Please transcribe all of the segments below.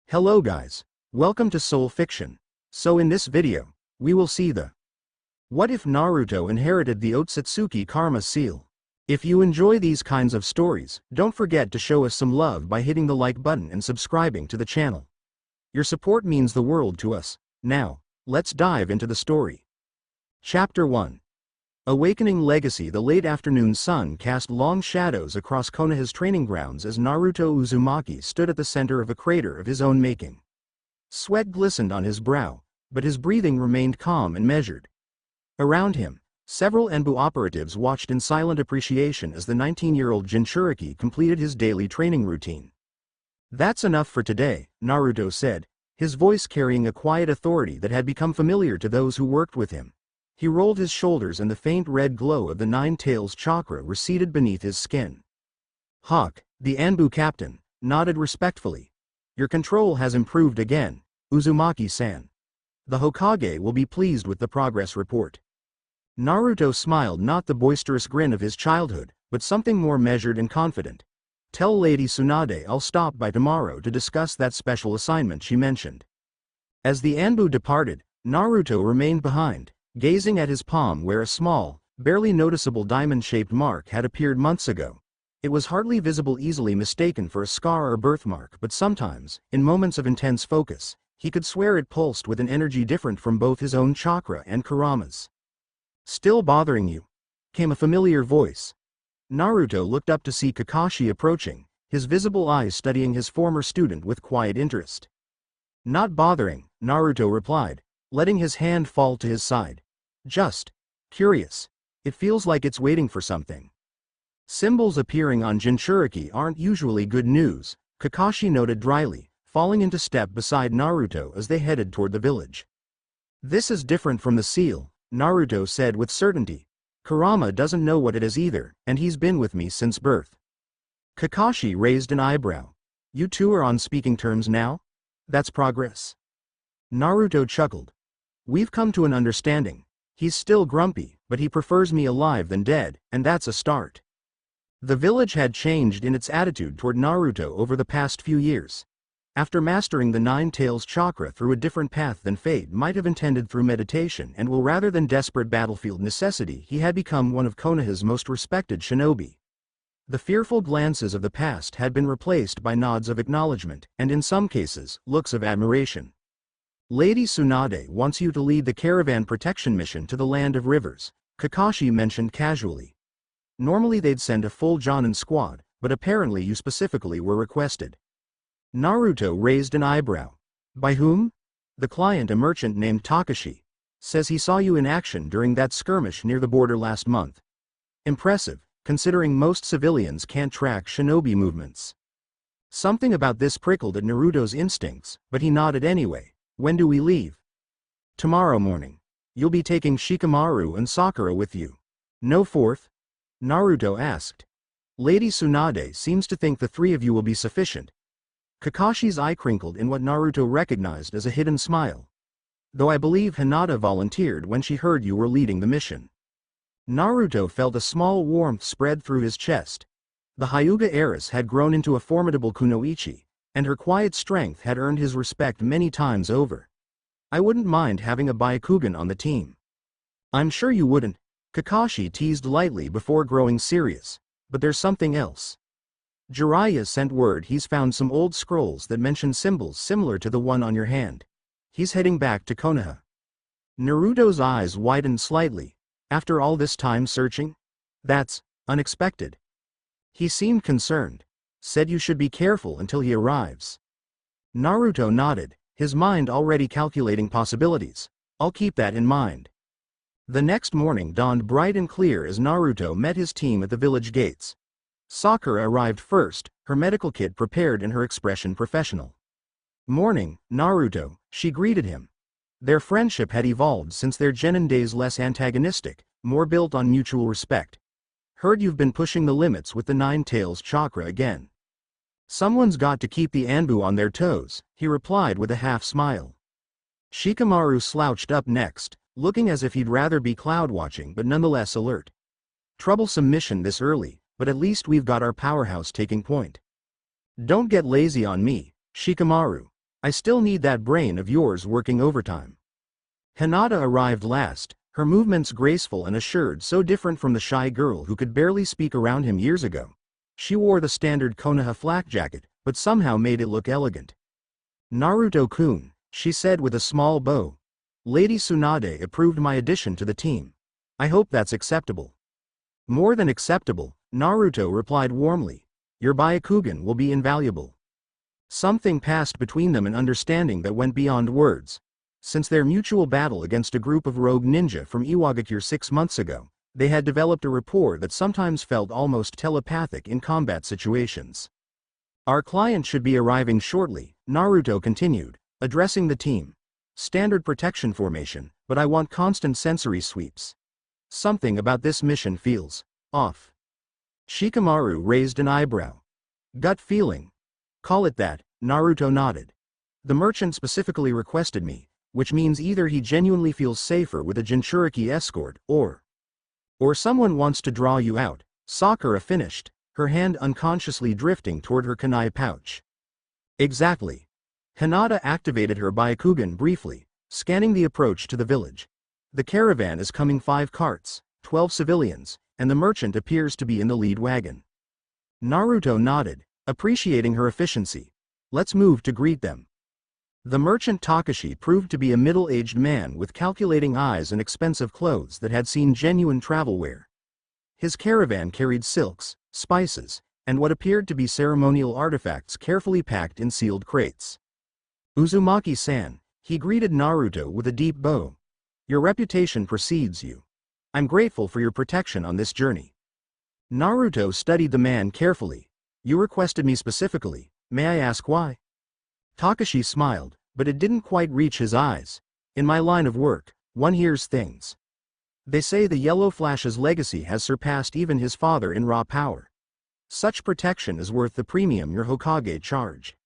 Hello guys. Welcome to Soul Fiction. So in this video, we will see the What if Naruto inherited the Otsutsuki Karma seal? If you enjoy these kinds of stories, don't forget to show us some love by hitting the like button and subscribing to the channel. Your support means the world to us. Now, let's dive into the story. Chapter 1. Awakening Legacy. The late afternoon sun cast long shadows across Konoha's training grounds as Naruto Uzumaki stood at the center of a crater of his own making. Sweat glistened on his brow, but his breathing remained calm and measured. Around him, several Enbu operatives watched in silent appreciation as the 19-year-old Jinchuriki completed his daily training routine. "That's enough for today," Naruto said, his voice carrying a quiet authority that had become familiar to those who worked with him. He rolled his shoulders and the faint red glow of the Nine Tails chakra receded beneath his skin. Hawk, the Anbu captain, nodded respectfully. "Your control has improved again, Uzumaki-san. The Hokage will be pleased with the progress report." Naruto smiled, not the boisterous grin of his childhood, but something more measured and confident. "Tell Lady Tsunade I'll stop by tomorrow to discuss that special assignment she mentioned." As the Anbu departed, Naruto remained behind, gazing at his palm where a small, barely noticeable diamond-shaped mark had appeared months ago. It was hardly visible, easily mistaken for a scar or birthmark, but sometimes, in moments of intense focus, he could swear it pulsed with an energy different from both his own chakra and Kurama's. "Still bothering you?" came a familiar voice. Naruto looked up to see Kakashi approaching, his visible eyes studying his former student with quiet interest. "Not bothering," Naruto replied, letting his hand fall to his side. "Just curious. It feels like it's waiting for something." "Symbols appearing on Jinchuriki aren't usually good news," Kakashi noted dryly, falling into step beside Naruto as they headed toward the village. "This is different from the seal," Naruto said with certainty. "Kurama doesn't know what it is either, and he's been with me since birth." Kakashi raised an eyebrow. "You two are on speaking terms now? That's progress." Naruto chuckled. "We've come to an understanding. He's still grumpy, but he prefers me alive than dead, and that's a start." The village had changed in its attitude toward Naruto over the past few years. After mastering the Nine Tails chakra through a different path than fate might have intended, through meditation and will rather than desperate battlefield necessity, he had become one of Konoha's most respected shinobi. The fearful glances of the past had been replaced by nods of acknowledgement, and in some cases, looks of admiration. "Lady Tsunade wants you to lead the caravan protection mission to the Land of Rivers," Kakashi mentioned casually. "Normally they'd send a full Jonin squad, but apparently you specifically were requested." Naruto raised an eyebrow. "By whom?" "The client, a merchant named Takashi. Says he saw you in action during that skirmish near the border last month. Impressive, considering most civilians can't track shinobi movements." Something about this prickled at Naruto's instincts, but he nodded anyway. "When do we leave?" "Tomorrow morning. You'll be taking Shikamaru and Sakura with you." "No fourth?" Naruto asked. "Lady Tsunade seems to think the three of you will be sufficient." Kakashi's eye crinkled in what Naruto recognized as a hidden smile. "Though I believe Hinata volunteered when she heard you were leading the mission." Naruto felt a small warmth spread through his chest. The Hyuga heiress had grown into a formidable kunoichi, and her quiet strength had earned his respect many times over. "I wouldn't mind having a Byakugan on the team." "I'm sure you wouldn't," Kakashi teased lightly before growing serious. "But there's something else. Jiraiya sent word he's found some old scrolls that mention symbols similar to the one on your hand. He's heading back to Konoha." Naruto's eyes widened slightly. "After all this time searching? That's unexpected." He seemed concerned. "Said you should be careful until he arrives." Naruto nodded, his mind already calculating possibilities. "I'll keep that in mind." The next morning dawned bright and clear as Naruto met his team at the village gates. Sakura arrived first, her medical kit prepared and her expression professional. "Morning, Naruto," she greeted him. Their friendship had evolved since their genin days, less antagonistic, more built on mutual respect. "Heard you've been pushing the limits with the Nine Tails chakra again." "Someone's got to keep the Anbu on their toes," he replied with a half-smile. Shikamaru slouched up next, looking as if he'd rather be cloud-watching but nonetheless alert. "Troublesome mission this early, but at least we've got our powerhouse taking point." "Don't get lazy on me, Shikamaru. I still need that brain of yours working overtime. Hinata arrived last, her movements graceful and assured, so different from the shy girl who could barely speak around him years ago. She wore the standard Konoha flak jacket, but somehow made it look elegant. Naruto-kun, she said with a small bow. Lady Tsunade approved my addition to the team. I hope that's acceptable. More than acceptable, Naruto replied warmly. Your Byakugan will be invaluable. Something passed between them, an understanding that went beyond words. Since their mutual battle against a group of rogue ninja from Iwagakure 6 months ago, they had developed a rapport that sometimes felt almost telepathic in combat situations. Our client should be arriving shortly, Naruto continued, addressing the team. Standard protection formation, but I want constant sensory sweeps. Something about this mission feels off. Shikamaru raised an eyebrow. Gut feeling. Call it that, Naruto nodded. The merchant specifically requested me, which means either he genuinely feels safer with a Jinchuriki escort, or someone wants to draw you out, Sakura finished, her hand unconsciously drifting toward her kunai pouch. Exactly. Hinata activated her Byakugan briefly, scanning the approach to the village. The caravan is coming, 5 carts, 12 civilians, and the merchant appears to be in the lead wagon. Naruto nodded, appreciating her efficiency. Let's move to greet them. The merchant Takashi proved to be a middle-aged man with calculating eyes and expensive clothes that had seen genuine travel wear. His caravan carried silks, spices, and what appeared to be ceremonial artifacts carefully packed in sealed crates. Uzumaki-san, he greeted Naruto with a deep bow. Your reputation precedes you. I'm grateful for your protection on this journey. Naruto studied the man carefully. You requested me specifically, may I ask why? Takashi smiled, but it didn't quite reach his eyes. In my line of work, one hears things. They say the Yellow Flash's legacy has surpassed even his father in raw power. Such protection is worth the premium your Hokage charge.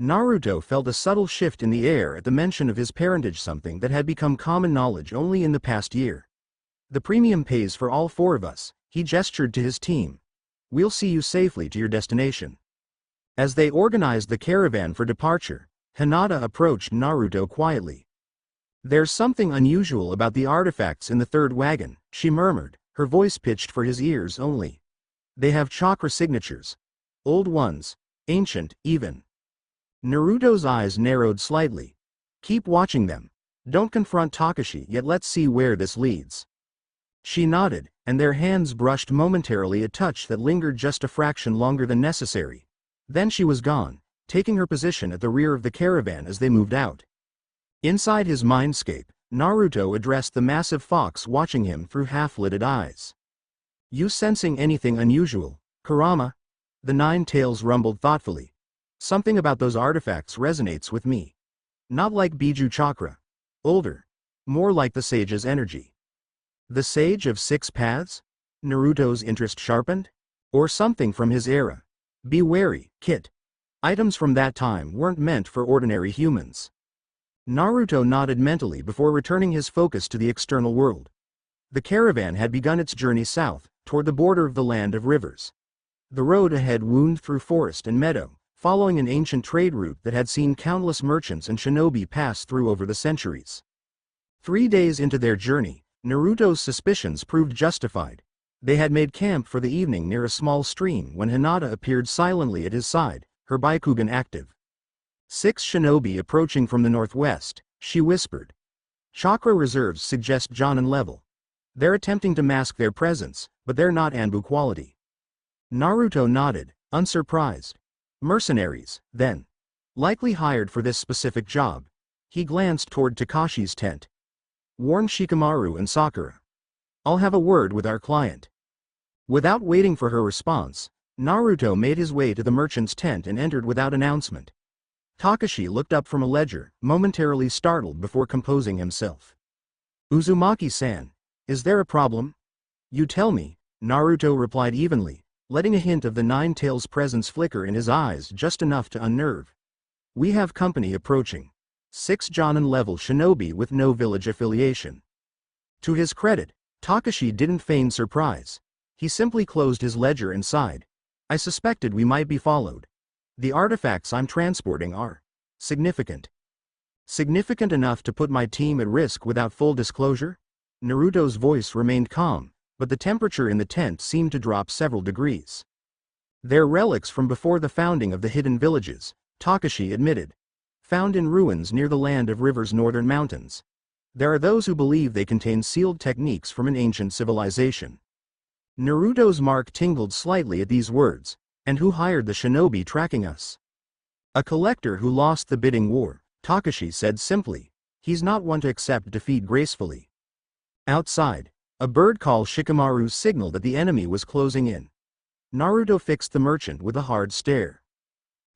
Naruto felt a subtle shift in the air at the mention of his parentage, something that had become common knowledge only in the past year. The premium pays for all 4 of us, he gestured to his team. We'll see you safely to your destination. As they organized the caravan for departure, Hinata approached Naruto quietly. There's something unusual about the artifacts in the 3rd wagon, she murmured, her voice pitched for his ears only. They have chakra signatures. Old ones, ancient, even. Naruto's eyes narrowed slightly. Keep watching them. Don't confront Takashi yet, let's see where this leads. She nodded, and their hands brushed momentarily, a touch that lingered just a fraction longer than necessary. Then she was gone, taking her position at the rear of the caravan as they moved out. Inside his mindscape, Naruto addressed the massive fox watching him through half-lidded eyes. You sensing anything unusual, Kurama? The 9 tails rumbled thoughtfully. Something about those artifacts resonates with me. Not like Biju Chakra. Older. More like the sage's energy. The sage of 6 paths? Naruto's interest sharpened? Or something from his era? Be wary, Kit. Items from that time weren't meant for ordinary humans. Naruto nodded mentally before returning his focus to the external world. The caravan had begun its journey south, toward the border of the land of rivers. The road ahead wound through forest and meadow, following an ancient trade route that had seen countless merchants and shinobi pass through over the centuries. 3 days into their journey, Naruto's suspicions proved justified. They had made camp for the evening near a small stream when Hinata appeared silently at his side, her Byakugan active. 6 shinobi approaching from the northwest, she whispered. Chakra reserves suggest Jonin level. They're attempting to mask their presence, but they're not Anbu quality. Naruto nodded, unsurprised. Mercenaries, then. Likely hired for this specific job. He glanced toward Takashi's tent. Warn Shikamaru and Sakura. I'll have a word with our client. Without waiting for her response, Naruto made his way to the merchant's tent and entered without announcement. Takashi looked up from a ledger, momentarily startled before composing himself. Uzumaki-san, is there a problem? You tell me, Naruto replied evenly, letting a hint of the 9 tails' presence flicker in his eyes just enough to unnerve. We have company approaching. 6 Jonin-level shinobi with no village affiliation. To his credit, Takashi didn't feign surprise. He simply closed his ledger and sighed. I suspected we might be followed. The artifacts I'm transporting are Significant. Significant enough to put my team at risk without full disclosure? Naruto's voice remained calm, but the temperature in the tent seemed to drop several degrees. They're relics from before the founding of the hidden villages, Takashi admitted. Found in ruins near the land of River's northern mountains. There are those who believe they contain sealed techniques from an ancient civilization. Naruto's mark tingled slightly at these words. And who hired the shinobi tracking us? A collector who lost the bidding war, Takashi said simply. He's not one to accept defeat gracefully. Outside, a bird call Shikamaru signaled that the enemy was closing in. Naruto fixed the merchant with a hard stare.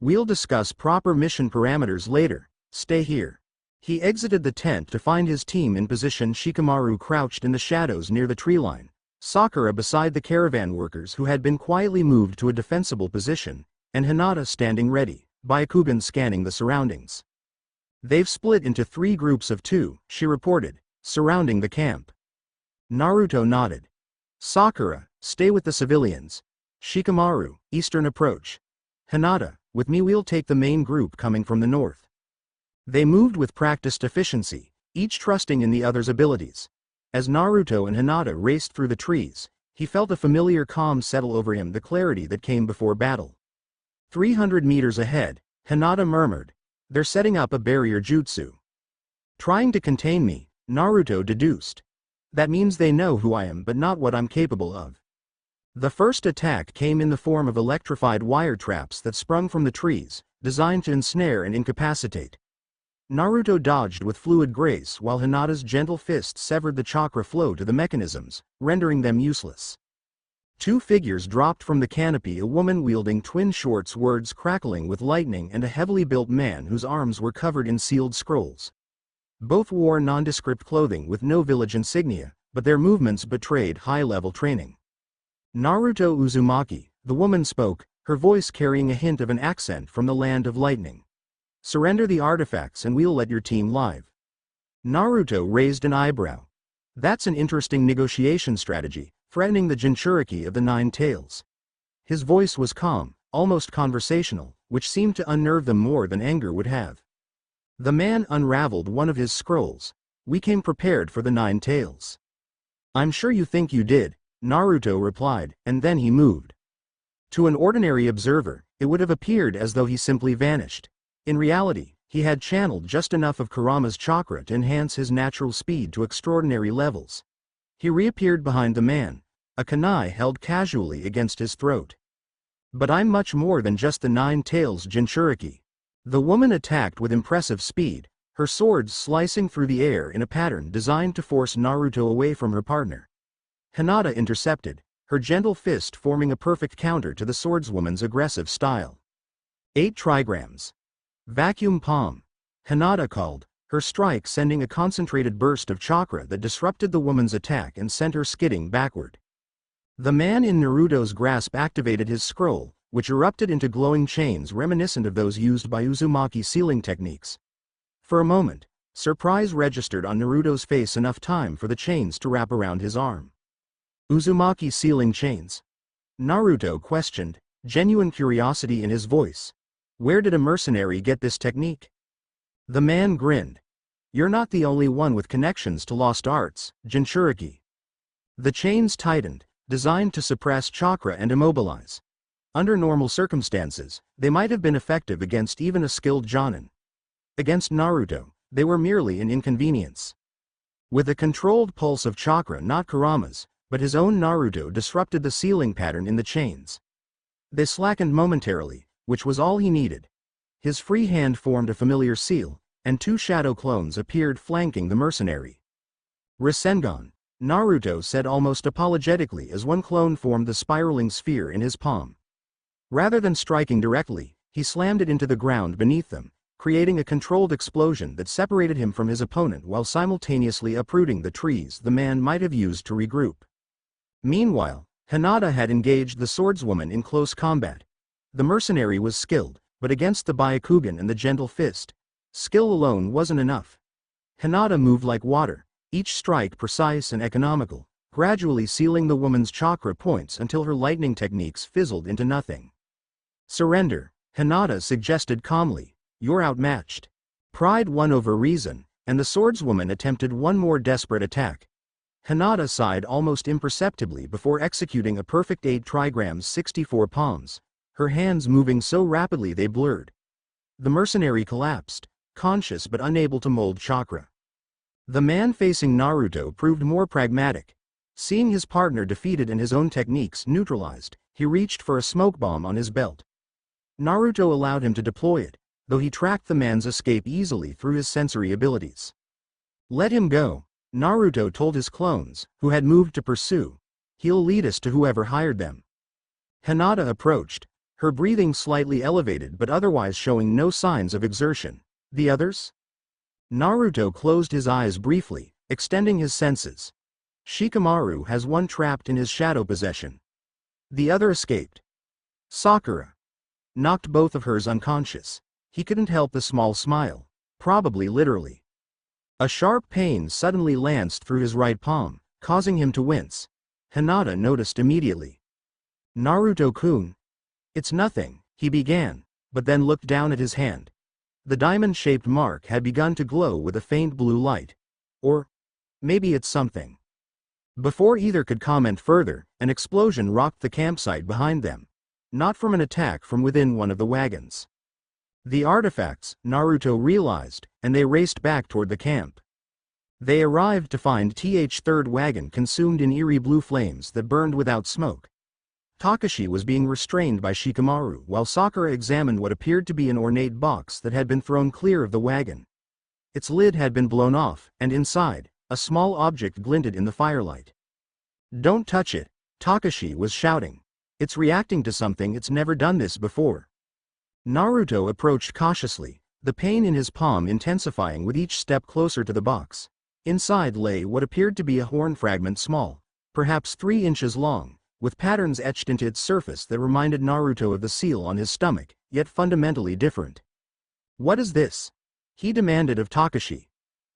We'll discuss proper mission parameters later, stay here. He exited the tent to find his team in position. Shikamaru crouched in the shadows near the tree line, Sakura beside the caravan workers who had been quietly moved to a defensible position, and Hinata standing ready, Byakugan scanning the surroundings. They've split into 3 groups of 2, she reported, surrounding the camp. Naruto nodded. Sakura, stay with the civilians. Shikamaru, eastern approach. Hinata, with me. We'll take the main group coming from the north. They moved with practiced efficiency, each trusting in the other's abilities. As Naruto and Hinata raced through the trees, he felt a familiar calm settle over him, the clarity that came before battle. 300 meters ahead, Hinata murmured, they're setting up a barrier jutsu. Trying to contain me, Naruto deduced. That means they know who I am but not what I'm capable of. The first attack came in the form of electrified wire traps that sprung from the trees, designed to ensnare and incapacitate. Naruto dodged with fluid grace while Hinata's gentle fist severed the chakra flow to the mechanisms, rendering them useless. 2 figures dropped from the canopy, a woman wielding twin short swords crackling with lightning and a heavily built man whose arms were covered in sealed scrolls. Both wore nondescript clothing with no village insignia, but their movements betrayed high-level training. Naruto Uzumaki, the woman spoke, her voice carrying a hint of an accent from the land of lightning. Surrender the artifacts and we'll let your team live. Naruto raised an eyebrow. That's an interesting negotiation strategy, threatening the Jinchuriki of the 9 tails. His voice was calm, almost conversational, which seemed to unnerve them more than anger would have. The man unraveled one of his scrolls. We came prepared for the 9 tails. I'm sure you think you did, Naruto replied, and then he moved. To an ordinary observer, it would have appeared as though he simply vanished. In reality, he had channeled just enough of Kurama's chakra to enhance his natural speed to extraordinary levels. He reappeared behind the man, a kunai held casually against his throat. But I'm much more than just the 9 tails Jinchuriki. The woman attacked with impressive speed, her swords slicing through the air in a pattern designed to force Naruto away from her partner. Hinata intercepted, her gentle fist forming a perfect counter to the swordswoman's aggressive style. 8 trigrams. Vacuum palm. Hinata called, her strike sending a concentrated burst of chakra that disrupted the woman's attack and sent her skidding backward. The man in Naruto's grasp activated his scroll, which erupted into glowing chains reminiscent of those used by Uzumaki sealing techniques. For a moment, surprise registered on Naruto's face, enough time for the chains to wrap around his arm. Uzumaki sealing chains? Naruto questioned, genuine curiosity in his voice. Where did a mercenary get this technique? The man grinned. You're not the only one with connections to lost arts, Jinchuriki. The chains tightened, designed to suppress chakra and immobilize. Under normal circumstances, they might have been effective against even a skilled jonin. Against Naruto, they were merely an inconvenience. With a controlled pulse of chakra, not Kurama's, but his own, Naruto disrupted the sealing pattern in the chains. They slackened momentarily, which was all he needed. His free hand formed a familiar seal, and 2 shadow clones appeared flanking the mercenary. Rasengan, Naruto said almost apologetically as one clone formed the spiraling sphere in his palm. Rather than striking directly, he slammed it into the ground beneath them, creating a controlled explosion that separated him from his opponent while simultaneously uprooting the trees the man might have used to regroup. Meanwhile, Hinata had engaged the swordswoman in close combat. The mercenary was skilled, but against the Byakugan and the gentle fist, skill alone wasn't enough. Hinata moved like water, each strike precise and economical, gradually sealing the woman's chakra points until her lightning techniques fizzled into nothing. Surrender, Hinata suggested calmly. You're outmatched. Pride won over reason, and the swordswoman attempted one more desperate attack. Hinata sighed almost imperceptibly before executing a perfect 8 trigrams 64 palms, her hands moving so rapidly they blurred. The mercenary collapsed, conscious but unable to mold chakra. The man facing Naruto proved more pragmatic. Seeing his partner defeated and his own techniques neutralized, he reached for a smoke bomb on his belt. Naruto allowed him to deploy it, though he tracked the man's escape easily through his sensory abilities. Let him go, Naruto told his clones, who had moved to pursue. He'll lead us to whoever hired them. Hinata approached, her breathing slightly elevated but otherwise showing no signs of exertion. The others? Naruto closed his eyes briefly, extending his senses. Shikamaru has one trapped in his shadow possession. The other escaped. Sakura knocked both of hers unconscious. He couldn't help the small smile, probably literally. A sharp pain suddenly lanced through his right palm, causing him to wince. Hinata noticed immediately. Naruto-kun. It's nothing, he began, but then looked down at his hand. The diamond-shaped mark had begun to glow with a faint blue light. Or maybe it's something. Before either could comment further, an explosion rocked the campsite behind them. Not from an attack from within one of the wagons. The artifacts, Naruto realized, and they raced back toward the camp. They arrived to find Th's third wagon consumed in eerie blue flames that burned without smoke. Takashi was being restrained by Shikamaru while Sakura examined what appeared to be an ornate box that had been thrown clear of the wagon. Its lid had been blown off, and inside, a small object glinted in the firelight. Don't touch it, Takashi was shouting. It's reacting to something, it's never done this before. Naruto approached cautiously, the pain in his palm intensifying with each step closer to the box. Inside lay what appeared to be a horn fragment small, perhaps 3 inches long, with patterns etched into its surface that reminded Naruto of the seal on his stomach, yet fundamentally different. What is this? He demanded of Takashi.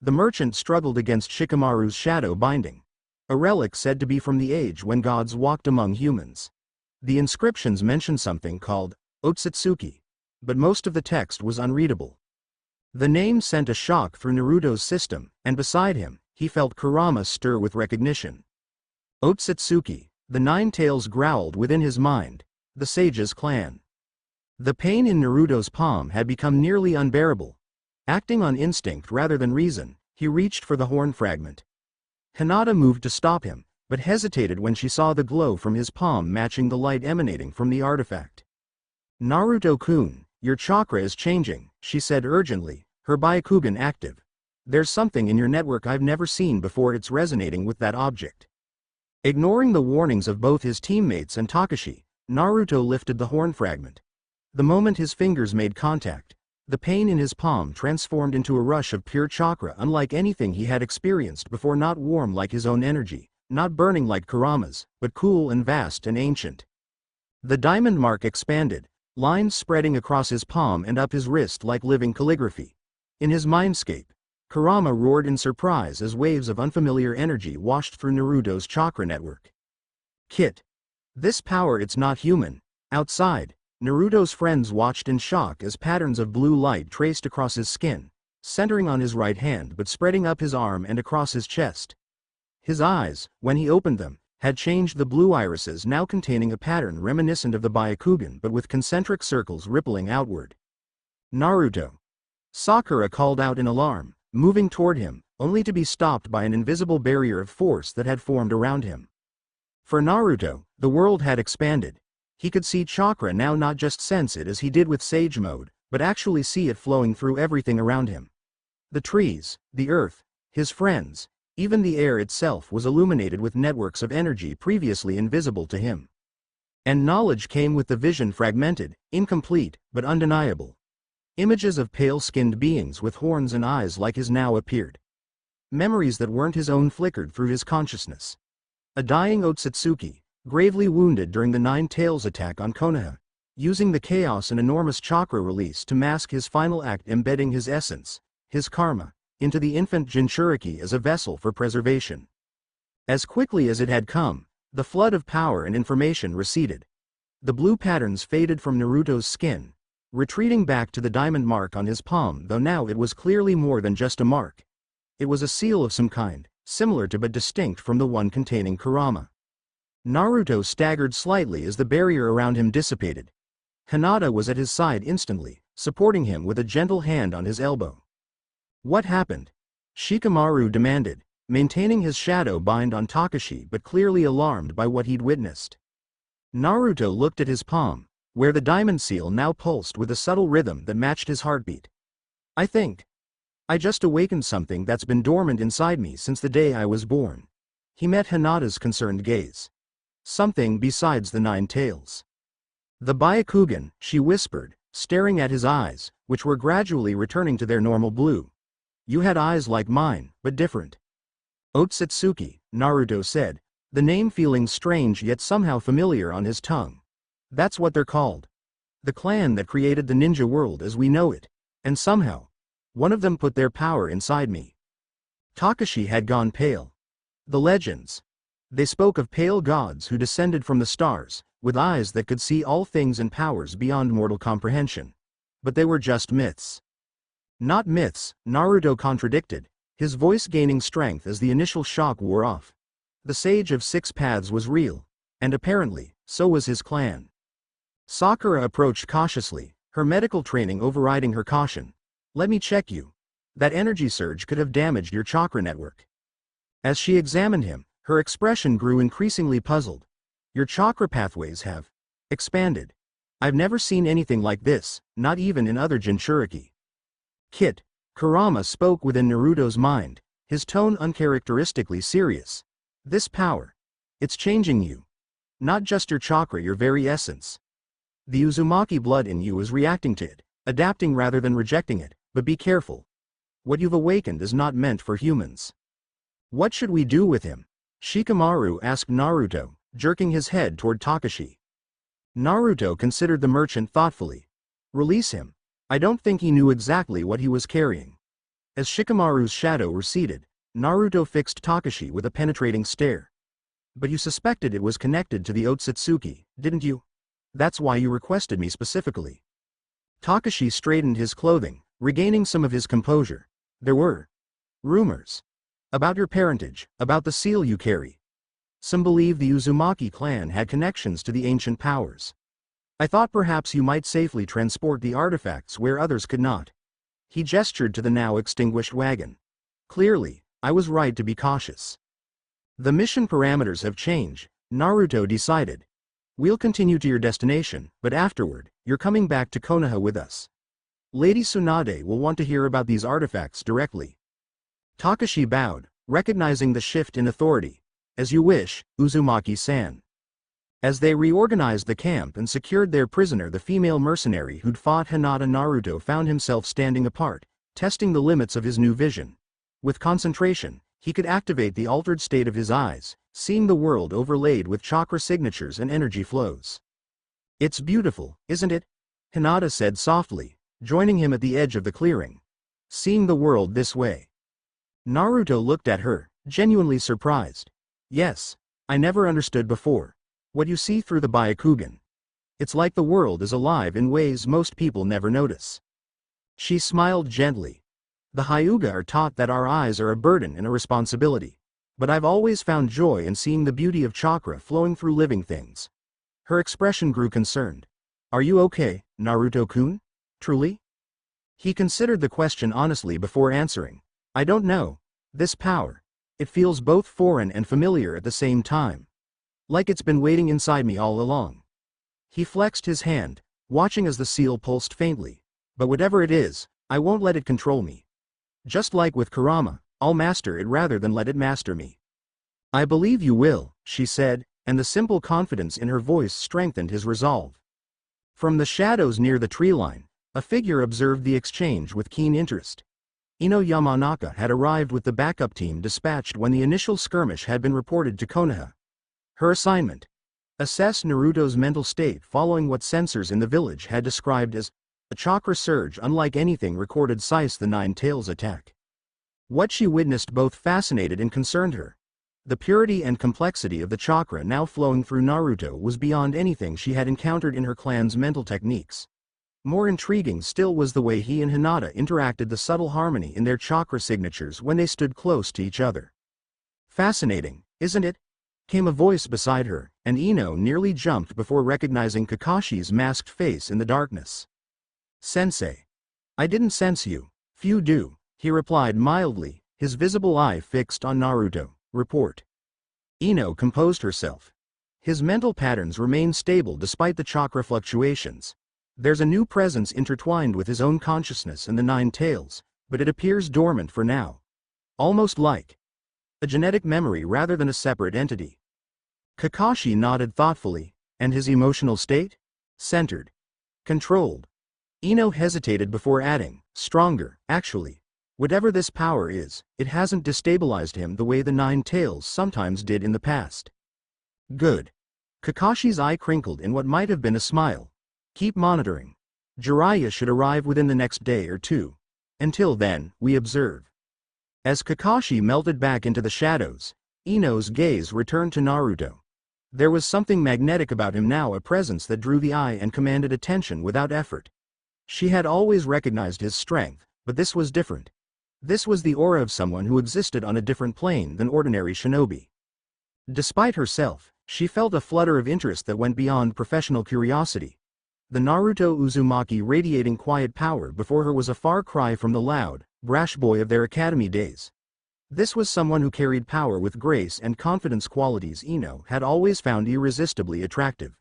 The merchant struggled against Shikamaru's shadow binding. A relic said to be from the age when gods walked among humans. The inscriptions mentioned something called Otsutsuki, but most of the text was unreadable. The name sent a shock through Naruto's system, and beside him, he felt Kurama stir with recognition. Otsutsuki, the 9 tails growled within his mind, the sage's clan. The pain in Naruto's palm had become nearly unbearable. Acting on instinct rather than reason, he reached for the horn fragment. Hinata moved to stop him, but hesitated when she saw the glow from his palm matching the light emanating from the artifact. Naruto-kun, your chakra is changing, she said urgently, her Byakugan active. There's something in your network I've never seen before, it's resonating with that object. Ignoring the warnings of both his teammates and Takashi, Naruto lifted the horn fragment. The moment his fingers made contact, the pain in his palm transformed into a rush of pure chakra unlike anything he had experienced before, not warm like his own energy, not burning like Kurama's, but cool and vast and ancient. The diamond mark expanded, lines spreading across his palm and up his wrist like living calligraphy. In his mindscape, Kurama roared in surprise as waves of unfamiliar energy washed through Naruto's chakra network. Kit. This power, it's not human. Outside, Naruto's friends watched in shock as patterns of blue light traced across his skin, centering on his right hand but spreading up his arm and across his chest. His eyes, when he opened them, had changed, the blue irises now containing a pattern reminiscent of the Byakugan but with concentric circles rippling outward. Naruto. Sakura called out in alarm, moving toward him, only to be stopped by an invisible barrier of force that had formed around him. For Naruto, the world had expanded. He could see chakra now, not just sense it as he did with Sage Mode, but actually see it flowing through everything around him. The trees, the earth, his friends, even the air itself was illuminated with networks of energy previously invisible to him. And knowledge came with the vision, fragmented, incomplete, but undeniable. Images of pale-skinned beings with horns and eyes like his now appeared. Memories that weren't his own flickered through his consciousness. A dying Otsutsuki, gravely wounded during the 9 Tails attack on Konoha, using the chaos and enormous chakra release to mask his final act, embedding his essence, his karma, into the infant Jinchuriki as a vessel for preservation. As quickly as it had come, the flood of power and information receded. The blue patterns faded from Naruto's skin, retreating back to the diamond mark on his palm, though now it was clearly more than just a mark. It was a seal of some kind, similar to but distinct from the one containing Kurama. Naruto staggered slightly as the barrier around him dissipated. Hinata was at his side instantly, supporting him with a gentle hand on his elbow. What happened? Shikamaru demanded, maintaining his shadow bind on Takashi but clearly alarmed by what he'd witnessed. Naruto looked at his palm, where the diamond seal now pulsed with a subtle rhythm that matched his heartbeat. I think I just awakened something that's been dormant inside me since the day I was born. He met Hinata's concerned gaze. Something besides the 9 tails. The Byakugan, she whispered, staring at his eyes, which were gradually returning to their normal blue. You had eyes like mine, but different. Otsutsuki, Naruto said, the name feeling strange yet somehow familiar on his tongue. That's what they're called. The clan that created the ninja world as we know it, and somehow, one of them put their power inside me. Takashi had gone pale. The legends. They spoke of pale gods who descended from the stars, with eyes that could see all things and powers beyond mortal comprehension. But they were just myths. Not myths, Naruto contradicted, his voice gaining strength as the initial shock wore off. The Sage of 6 Paths was real, and apparently, so was his clan. Sakura approached cautiously, her medical training overriding her caution. Let me check you. That energy surge could have damaged your chakra network. As she examined him, her expression grew increasingly puzzled. Your chakra pathways have expanded. I've never seen anything like this, not even in other Jinchuriki. Kit, Kurama spoke within Naruto's mind, his tone uncharacteristically serious. This power. It's changing you. Not just your chakra, your very essence. The Uzumaki blood in you is reacting to it, adapting rather than rejecting it, but be careful. What you've awakened is not meant for humans. What should we do with him? Shikamaru asked Naruto, jerking his head toward Takashi. Naruto considered the merchant thoughtfully. Release him. I don't think he knew exactly what he was carrying. As Shikamaru's shadow receded, Naruto fixed Takashi with a penetrating stare. But you suspected it was connected to the Otsutsuki, didn't you? That's why you requested me specifically. Takashi straightened his clothing, regaining some of his composure. There were rumors about your parentage, about the seal you carry. Some believe the Uzumaki clan had connections to the ancient powers. I thought perhaps you might safely transport the artifacts where others could not. He gestured to the now extinguished wagon. Clearly, I was right to be cautious. The mission parameters have changed, Naruto decided. We'll continue to your destination, but afterward, you're coming back to Konoha with us. Lady Tsunade will want to hear about these artifacts directly. Takashi bowed, recognizing the shift in authority. As you wish, Uzumaki-san. As they reorganized the camp and secured their prisoner, the female mercenary who'd fought Hinata, Naruto found himself standing apart, testing the limits of his new vision. With concentration, he could activate the altered state of his eyes, seeing the world overlaid with chakra signatures and energy flows. It's beautiful, isn't it? Hinata said softly, joining him at the edge of the clearing. Seeing the world this way. Naruto looked at her, genuinely surprised. Yes, I never understood before. What you see through the Byakugan. It's like the world is alive in ways most people never notice. She smiled gently. The Hyuga are taught that our eyes are a burden and a responsibility. But I've always found joy in seeing the beauty of chakra flowing through living things. Her expression grew concerned. Are you okay, Naruto-kun? Truly? He considered the question honestly before answering. I don't know. This power. It feels both foreign and familiar at the same time. Like it's been waiting inside me all along. He flexed his hand, watching as the seal pulsed faintly. But whatever it is, I won't let it control me. Just like with Kurama, I'll master it rather than let it master me. I believe you will, she said, and the simple confidence in her voice strengthened his resolve. From the shadows near the tree line, a figure observed the exchange with keen interest. Ino Yamanaka had arrived with the backup team dispatched when the initial skirmish had been reported to Konoha. Her assignment: assess Naruto's mental state following what sensors in the village had described as a chakra surge unlike anything recorded since the Nine Tails attack. What she witnessed both fascinated and concerned her. The purity and complexity of the chakra now flowing through Naruto was beyond anything she had encountered in her clan's mental techniques. More intriguing still was the way he and Hinata interacted, the subtle harmony in their chakra signatures when they stood close to each other. "Fascinating, isn't it?" came a voice beside her, and Ino nearly jumped before recognizing Kakashi's masked face in the darkness. "Sensei. I didn't sense you." "Few do," he replied mildly, his visible eye fixed on Naruto. "Report." Ino composed herself. His mental patterns remain stable despite the chakra fluctuations. There's a new presence intertwined with his own consciousness and the Nine Tails, but it appears dormant for now. Almost like a genetic memory rather than a separate entity. Kakashi nodded thoughtfully. And his emotional state? Centered. Controlled. Ino hesitated before adding, stronger, actually. Whatever this power is, it hasn't destabilized him the way the Nine Tails sometimes did in the past. Good. Kakashi's eye crinkled in what might have been a smile. Keep monitoring. Jiraiya should arrive within the next day or two. Until then, we observe. As Kakashi melted back into the shadows, Ino's gaze returned to Naruto. There was something magnetic about him now, a presence that drew the eye and commanded attention without effort. She had always recognized his strength, but this was different. This was the aura of someone who existed on a different plane than ordinary shinobi. Despite herself, she felt a flutter of interest that went beyond professional curiosity. The Naruto Uzumaki radiating quiet power before her was a far cry from the loud, brash boy of their academy days. This was someone who carried power with grace and confidence, qualities Ino had always found irresistibly attractive.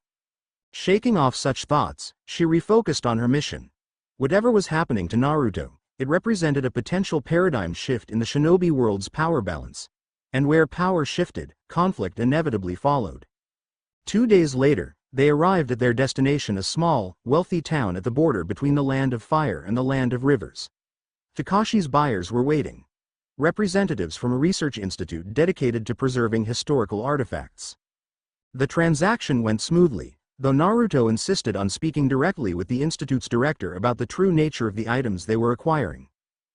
Shaking off such thoughts, she refocused on her mission. Whatever was happening to Naruto, it represented a potential paradigm shift in the shinobi world's power balance. And where power shifted, conflict inevitably followed. 2 days later, they arrived at their destination, a small, wealthy town at the border between the land of fire and the land of rivers. Kakashi's buyers were waiting. Representatives from a research institute dedicated to preserving historical artifacts. The transaction went smoothly, though Naruto insisted on speaking directly with the institute's director about the true nature of the items they were acquiring.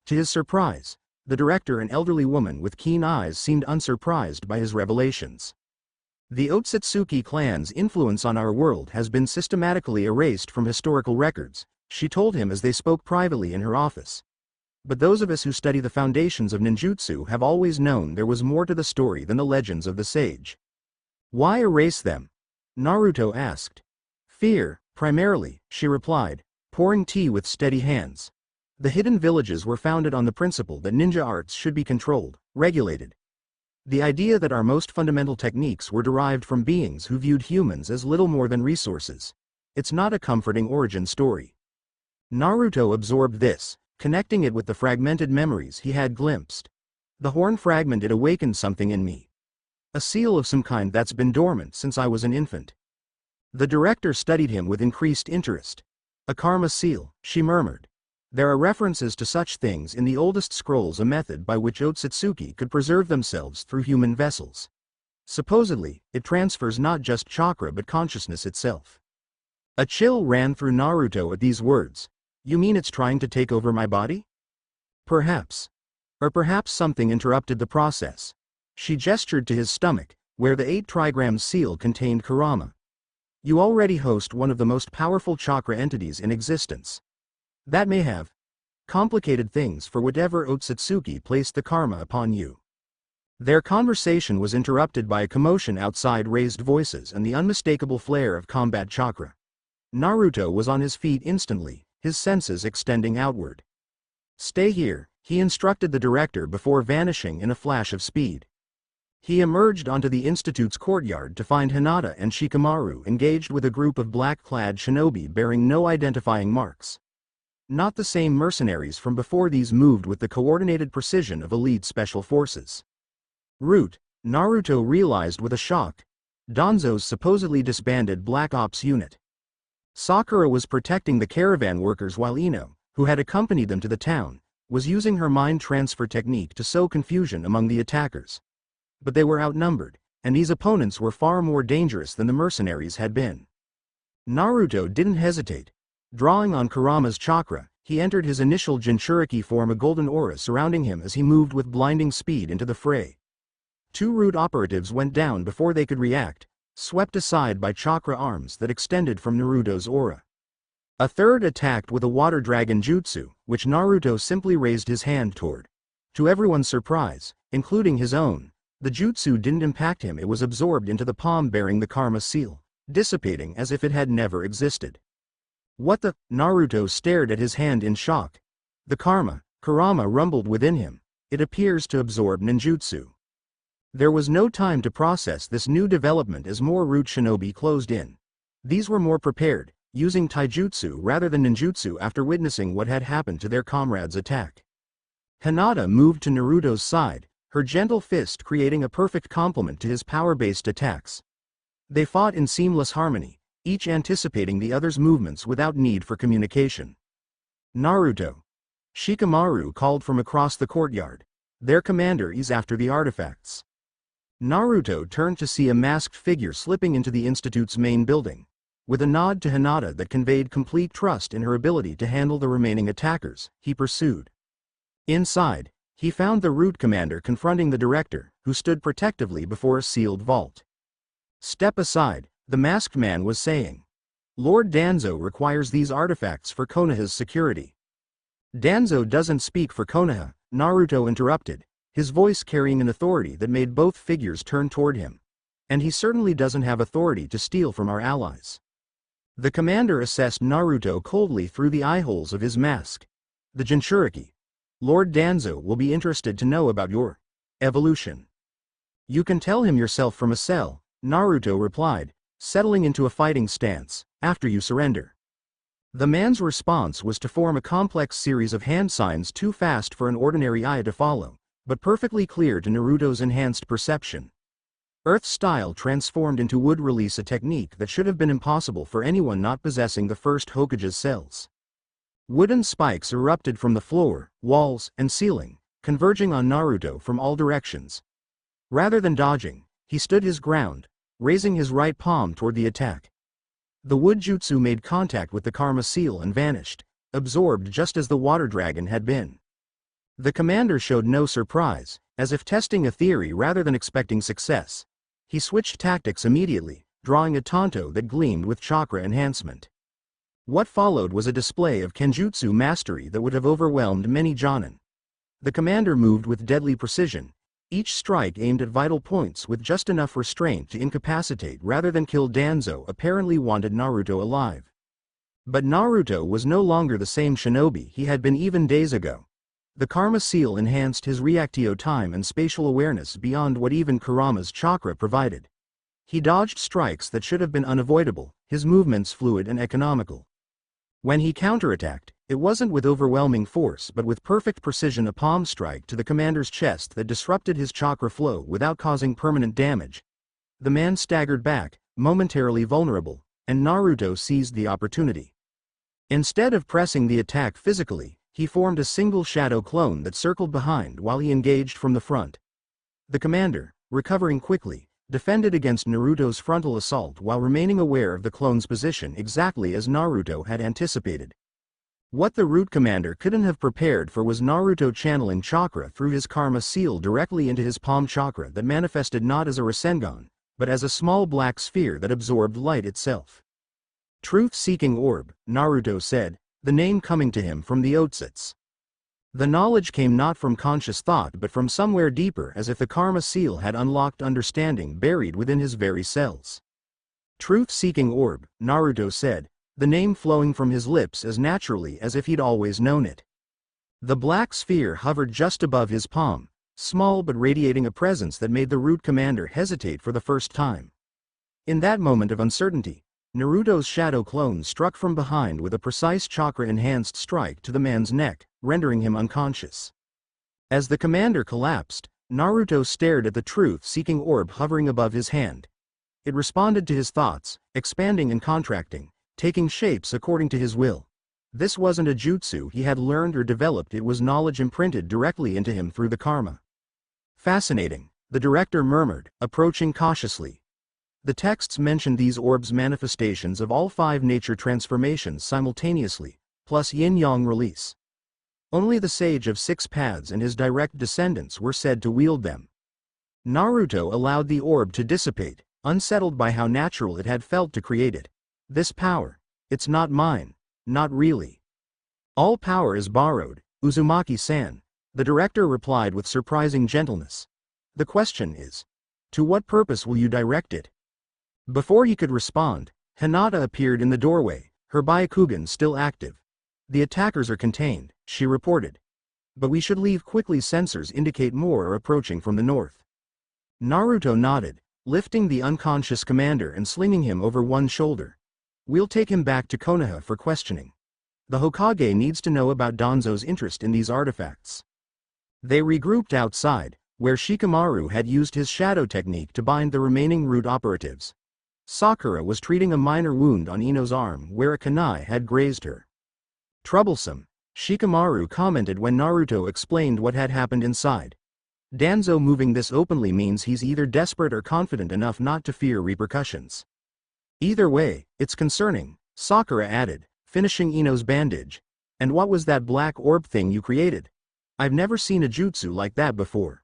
To his surprise, the director, an elderly woman with keen eyes, seemed unsurprised by his revelations. "The Otsutsuki clan's influence on our world has been systematically erased from historical records," she told him as they spoke privately in her office. "But those of us who study the foundations of ninjutsu have always known there was more to the story than the legends of the sage." "Why erase them?" Naruto asked. "Fear, primarily," she replied, pouring tea with steady hands. "The hidden villages were founded on the principle that ninja arts should be controlled, regulated. The idea that our most fundamental techniques were derived from beings who viewed humans as little more than resources. It's not a comforting origin story." Naruto absorbed this, connecting it with the fragmented memories he had glimpsed. "The horn fragment, it awakened something in me. A seal of some kind that's been dormant since I was an infant." The director studied him with increased interest. "A karma seal," she murmured. "There are references to such things in the oldest scrolls, a method by which Otsutsuki could preserve themselves through human vessels. Supposedly, it transfers not just chakra but consciousness itself." A chill ran through Naruto at these words. "You mean it's trying to take over my body?" "Perhaps. Or perhaps something interrupted the process." She gestured to his stomach, where the 8 trigram seal contained Kurama. "You already host one of the most powerful chakra entities in existence. That may have complicated things for whatever Otsutsuki placed the karma upon you." Their conversation was interrupted by a commotion outside, raised voices and the unmistakable flare of combat chakra. Naruto was on his feet instantly, his senses extending outward. "Stay here," he instructed the director before vanishing in a flash of speed. He emerged onto the institute's courtyard to find Hinata and Shikamaru engaged with a group of black-clad shinobi bearing no identifying marks. Not the same mercenaries from before, these moved with the coordinated precision of elite special forces. Root, Naruto realized with a shock. Danzo's supposedly disbanded Black Ops unit. Sakura was protecting the caravan workers while Ino, who had accompanied them to the town, was using her mind transfer technique to sow confusion among the attackers. But they were outnumbered, and these opponents were far more dangerous than the mercenaries had been. Naruto didn't hesitate. Drawing on Kurama's chakra, he entered his initial Jinchuriki form, a golden aura surrounding him as he moved with blinding speed into the fray. 2 root operatives went down before they could react, swept aside by chakra arms that extended from Naruto's aura. A third attacked with a water dragon jutsu, which Naruto simply raised his hand toward. To everyone's surprise, including his own, the jutsu didn't impact him. It was absorbed into the palm bearing the karma seal, dissipating as if it had never existed. What the? Naruto stared at his hand in shock. The Kurama rumbled within him. It appears to absorb ninjutsu. There was no time to process this new development as more root shinobi closed in. These were more prepared, using taijutsu rather than ninjutsu after witnessing what had happened to their comrade's attack. Hinata moved to Naruto's side, her gentle fist creating a perfect complement to his power-based attacks. They fought in seamless harmony, each anticipating the other's movements without need for communication. Naruto. Shikamaru called from across the courtyard. Their commander is after the artifacts. Naruto turned to see a masked figure slipping into the institute's main building. With a nod to Hinata that conveyed complete trust in her ability to handle the remaining attackers, he pursued. Inside, he found the root commander confronting the director, who stood protectively before a sealed vault. "Step aside," the masked man was saying. "Lord Danzo requires these artifacts for Konoha's security." "Danzo doesn't speak for Konoha," Naruto interrupted, his voice carrying an authority that made both figures turn toward him. "And he certainly doesn't have authority to steal from our allies." The commander assessed Naruto coldly through the eye holes of his mask. "The Jinchuriki. Lord Danzo will be interested to know about your evolution." "You can tell him yourself from a cell," Naruto replied, settling into a fighting stance, "after you surrender." The man's response was to form a complex series of hand signs too fast for an ordinary eye to follow, but perfectly clear to Naruto's enhanced perception. Earth style transformed into wood, release a technique that should have been impossible for anyone not possessing the first Hokage's cells. Wooden spikes erupted from the floor, walls, and ceiling, converging on Naruto from all directions. Rather than dodging, he stood his ground, raising his right palm toward the attack. The wood jutsu made contact with the karma seal and vanished, absorbed just as the water dragon had been. The commander showed no surprise, as if testing a theory rather than expecting success. He switched tactics immediately, drawing a tanto that gleamed with chakra enhancement. What followed was a display of kenjutsu mastery that would have overwhelmed many jonin. The commander moved with deadly precision, each strike aimed at vital points with just enough restraint to incapacitate rather than kill. Danzo apparently wanted Naruto alive. But Naruto was no longer the same shinobi he had been even days ago. The karma seal enhanced his reactio time and spatial awareness beyond what even Kurama's chakra provided. He dodged strikes that should have been unavoidable, his movements fluid and economical. When he counterattacked, it wasn't with overwhelming force but with perfect precision, a palm strike to the commander's chest that disrupted his chakra flow without causing permanent damage. The man staggered back, momentarily vulnerable, and Naruto seized the opportunity. Instead of pressing the attack physically, he formed a single shadow clone that circled behind while he engaged from the front. The commander, recovering quickly, defended against Naruto's frontal assault while remaining aware of the clone's position exactly as Naruto had anticipated. What the root commander couldn't have prepared for was Naruto channeling chakra through his karma seal directly into his palm chakra that manifested not as a Rasengan, but as a small black sphere that absorbed light itself. "Truth-seeking orb," Naruto said, the name coming to him from the Otsutsuki. The knowledge came not from conscious thought but from somewhere deeper, as if the karma seal had unlocked understanding buried within his very cells. "Truth-seeking orb," Naruto said, the name flowing from his lips as naturally as if he'd always known it. The black sphere hovered just above his palm, small but radiating a presence that made the root commander hesitate for the first time. In that moment of uncertainty, Naruto's shadow clone struck from behind with a precise chakra-enhanced strike to the man's neck, rendering him unconscious. As the commander collapsed, Naruto stared at the truth-seeking orb hovering above his hand. It responded to his thoughts, expanding and contracting, taking shapes according to his will. This wasn't a jutsu he had learned or developed, it was knowledge imprinted directly into him through the karma. "Fascinating," the director murmured, approaching cautiously. The texts mentioned these orbs manifestations of all 5 nature transformations simultaneously, plus yin-yang release. Only the Sage of 6 Paths and his direct descendants were said to wield them. Naruto allowed the orb to dissipate, unsettled by how natural it had felt to create it. "This power, it's not mine," Not really. All power is borrowed, Uzumaki-san, the director replied with surprising gentleness. The question is, to what purpose will you direct it? Before he could respond, Hinata appeared in the doorway, her Byakugan still active. The attackers are contained, she reported. But we should leave quickly, sensors indicate more are approaching from the north. Naruto nodded, lifting the unconscious commander and slinging him over one shoulder. We'll take him back to Konoha for questioning. The Hokage needs to know about Danzo's interest in these artifacts. They regrouped outside, where Shikamaru had used his shadow technique to bind the remaining root operatives. Sakura was treating a minor wound on Ino's arm where a kunai had grazed her. Troublesome, Shikamaru commented when Naruto explained what had happened inside. Danzo moving this openly means he's either desperate or confident enough not to fear repercussions. Either way, it's concerning, Sakura added, finishing Ino's bandage. And what was that black orb thing you created? I've never seen a jutsu like that before.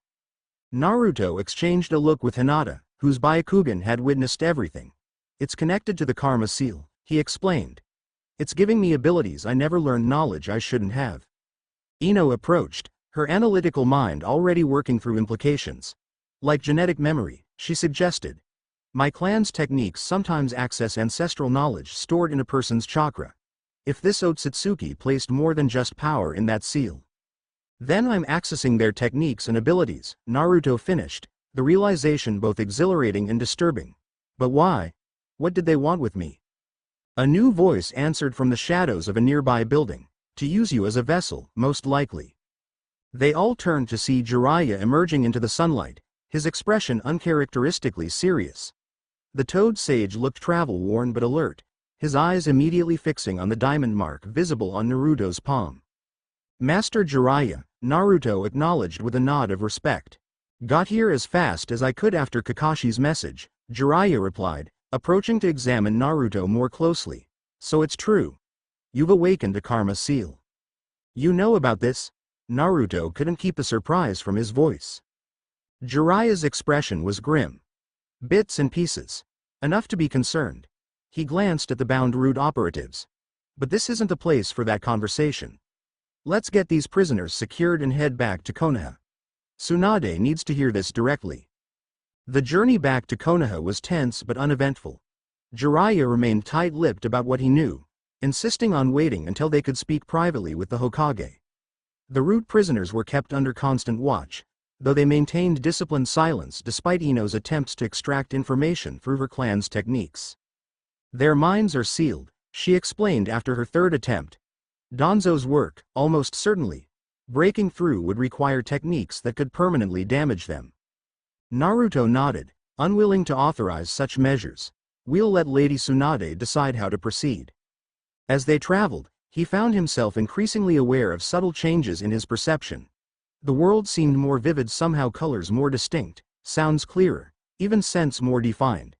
Naruto exchanged a look with Hinata, whose Byakugan had witnessed everything. It's connected to the Karma Seal, he explained. It's giving me abilities I never learned, knowledge I shouldn't have. Ino approached, her analytical mind already working through implications. Like genetic memory, she suggested. My clan's techniques sometimes access ancestral knowledge stored in a person's chakra. If this Otsutsuki placed more than just power in that seal, then I'm accessing their techniques and abilities, Naruto finished, the realization both exhilarating and disturbing. But why? What did they want with me? A new voice answered from the shadows of a nearby building. To use you as a vessel, most likely. They all turned to see Jiraiya emerging into the sunlight, his expression uncharacteristically serious. The Toad Sage looked travel-worn but alert, his eyes immediately fixing on the diamond mark visible on Naruto's palm. Master Jiraiya, Naruto acknowledged with a nod of respect. Got here as fast as I could after Kakashi's message, Jiraiya replied, approaching to examine Naruto more closely. So it's true. You've awakened a Karma Seal. You know about this? Naruto couldn't keep the surprise from his voice. Jiraiya's expression was grim. Bits and pieces. Enough to be concerned. He glanced at the bound root operatives. But this isn't the place for that conversation. Let's get these prisoners secured and head back to Konoha. Tsunade needs to hear this directly. The journey back to Konoha was tense but uneventful. Jiraiya remained tight-lipped about what he knew, insisting on waiting until they could speak privately with the Hokage. The root prisoners were kept under constant watch, though they maintained disciplined silence despite Ino's attempts to extract information through her clan's techniques. Their minds are sealed, she explained after her third attempt. Danzo's work, almost certainly, breaking through would require techniques that could permanently damage them. Naruto nodded, unwilling to authorize such measures. We'll let Lady Tsunade decide how to proceed. As they traveled, he found himself increasingly aware of subtle changes in his perception. The world seemed more vivid, somehow colors more distinct, sounds clearer, even scents more defined.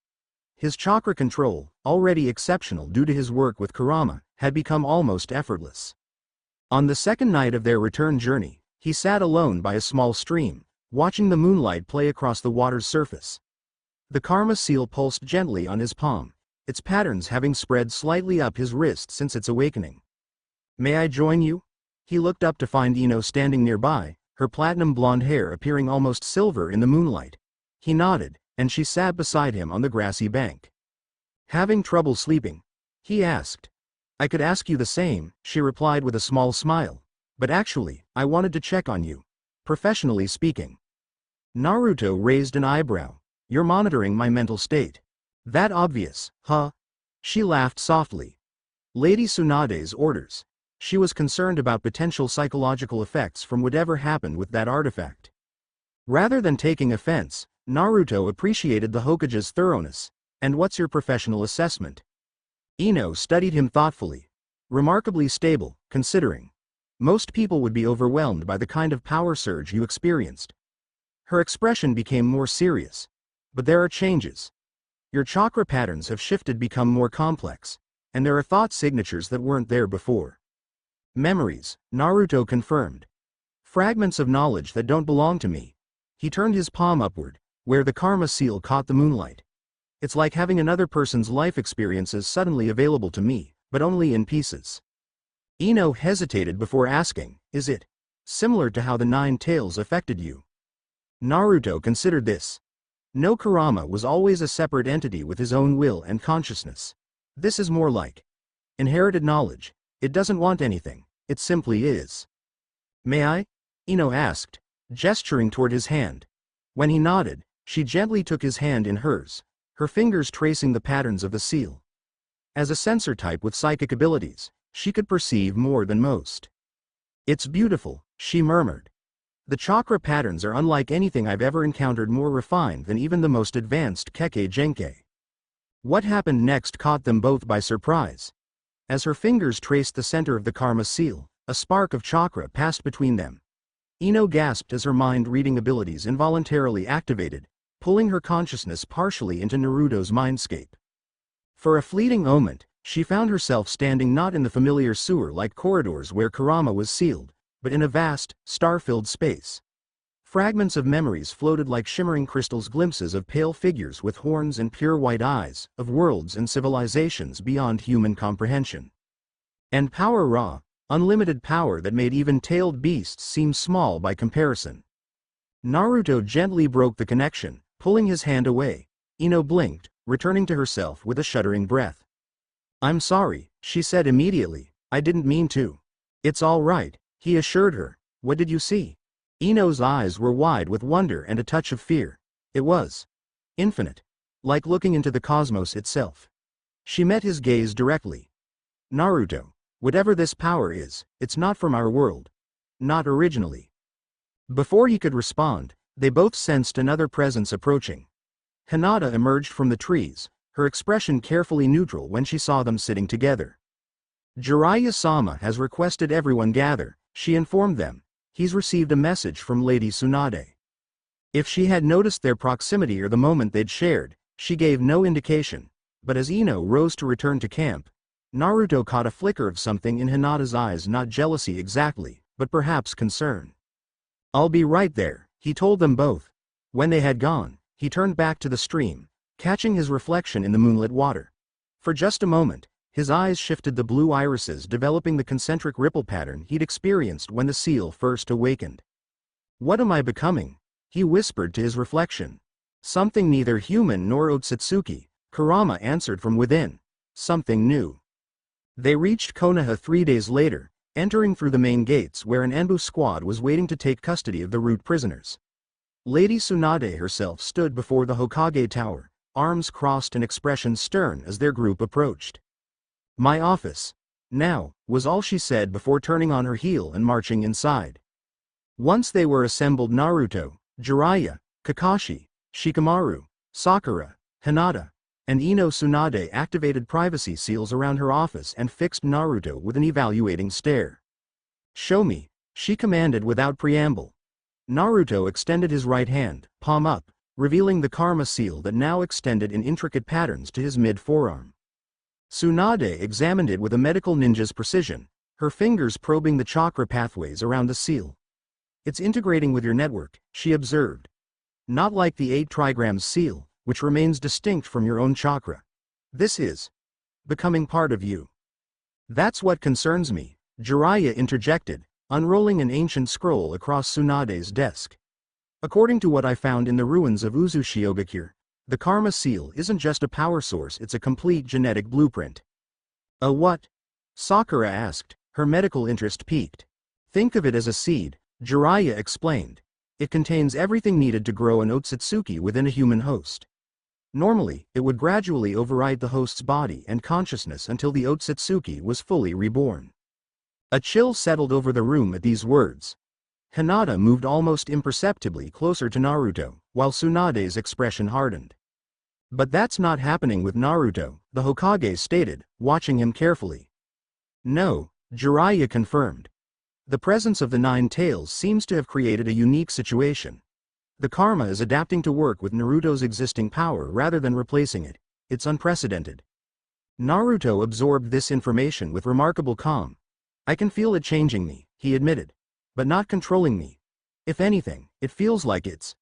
His chakra control, already exceptional due to his work with Kurama, had become almost effortless. On the second night of their return journey, he sat alone by a small stream, watching the moonlight play across the water's surface. The Karma Seal pulsed gently on his palm, its patterns having spread slightly up his wrist since its awakening. May I join you? He looked up to find Ino standing nearby, her platinum blonde hair appearing almost silver in the moonlight. He nodded, and she sat beside him on the grassy bank. Having trouble sleeping? He asked. I could ask you the same, she replied with a small smile. But actually, I wanted to check on you. Professionally speaking. Naruto raised an eyebrow. You're monitoring my mental state. That obvious, huh? She laughed softly. Lady Tsunade's orders. She was concerned about potential psychological effects from whatever happened with that artifact. Rather than taking offense, Naruto appreciated the Hokage's thoroughness. And what's your professional assessment? Ino studied him thoughtfully. Remarkably stable, considering. Most people would be overwhelmed by the kind of power surge you experienced. Her expression became more serious. But there are changes. Your chakra patterns have shifted, become more complex. And there are thought signatures that weren't there before. Memories, Naruto confirmed. Fragments of knowledge that don't belong to me. He turned his palm upward, where the Karma Seal caught the moonlight. It's like having another person's life experiences suddenly available to me, but only in pieces. Ino hesitated before asking, is it similar to how the nine tails affected you? Naruto considered this. No, Kurama was always a separate entity with his own will and consciousness. This is more like inherited knowledge. It doesn't want anything, it simply is. May I? Ino asked, gesturing toward his hand. When he nodded, she gently took his hand in hers, her fingers tracing the patterns of the seal. As a sensor type with psychic abilities, she could perceive more than most. It's beautiful, she murmured. The chakra patterns are unlike anything I've ever encountered, more refined than even the most advanced Kekkei Genkei. What happened next caught them both by surprise. As her fingers traced the center of the karma seal, a spark of chakra passed between them. Ino gasped as her mind-reading abilities involuntarily activated, pulling her consciousness partially into Naruto's mindscape. For a fleeting moment, she found herself standing not in the familiar sewer-like corridors where Kurama was sealed, but in a vast, star-filled space. Fragments of memories floated like shimmering crystals, glimpses of pale figures with horns and pure white eyes, of worlds and civilizations beyond human comprehension. And power, raw, unlimited power that made even tailed beasts seem small by comparison. Naruto gently broke the connection, pulling his hand away. Ino blinked, returning to herself with a shuddering breath. I'm sorry, she said immediately, I didn't mean to. It's all right, he assured her. What did you see? Ino's eyes were wide with wonder and a touch of fear. It was infinite, like looking into the cosmos itself. She met his gaze directly. Naruto, whatever this power is, it's not from our world. Not originally. Before he could respond, they both sensed another presence approaching. Hinata emerged from the trees, her expression carefully neutral when she saw them sitting together. Jiraiya-sama has requested everyone gather, she informed them. He's received a message from Lady Tsunade. If she had noticed their proximity or the moment they'd shared, she gave no indication, but as Ino rose to return to camp, Naruto caught a flicker of something in Hinata's eyes, not jealousy exactly, but perhaps concern. I'll be right there, he told them both. When they had gone, he turned back to the stream, catching his reflection in the moonlit water. For just a moment, his eyes shifted the blue irises, developing the concentric ripple pattern he'd experienced when the seal first awakened. What am I becoming? He whispered to his reflection. Something neither human nor Otsutsuki, Kurama answered from within. Something new. They reached Konoha 3 days later, entering through the main gates where an Enbu squad was waiting to take custody of the root prisoners. Lady Tsunade herself stood before the Hokage tower, arms crossed and expression stern as their group approached. My office, now, was all she said before turning on her heel and marching inside. Once they were assembled, Naruto, Jiraiya, Kakashi, Shikamaru, Sakura, Hinata, and Ino Tsunade activated privacy seals around her office and fixed Naruto with an evaluating stare. Show me, she commanded without preamble. Naruto extended his right hand, palm up, revealing the karma seal that now extended in intricate patterns to his mid-forearm. Tsunade examined it with a medical ninja's precision, her fingers probing the chakra pathways around the seal. It's integrating with your network, she observed. Not like the 8 trigrams seal, which remains distinct from your own chakra. This is becoming part of you. That's what concerns me, Jiraiya interjected, unrolling an ancient scroll across Tsunade's desk. According to what I found in the ruins of Uzushiogakure, the karma seal isn't just a power source, it's a complete genetic blueprint. A what? Sakura asked, her medical interest piqued. Think of it as a seed, Jiraiya explained. It contains everything needed to grow an Otsutsuki within a human host. Normally, it would gradually override the host's body and consciousness until the Otsutsuki was fully reborn. A chill settled over the room at these words. Hinata moved almost imperceptibly closer to Naruto, while Tsunade's expression hardened. But that's not happening with Naruto, the Hokage stated, watching him carefully. No, Jiraiya confirmed. The presence of the 9 tails seems to have created a unique situation. The karma is adapting to work with Naruto's existing power rather than replacing it. It's unprecedented. Naruto absorbed this information with remarkable calm. I can feel it changing me, he admitted. But not controlling me. If anything, it feels like it's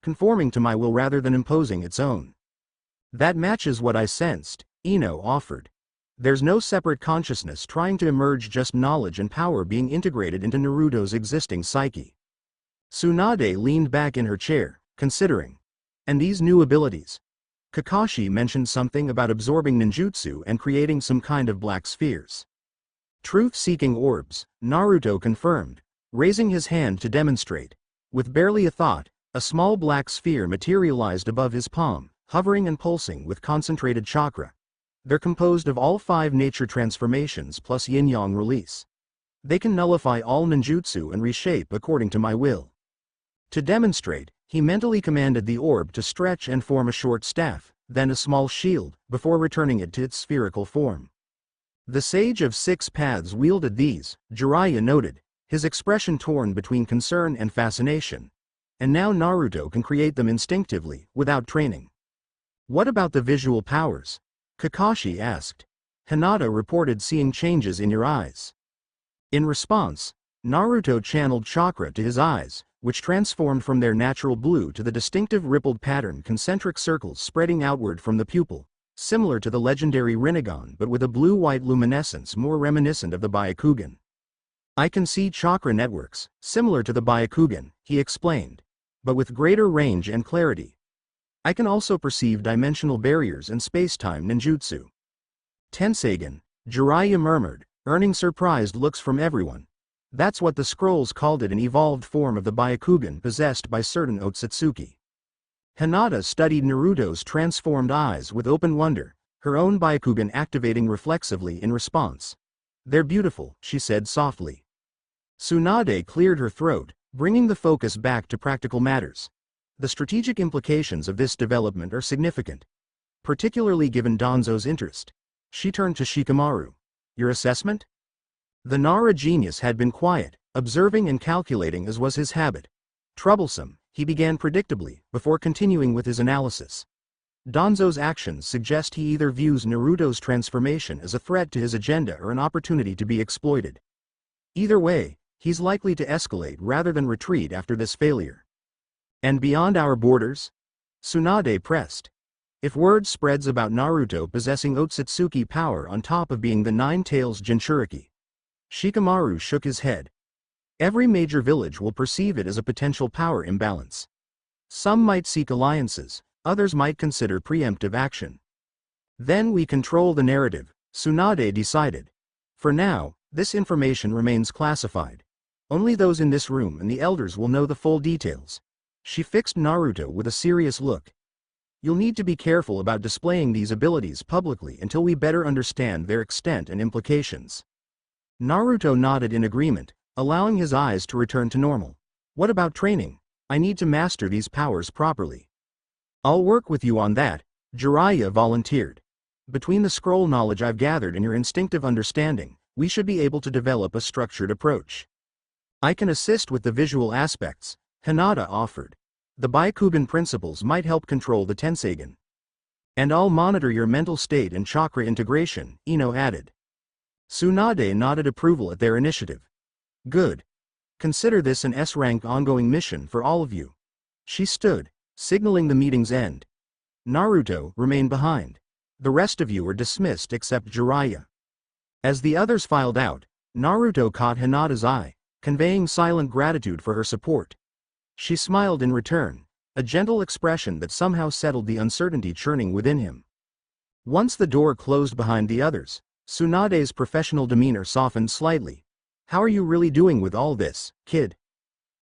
conforming to my will rather than imposing its own. That matches what I sensed, Ino offered. There's no separate consciousness trying to emerge, just knowledge and power being integrated into Naruto's existing psyche. Tsunade leaned back in her chair, considering. And these new abilities? Kakashi mentioned something about absorbing ninjutsu and creating some kind of black spheres. Truth-seeking orbs, Naruto confirmed, raising his hand to demonstrate. With barely a thought, a small black sphere materialized above his palm, hovering and pulsing with concentrated chakra. They're composed of all 5 nature transformations plus yin-yang release. They can nullify all ninjutsu and reshape according to my will. To demonstrate, he mentally commanded the orb to stretch and form a short staff, then a small shield, before returning it to its spherical form. The Sage of 6 Paths wielded these, Jiraiya noted, his expression torn between concern and fascination. And now Naruto can create them instinctively, without training. What about the visual powers? Kakashi asked. Hinata reported seeing changes in your eyes. In response, Naruto channeled chakra to his eyes, which transformed from their natural blue to the distinctive rippled pattern concentric circles spreading outward from the pupil, similar to the legendary Rinnegan but with a blue-white luminescence more reminiscent of the Byakugan. I can see chakra networks, similar to the Byakugan, he explained, but with greater range and clarity. I can also perceive dimensional barriers and space-time ninjutsu. Tenseigan, Jiraiya murmured, earning surprised looks from everyone. That's what the scrolls called it, an evolved form of the Byakugan possessed by certain Otsutsuki. Hinata studied Naruto's transformed eyes with open wonder, her own Byakugan activating reflexively in response. They're beautiful, she said softly. Tsunade cleared her throat, bringing the focus back to practical matters. The strategic implications of this development are significant, particularly given Danzo's interest. She turned to Shikamaru. Your assessment? The Nara genius had been quiet, observing and calculating as was his habit. Troublesome, he began predictably, before continuing with his analysis. Danzo's actions suggest he either views Naruto's transformation as a threat to his agenda or an opportunity to be exploited. Either way, he's likely to escalate rather than retreat after this failure. And beyond our borders? Tsunade pressed. If word spreads about Naruto possessing Otsutsuki power on top of being the Nine-Tails Jinchuriki. Shikamaru shook his head. Every major village will perceive it as a potential power imbalance. Some might seek alliances, others might consider preemptive action. Then we control the narrative, Tsunade decided. For now, this information remains classified. Only those in this room and the elders will know the full details. She fixed Naruto with a serious look. You'll need to be careful about displaying these abilities publicly until we better understand their extent and implications. Naruto nodded in agreement, allowing his eyes to return to normal. What about training? I need to master these powers properly. I'll work with you on that, Jiraiya volunteered. Between the scroll knowledge I've gathered and your instinctive understanding, we should be able to develop a structured approach. I can assist with the visual aspects, Hinata offered. The Byakugan principles might help control the Tenseigan. And I'll monitor your mental state and chakra integration, Ino added. Tsunade nodded approval at their initiative. Good. Consider this an S-rank ongoing mission for all of you. She stood, signaling the meeting's end. Naruto remained behind. The rest of you are dismissed except Jiraiya. As the others filed out, Naruto caught Hinata's eye, conveying silent gratitude for her support. She smiled in return, a gentle expression that somehow settled the uncertainty churning within him. Once the door closed behind the others, Tsunade's professional demeanor softened slightly. How are you really doing with all this, kid?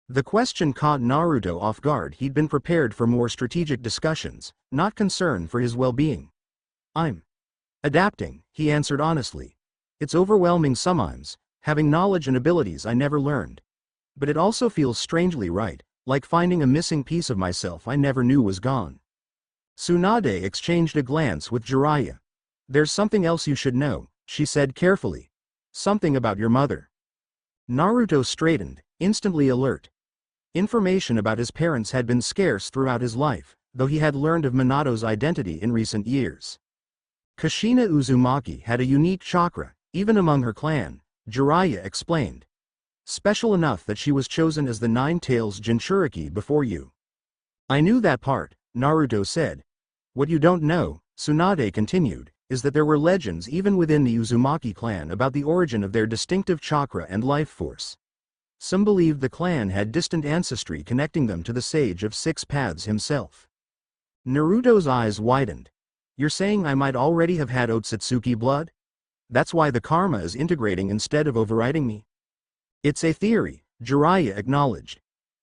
The question caught Naruto off guard. He'd been prepared for more strategic discussions, not concern for his well-being. I'm adapting, he answered honestly. It's overwhelming sometimes, having knowledge and abilities I never learned. But it also feels strangely right, like finding a missing piece of myself I never knew was gone. Tsunade exchanged a glance with Jiraiya. There's something else you should know, she said carefully. Something about your mother. Naruto straightened, instantly alert. Information about his parents had been scarce throughout his life, though he had learned of Minato's identity in recent years. Kushina Uzumaki had a unique chakra, even among her clan, Jiraiya explained. Special enough that she was chosen as the Nine-Tails Jinchuriki before you. I knew that part, Naruto said. What you don't know, Tsunade continued, is that there were legends even within the Uzumaki clan about the origin of their distinctive chakra and life force. Some believed the clan had distant ancestry connecting them to the Sage of Six Paths himself. Naruto's eyes widened. You're saying I might already have had Otsutsuki blood? That's why the karma is integrating instead of overriding me? It's a theory, Jiraiya acknowledged.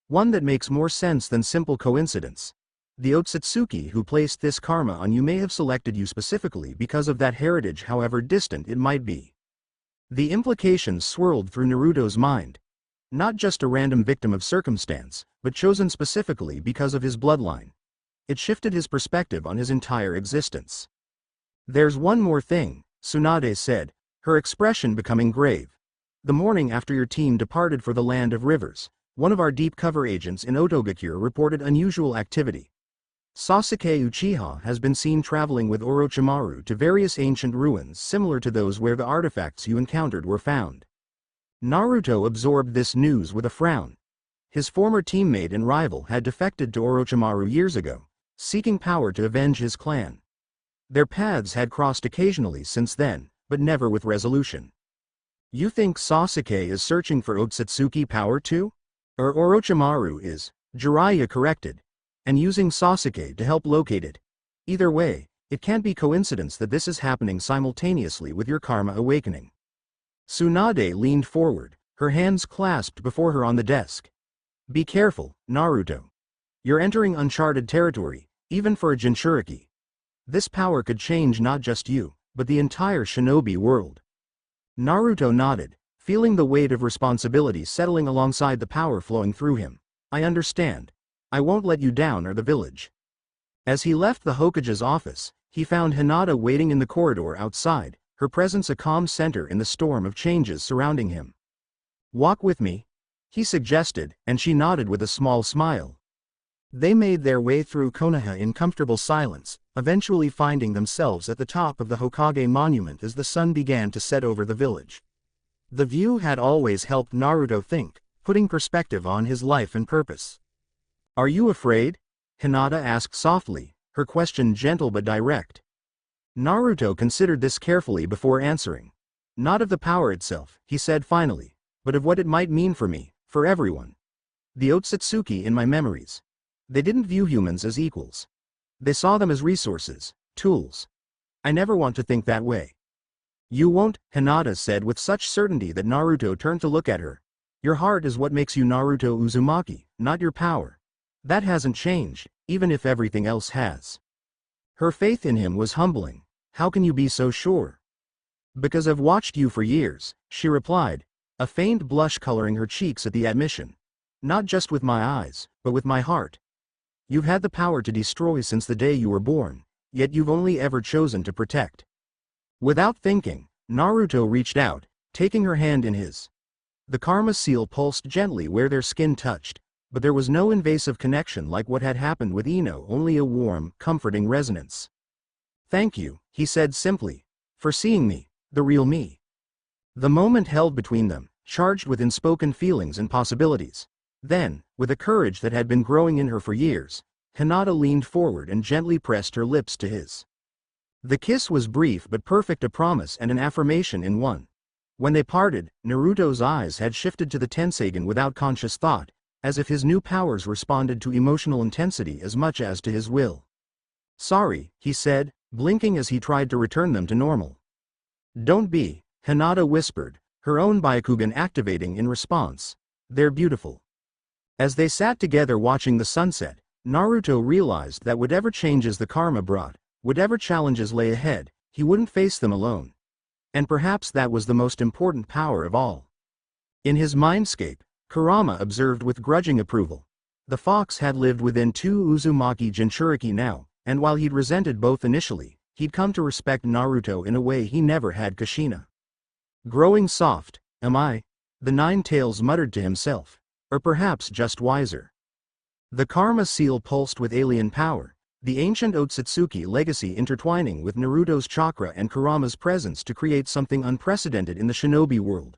One that makes more sense than simple coincidence. The Otsutsuki who placed this karma on you may have selected you specifically because of that heritage, however distant it might be. The implications swirled through Naruto's mind. Not just a random victim of circumstance, but chosen specifically because of his bloodline. It shifted his perspective on his entire existence. There's one more thing, Tsunade said, her expression becoming grave. The morning after your team departed for the Land of Rivers, one of our deep cover agents in Otogakure reported unusual activity. Sasuke Uchiha has been seen traveling with Orochimaru to various ancient ruins similar to those where the artifacts you encountered were found. Naruto absorbed this news with a frown. His former teammate and rival had defected to Orochimaru years ago, seeking power to avenge his clan. Their paths had crossed occasionally since then, but never with resolution. You think Sasuke is searching for Otsutsuki power too? Or Orochimaru is, Jiraiya corrected, and using Sasuke to help locate it. Either way, it can't be coincidence that this is happening simultaneously with your karma awakening. Tsunade leaned forward, her hands clasped before her on the desk. Be careful, Naruto. You're entering uncharted territory, even for a Jinchuriki. This power could change not just you, but the entire shinobi world. Naruto nodded, feeling the weight of responsibility settling alongside the power flowing through him. I understand. I won't let you down or the village. As he left the Hokage's office, he found Hinata waiting in the corridor outside, her presence a calm center in the storm of changes surrounding him. Walk with me, he suggested, and she nodded with a small smile. They made their way through Konoha in comfortable silence, eventually finding themselves at the top of the Hokage monument as the sun began to set over the village. The view had always helped Naruto think, putting perspective on his life and purpose. Are you afraid? Hinata asked softly, her question gentle but direct. Naruto considered this carefully before answering. Not of the power itself, he said finally, but of what it might mean for me, for everyone. The Otsutsuki in my memories. They didn't view humans as equals. They saw them as resources, tools. I never want to think that way. You won't, Hinata said with such certainty that Naruto turned to look at her. Your heart is what makes you Naruto Uzumaki, not your power. That hasn't changed, even if everything else has. Her faith in him was humbling. How can you be so sure? Because I've watched you for years, she replied, a faint blush coloring her cheeks at the admission. Not just with my eyes, but with my heart. You've had the power to destroy since the day you were born, yet you've only ever chosen to protect. Without thinking, Naruto reached out, taking her hand in his. The karma seal pulsed gently where their skin touched, but there was no invasive connection like what had happened with Ino, only a warm, comforting resonance. Thank you, he said simply, for seeing me, the real me. The moment held between them, charged with unspoken feelings and possibilities. Then, with a courage that had been growing in her for years, Hinata leaned forward and gently pressed her lips to his. The kiss was brief but perfect, a promise and an affirmation in one. When they parted, Naruto's eyes had shifted to the Tensagen without conscious thought, as if his new powers responded to emotional intensity as much as to his will. Sorry, he said, blinking as he tried to return them to normal. Don't be, Hinata whispered, her own Byakugan activating in response. They're beautiful. As they sat together watching the sunset, Naruto realized that whatever changes the karma brought, whatever challenges lay ahead, he wouldn't face them alone. And perhaps that was the most important power of all. In his mindscape, Kurama observed with grudging approval. The fox had lived within 2 Uzumaki Jinchuriki now, and while he'd resented both initially, he'd come to respect Naruto in a way he never had Kushina. Growing soft, am I? The Nine-Tails muttered to himself. Or perhaps just wiser. The karma seal pulsed with alien power, the ancient Otsutsuki legacy intertwining with Naruto's chakra and Kurama's presence to create something unprecedented in the shinobi world.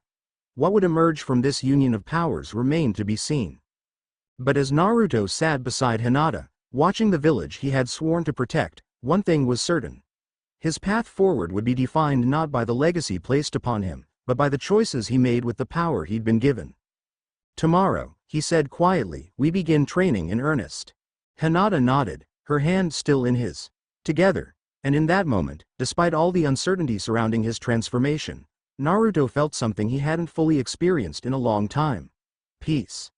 What would emerge from this union of powers remained to be seen. But as Naruto sat beside Hinata, watching the village he had sworn to protect, one thing was certain. His path forward would be defined not by the legacy placed upon him, but by the choices he made with the power he'd been given. "Tomorrow," he said quietly, "we begin training in earnest." Hinata nodded, her hand still in his. Together, and in that moment, despite all the uncertainty surrounding his transformation, Naruto felt something he hadn't fully experienced in a long time. Peace.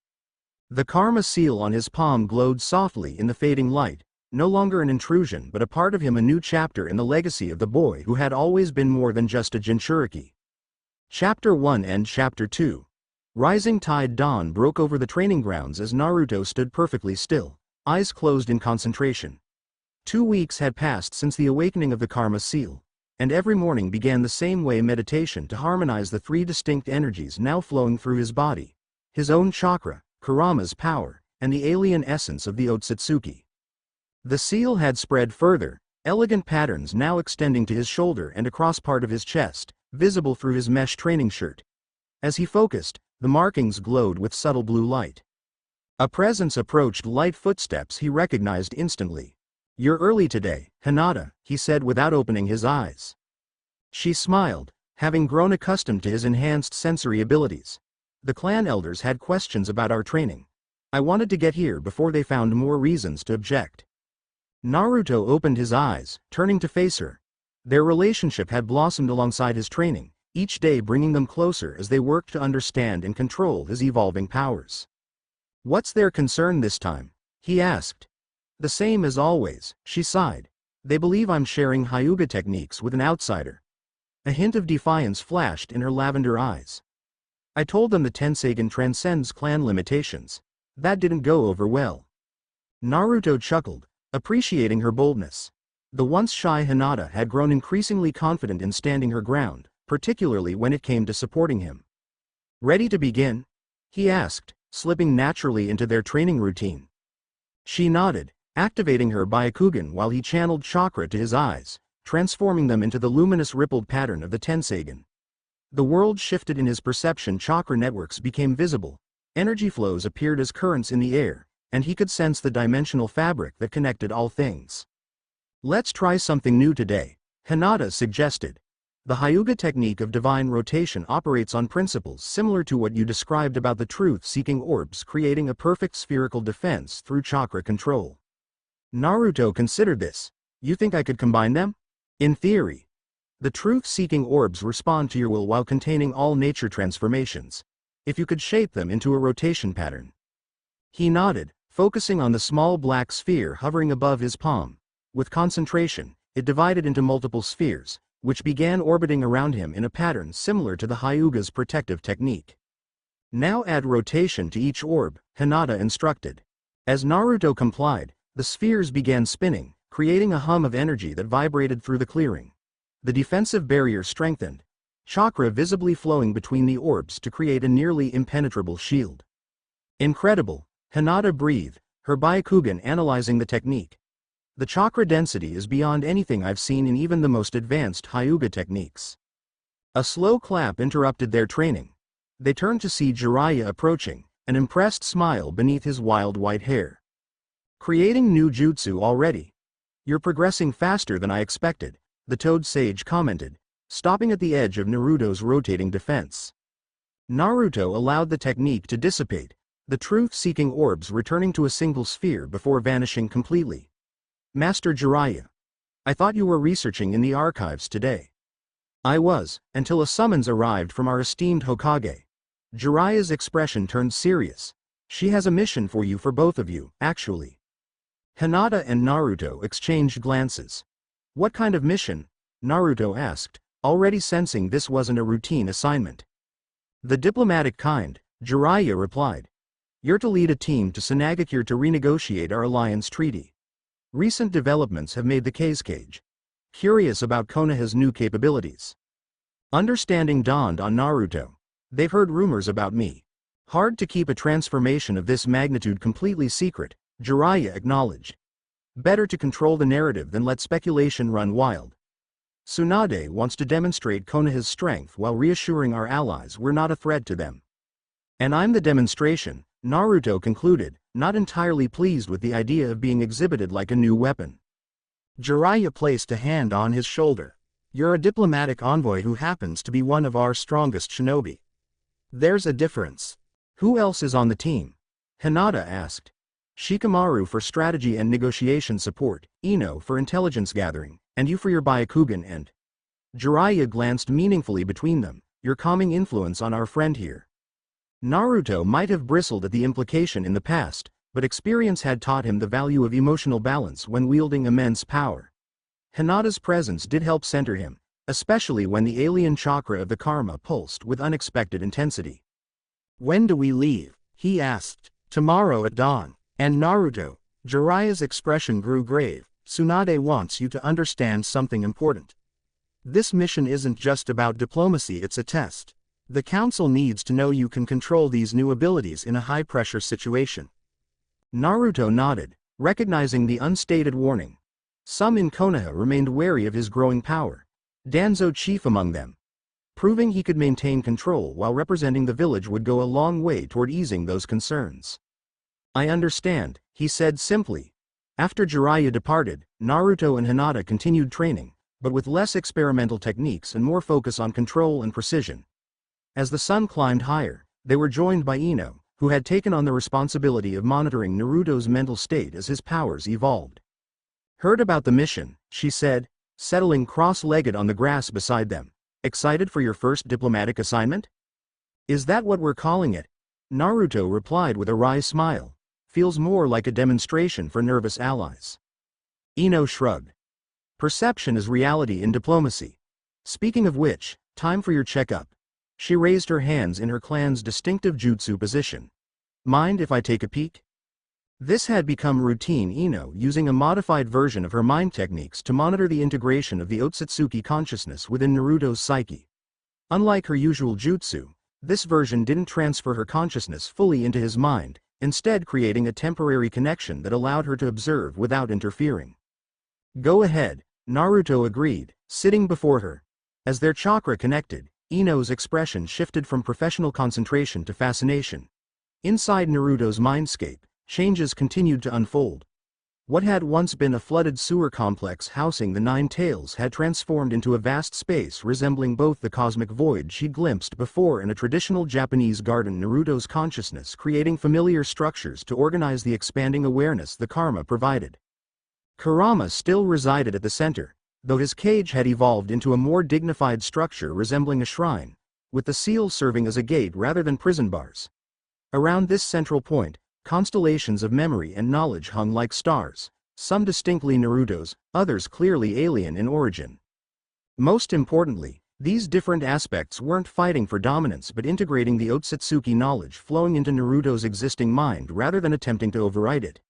The karma seal on his palm glowed softly in the fading light, no longer an intrusion but a part of him, a new chapter in the legacy of the boy who had always been more than just a Jinchuriki. Chapter 1 and Chapter 2. Rising tide. Dawn broke over the training grounds as Naruto stood perfectly still, eyes closed in concentration. 2 weeks had passed since the awakening of the karma seal, and every morning began the same way: meditation to harmonize the three distinct energies now flowing through his body: his own chakra, Kurama's power, and the alien essence of the Otsutsuki. The seal had spread further, elegant patterns now extending to his shoulder and across part of his chest, visible through his mesh training shirt. As he focused, the markings glowed with subtle blue light. A presence approached, light footsteps he recognized instantly. "You're early today, Hinata," he said without opening his eyes. She smiled, having grown accustomed to his enhanced sensory abilities. "The clan elders had questions about our training. I wanted to get here before they found more reasons to object." Naruto opened his eyes, turning to face her. Their relationship had blossomed alongside his training, each day bringing them closer as they worked to understand and control his evolving powers. "What's their concern this time?" he asked. "The same as always," she sighed. "They believe I'm sharing Hyuga techniques with an outsider." A hint of defiance flashed in her lavender eyes. "I told them the Tenseigan transcends clan limitations. That didn't go over well." Naruto chuckled, appreciating her boldness. The once shy Hinata had grown increasingly confident in standing her ground, particularly when it came to supporting him. "Ready to begin?" he asked, slipping naturally into their training routine. She nodded, activating her Byakugan while he channeled chakra to his eyes, transforming them into the luminous rippled pattern of the Tenseigan. The world shifted in his perception. Chakra networks became visible, energy flows appeared as currents in the air, and he could sense the dimensional fabric that connected all things. "Let's try something new today," Hinata suggested. "The Hyuga technique of divine rotation operates on principles similar to what you described about the truth-seeking orbs, creating a perfect spherical defense through chakra control." Naruto considered this. "You think I could combine them?" "In theory. The truth-seeking orbs respond to your will while containing all nature transformations. If you could shape them into a rotation pattern." He nodded, focusing on the small black sphere hovering above his palm. With concentration, it divided into multiple spheres, which began orbiting around him in a pattern similar to the Hyuga's protective technique. "Now add rotation to each orb," Hinata instructed. As Naruto complied, the spheres began spinning, creating a hum of energy that vibrated through the clearing. The defensive barrier strengthened, chakra visibly flowing between the orbs to create a nearly impenetrable shield. "Incredible," Hinata breathed, her Byakugan analyzing the technique. "The chakra density is beyond anything I've seen in even the most advanced Hyuga techniques." A slow clap interrupted their training. They turned to see Jiraiya approaching, an impressed smile beneath his wild white hair. "Creating new jutsu already? You're progressing faster than I expected," the Toad Sage commented, stopping at the edge of Naruto's rotating defense. Naruto allowed the technique to dissipate, the truth-seeking orbs returning to a single sphere before vanishing completely. "Master Jiraiya, I thought you were researching in the archives today." "I was, until a summons arrived from our esteemed Hokage." Jiraiya's expression turned serious. "She has a mission for you, for both of you, actually." Hinata and Naruto exchanged glances. "What kind of mission?" Naruto asked, already sensing this wasn't a routine assignment. "The diplomatic kind," Jiraiya replied. "You're to lead a team to Sunagakure to renegotiate our alliance treaty. Recent developments have made the Kazekage curious about Konoha's new capabilities." Understanding dawned on Naruto. "They've heard rumors about me. Hard to keep a transformation of this magnitude completely secret," Jiraiya acknowledged. "Better to control the narrative than let speculation run wild. Tsunade wants to demonstrate Konoha's strength while reassuring our allies we're not a threat to them. And I'm the demonstration," Naruto concluded, not entirely pleased with the idea of being exhibited like a new weapon. Jiraiya placed a hand on his shoulder. You're a diplomatic envoy who happens to be one of our strongest shinobi. There's a difference. Who else is on the team? Hinata asked. Shikamaru for strategy and negotiation support, Ino for intelligence gathering, and you for your Byakugan and... Jiraiya glanced meaningfully between them, your calming influence on our friend here. Naruto might have bristled at the implication in the past, but experience had taught him the value of emotional balance when wielding immense power. Hinata's presence did help center him, especially when the alien chakra of the karma pulsed with unexpected intensity. When do we leave? He asked. Tomorrow at dawn. And Naruto, Jiraiya's expression grew grave, Tsunade wants you to understand something important. This mission isn't just about diplomacy, it's a test. The council needs to know you can control these new abilities in a high-pressure situation. Naruto nodded, recognizing the unstated warning. Some in Konoha remained wary of his growing power, Danzo chief among them. Proving he could maintain control while representing the village would go a long way toward easing those concerns. I understand, he said simply. After Jiraiya departed, Naruto and Hinata continued training, but with less experimental techniques and more focus on control and precision. As the sun climbed higher, they were joined by Ino, who had taken on the responsibility of monitoring Naruto's mental state as his powers evolved. Heard about the mission, she said, settling cross-legged on the grass beside them. Excited for your first diplomatic assignment? Is that what we're calling it? Naruto replied with a wry smile. Feels more like a demonstration for nervous allies. Ino shrugged. Perception is reality in diplomacy. Speaking of which, time for your checkup. She raised her hands in her clan's distinctive jutsu position. Mind if I take a peek? This had become routine, Ino using a modified version of her mind techniques to monitor the integration of the Otsutsuki consciousness within Naruto's psyche. Unlike her usual jutsu, this version didn't transfer her consciousness fully into his mind, instead creating a temporary connection that allowed her to observe without interfering. Go ahead, Naruto agreed, sitting before her. As their chakra connected, Ino's expression shifted from professional concentration to fascination. Inside Naruto's mindscape, changes continued to unfold. What had once been a flooded sewer complex housing the Nine Tails had transformed into a vast space resembling both the cosmic void she'd glimpsed before in a traditional Japanese garden. Naruto's consciousness creating familiar structures to organize the expanding awareness the karma provided. Kurama still resided at the center, though his cage had evolved into a more dignified structure resembling a shrine, with the seal serving as a gate rather than prison bars. Around this central point, constellations of memory and knowledge hung like stars, some distinctly Naruto's, others clearly alien in origin. Most importantly, these different aspects weren't fighting for dominance but integrating the Otsutsuki knowledge flowing into Naruto's existing mind rather than attempting to override it.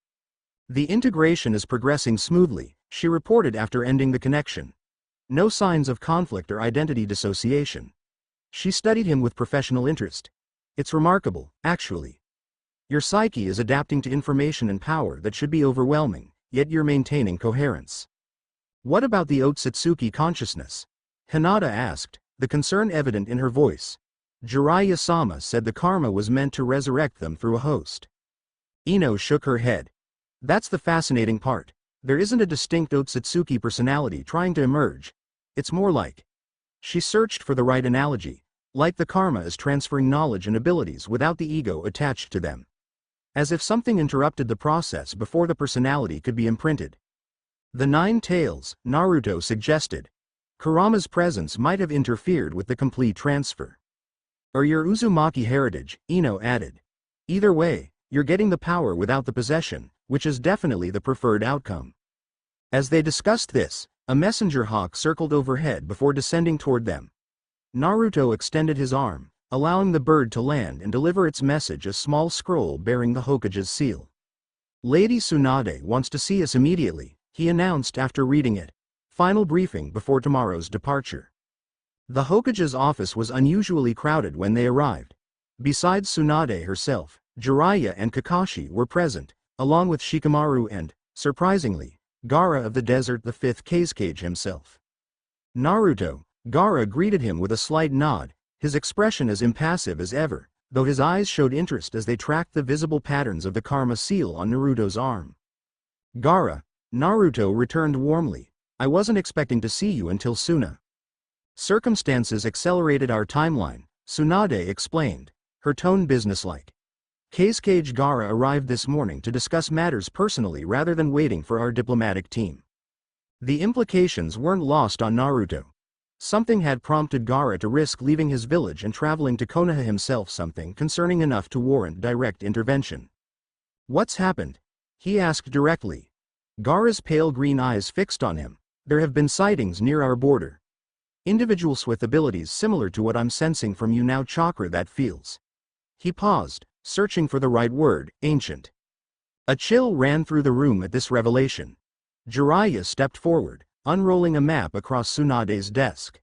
The integration is progressing smoothly, she reported after ending the connection. No signs of conflict or identity dissociation. She studied him with professional interest. It's remarkable, actually. Your psyche is adapting to information and power that should be overwhelming, yet you're maintaining coherence. What about the Otsutsuki consciousness? Hinata asked, the concern evident in her voice. Jiraiya-sama said the karma was meant to resurrect them through a host. Ino shook her head. That's the fascinating part. There isn't a distinct Otsutsuki personality trying to emerge. It's more like... She searched for the right analogy. Like the karma is transferring knowledge and abilities without the ego attached to them. As if something interrupted the process before the personality could be imprinted. The Nine Tails, Naruto suggested. Kurama's presence might have interfered with the complete transfer. Or your Uzumaki heritage, Ino added. Either way, you're getting the power without the possession, which is definitely the preferred outcome. As they discussed this, a messenger hawk circled overhead before descending toward them. Naruto extended his arm, allowing the bird to land and deliver its message, a small scroll bearing the Hokage's seal. Lady Tsunade wants to see us immediately, he announced after reading it. Final briefing before tomorrow's departure. The Hokage's office was unusually crowded when they arrived. Besides Tsunade herself, Jiraiya and Kakashi were present, along with Shikamaru and, surprisingly, Gaara of the desert, the fifth Kazekage himself. Naruto, Gaara greeted him with a slight nod, his expression as impassive as ever, though his eyes showed interest as they tracked the visible patterns of the karma seal on Naruto's arm. Gaara, Naruto returned warmly. I wasn't expecting to see you until Suna. Circumstances accelerated our timeline, Tsunade explained, her tone businesslike. Keisuke Gaara arrived this morning to discuss matters personally rather than waiting for our diplomatic team. The implications weren't lost on Naruto. Something had prompted Gaara to risk leaving his village and traveling to Konoha himself, something concerning enough to warrant direct intervention. What's happened? He asked directly. Gaara's pale green eyes fixed on him. There have been sightings near our border. Individuals with abilities similar to what I'm sensing from you now, chakra that feels. He paused, searching for the right word, ancient. A chill ran through the room at this revelation. Jiraiya stepped forward, unrolling a map across Tsunade's desk.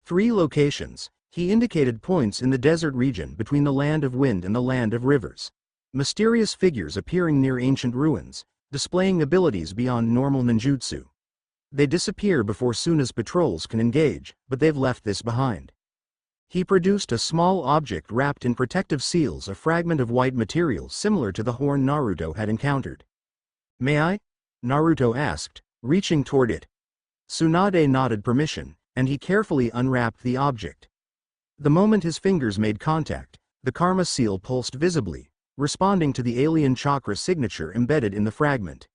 3 locations, he indicated points in the desert region between the land of wind and the land of rivers. Mysterious figures appearing near ancient ruins, displaying abilities beyond normal ninjutsu. They disappear before Suna's patrols can engage, but they've left this behind. He produced a small object wrapped in protective seals, a fragment of white material similar to the horn Naruto had encountered. May I? Naruto asked, reaching toward it. Tsunade nodded permission, and he carefully unwrapped the object. The moment his fingers made contact, the karma seal pulsed visibly, responding to the alien chakra signature embedded in the fragment.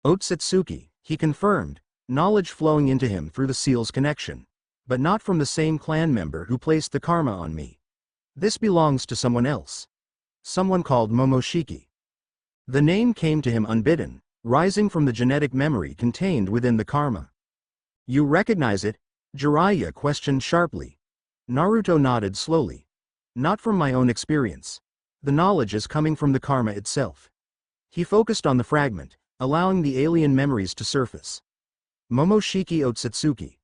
Otsutsuki, he confirmed, knowledge flowing into him through the seal's connection. But not from the same clan member who placed the karma on me. This belongs to someone else. Someone called Momoshiki. The name came to him unbidden, rising from the genetic memory contained within the karma. You recognize it? Jiraiya questioned sharply. Naruto nodded slowly. Not from my own experience. The knowledge is coming from the karma itself. He focused on the fragment, allowing the alien memories to surface. Momoshiki Otsutsuki.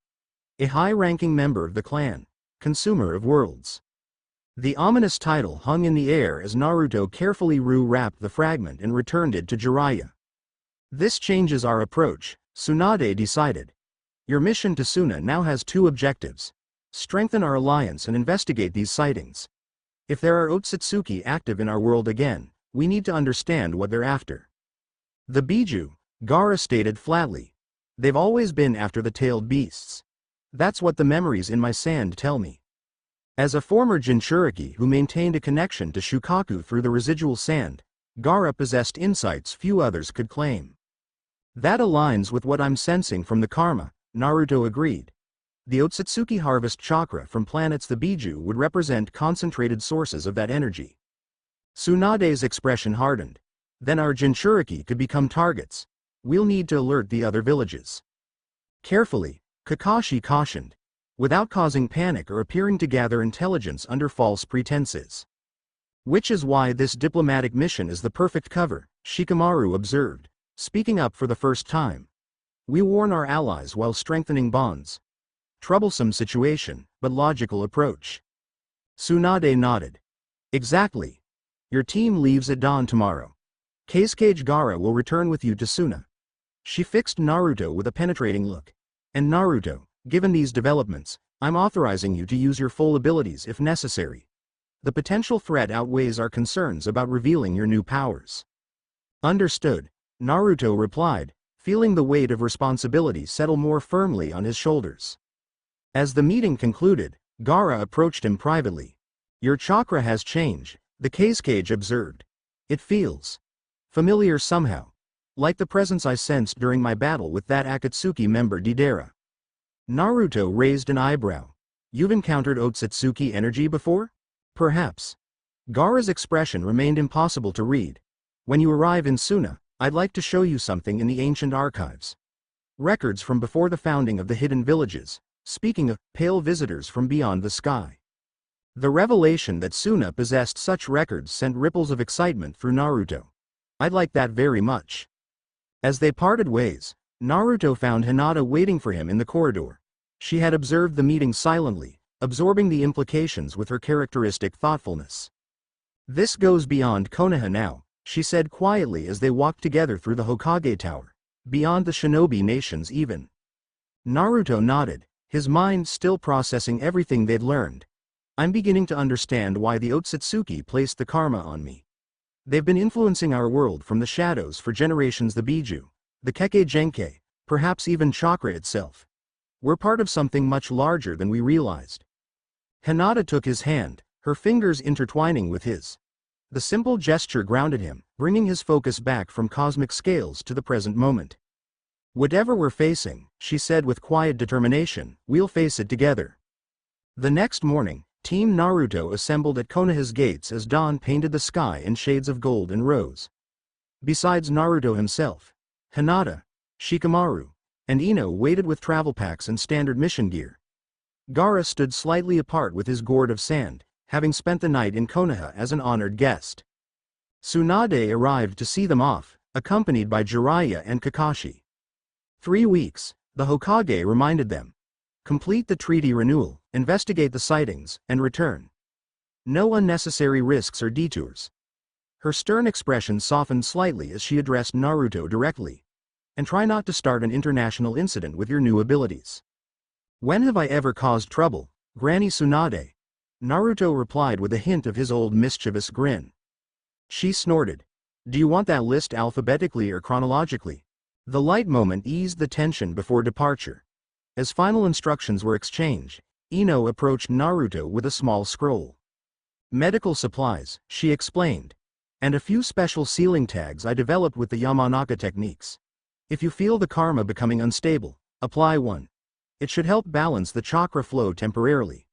A high-ranking member of the clan, consumer of worlds. The ominous title hung in the air as Naruto carefully wrapped the fragment and returned it to Jiraiya. This changes our approach, Tsunade decided. Your mission to Suna now has 2 objectives. Strengthen our alliance and investigate these sightings. If there are Otsutsuki active in our world again, we need to understand what they're after. The Biju, Gaara stated flatly. They've always been after the tailed beasts. That's what the memories in my sand tell me. As a former Jinchuriki who maintained a connection to Shukaku through the residual sand, Gaara possessed insights few others could claim. That aligns with what I'm sensing from the karma, Naruto agreed. The Otsutsuki harvest chakra from planets the Biju would represent concentrated sources of that energy. Tsunade's expression hardened. Then our Jinchuriki could become targets. We'll need to alert the other villages. Carefully, Kakashi cautioned, without causing panic or appearing to gather intelligence under false pretenses. Which is why this diplomatic mission is the perfect cover, Shikamaru observed, speaking up for the first time. We warn our allies while strengthening bonds. Troublesome situation, but logical approach. Tsunade nodded. Exactly. Your team leaves at dawn tomorrow. Keisuke Gaara will return with you to Suna. She fixed Naruto with a penetrating look. And Naruto, given these developments, I'm authorizing you to use your full abilities if necessary. The potential threat outweighs our concerns about revealing your new powers. Understood, Naruto replied, feeling the weight of responsibility settle more firmly on his shoulders. As the meeting concluded, Gaara approached him privately. Your chakra has changed, the Keisuke observed. It feels familiar somehow. Like the presence I sensed during my battle with that Akatsuki member Deidara. Naruto raised an eyebrow. You've encountered Otsutsuki energy before? Perhaps. Gaara's expression remained impossible to read. When you arrive in Suna, I'd like to show you something in the ancient archives. Records from before the founding of the hidden villages, speaking of pale visitors from beyond the sky. The revelation that Suna possessed such records sent ripples of excitement through Naruto. I'd like that very much. As they parted ways, Naruto found Hinata waiting for him in the corridor. She had observed the meeting silently, absorbing the implications with her characteristic thoughtfulness. This goes beyond Konoha now, she said quietly as they walked together through the Hokage Tower, beyond the shinobi nations even. Naruto nodded, his mind still processing everything they'd learned. I'm beginning to understand why the Otsutsuki placed the karma on me. They've been influencing our world from the shadows for generations. The Biju, the Kekkei Genkei, perhaps even chakra itself. We're part of something much larger than we realized. Hinata took his hand, her fingers intertwining with his. The simple gesture grounded him, bringing his focus back from cosmic scales to the present moment. Whatever we're facing, she said with quiet determination, we'll face it together. The next morning, Team Naruto assembled at Konoha's gates as dawn painted the sky in shades of gold and rose. Besides Naruto himself, Hinata, Shikamaru, and Ino waited with travel packs and standard mission gear. Gaara stood slightly apart with his gourd of sand, having spent the night in Konoha as an honored guest. Tsunade arrived to see them off, accompanied by Jiraiya and Kakashi. 3 weeks, the Hokage reminded them. Complete the treaty renewal, investigate the sightings, and return. No unnecessary risks or detours. Her stern expression softened slightly as she addressed Naruto directly. And try not to start an international incident with your new abilities. When have I ever caused trouble, Granny Tsunade? Naruto replied with a hint of his old mischievous grin. She snorted. Do you want that list alphabetically or chronologically? The light moment eased the tension before departure. As final instructions were exchanged, Ino approached Naruto with a small scroll. Medical supplies, she explained. And a few special sealing tags I developed with the Yamanaka techniques. If you feel the karma becoming unstable, apply one. It should help balance the chakra flow temporarily.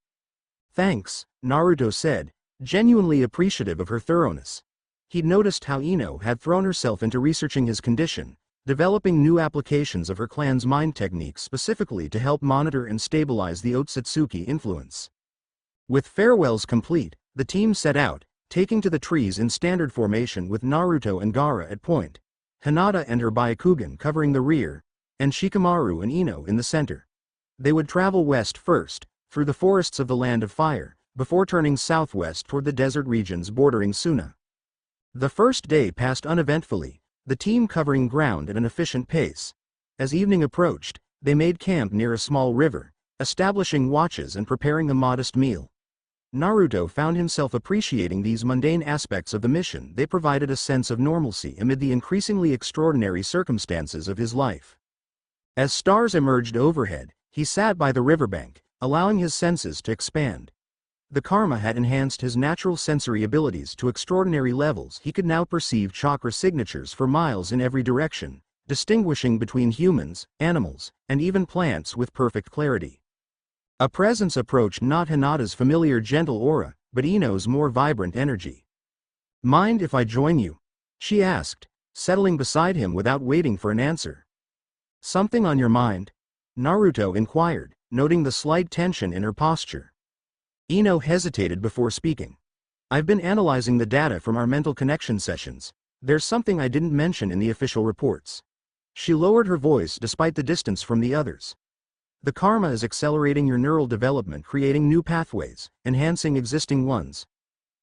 Thanks, Naruto said, genuinely appreciative of her thoroughness. He'd noticed how Ino had thrown herself into researching his condition, developing new applications of her clan's mind techniques specifically to help monitor and stabilize the Otsutsuki influence. With farewells complete, the team set out, taking to the trees in standard formation with Naruto and Gaara at point, Hinata and her Byakugan covering the rear, and Shikamaru and Ino in the center. They would travel west first, through the forests of the Land of Fire, before turning southwest toward the desert regions bordering Suna. The first day passed uneventfully, the team covering ground at an efficient pace. As evening approached, they made camp near a small river, establishing watches and preparing a modest meal. Naruto found himself appreciating these mundane aspects of the mission. They provided a sense of normalcy amid the increasingly extraordinary circumstances of his life. As stars emerged overhead, he sat by the riverbank, allowing his senses to expand. The karma had enhanced his natural sensory abilities to extraordinary levels. He could now perceive chakra signatures for miles in every direction, distinguishing between humans, animals, and even plants with perfect clarity. A presence approached, not Hinata's familiar gentle aura, but Ino's more vibrant energy. Mind if I join you? She asked, settling beside him without waiting for an answer. Something on your mind? Naruto inquired, noting the slight tension in her posture. Ino hesitated before speaking. I've been analyzing the data from our mental connection sessions. There's something I didn't mention in the official reports. She lowered her voice despite the distance from the others. The karma is accelerating your neural development, creating new pathways, enhancing existing ones.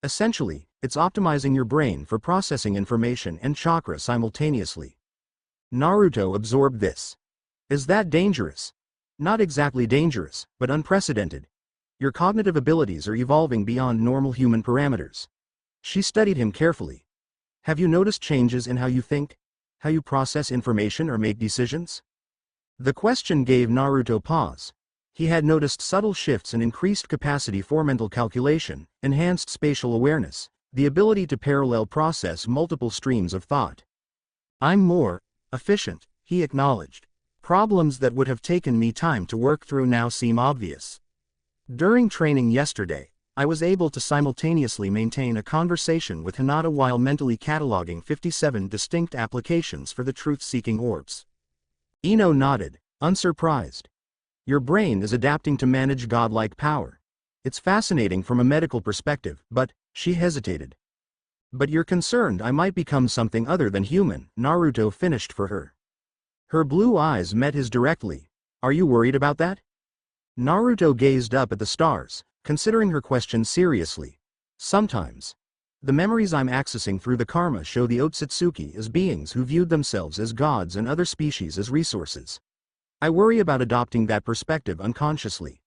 Essentially, it's optimizing your brain for processing information and chakra simultaneously. Naruto absorbed this. Is that dangerous? Not exactly dangerous, but unprecedented. Your cognitive abilities are evolving beyond normal human parameters. She studied him carefully. Have you noticed changes in how you think? How you process information or make decisions? The question gave Naruto pause. He had noticed subtle shifts and increased capacity for mental calculation, enhanced spatial awareness, the ability to parallel process multiple streams of thought. I'm more efficient, he acknowledged. Problems that would have taken me time to work through now seem obvious. During training yesterday, I was able to simultaneously maintain a conversation with Hinata while mentally cataloging 57 distinct applications for the truth-seeking orbs. Ino nodded, unsurprised. Your brain is adapting to manage godlike power. It's fascinating from a medical perspective, but, she hesitated. But you're concerned I might become something other than human, Naruto finished for her. Her blue eyes met his directly. Are you worried about that? Naruto gazed up at the stars, considering her question seriously. Sometimes. The memories I'm accessing through the karma show the Otsutsuki as beings who viewed themselves as gods and other species as resources. I worry about adopting that perspective unconsciously.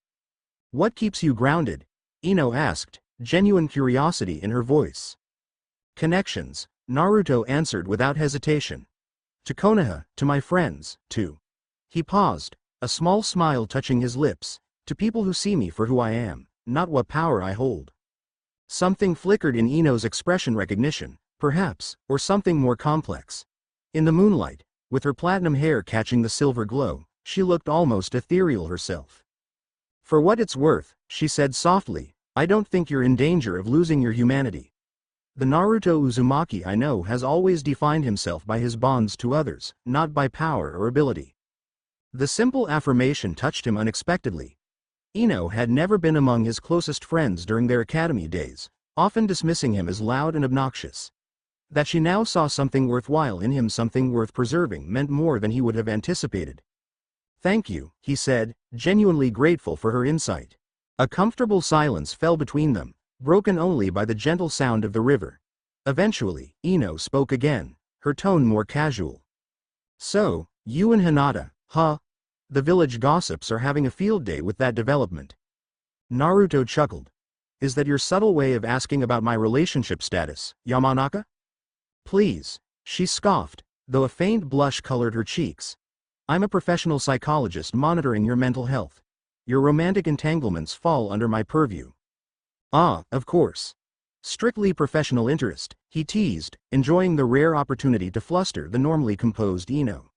What keeps you grounded? Ino asked, genuine curiosity in her voice. Connections, Naruto answered without hesitation. To Konoha, to my friends, to... He paused, a small smile touching his lips. To people who see me for who I am, not what power I hold. Something flickered in Ino's expression, recognition, perhaps, or something more complex. In the moonlight, with her platinum hair catching the silver glow, she looked almost ethereal herself. For what it's worth, she said softly, I don't think you're in danger of losing your humanity. The Naruto Uzumaki I know has always defined himself by his bonds to others, not by power or ability. The simple affirmation touched him unexpectedly. Ino had never been among his closest friends during their academy days, often dismissing him as loud and obnoxious. That she now saw something worthwhile in him, something worth preserving, meant more than he would have anticipated. Thank you, he said, genuinely grateful for her insight. A comfortable silence fell between them, broken only by the gentle sound of the river. Eventually, Ino spoke again, her tone more casual. So, you and Hinata, huh? The village gossips are having a field day with that development. Naruto chuckled. Is that your subtle way of asking about my relationship status, Yamanaka? Please, she scoffed, though a faint blush colored her cheeks. I'm a professional psychologist monitoring your mental health. Your romantic entanglements fall under my purview. Ah, of course. Strictly professional interest, he teased, enjoying the rare opportunity to fluster the normally composed Ino.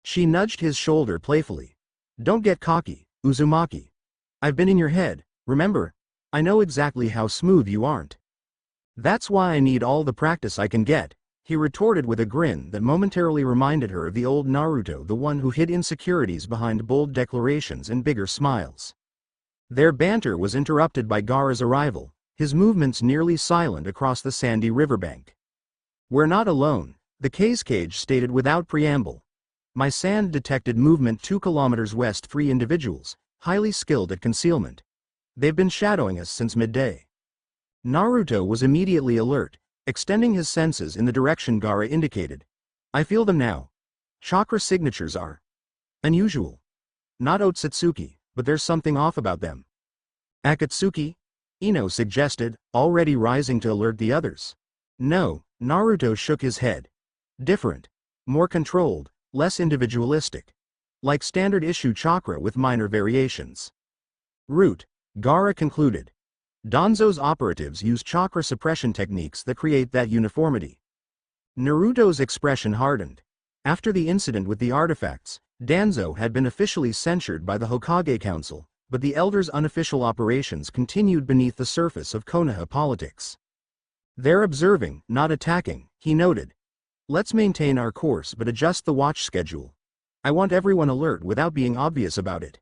She nudged his shoulder playfully. Don't get cocky, Uzumaki. I've been in your head, remember? I know exactly how smooth you aren't. That's why I need all the practice I can get, he retorted with a grin that momentarily reminded her of the old Naruto, the one who hid insecurities behind bold declarations and bigger smiles. Their banter was interrupted by Gaara's arrival, his movements nearly silent across the sandy riverbank. We're not alone, the cage stated without preamble. My sand detected movement 2 kilometers west, 3 individuals, highly skilled at concealment. They've been shadowing us since midday. Naruto was immediately alert, extending his senses in the direction Gaara indicated. I feel them now. Chakra signatures are unusual. Not Otsutsuki, but there's something off about them. Akatsuki? Ino suggested, already rising to alert the others. No, Naruto shook his head. Different. More controlled. Less individualistic. Like standard issue chakra with minor variations. Root, Gaara concluded. Danzo's operatives use chakra suppression techniques that create that uniformity. Naruto's expression hardened. After the incident with the artifacts, Danzo had been officially censured by the Hokage Council, but the Elder's unofficial operations continued beneath the surface of Konoha politics. They're observing, not attacking, he noted. Let's maintain our course but adjust the watch schedule. I want everyone alert without being obvious about it.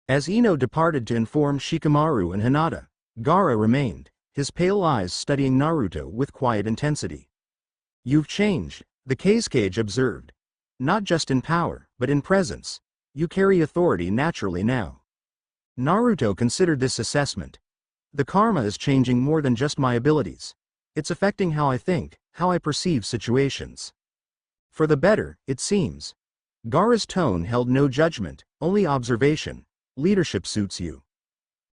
As Ino departed to inform Shikamaru and Hinata, Gaara remained, his pale eyes studying Naruto with quiet intensity. You've changed, the cage observed. Not just in power, but in presence. You carry authority naturally now. Naruto considered this assessment. The karma is changing more than just my abilities. It's affecting how I think, how I perceive situations. For the better, it seems. Gaara's tone held no judgment, only observation. Leadership suits you.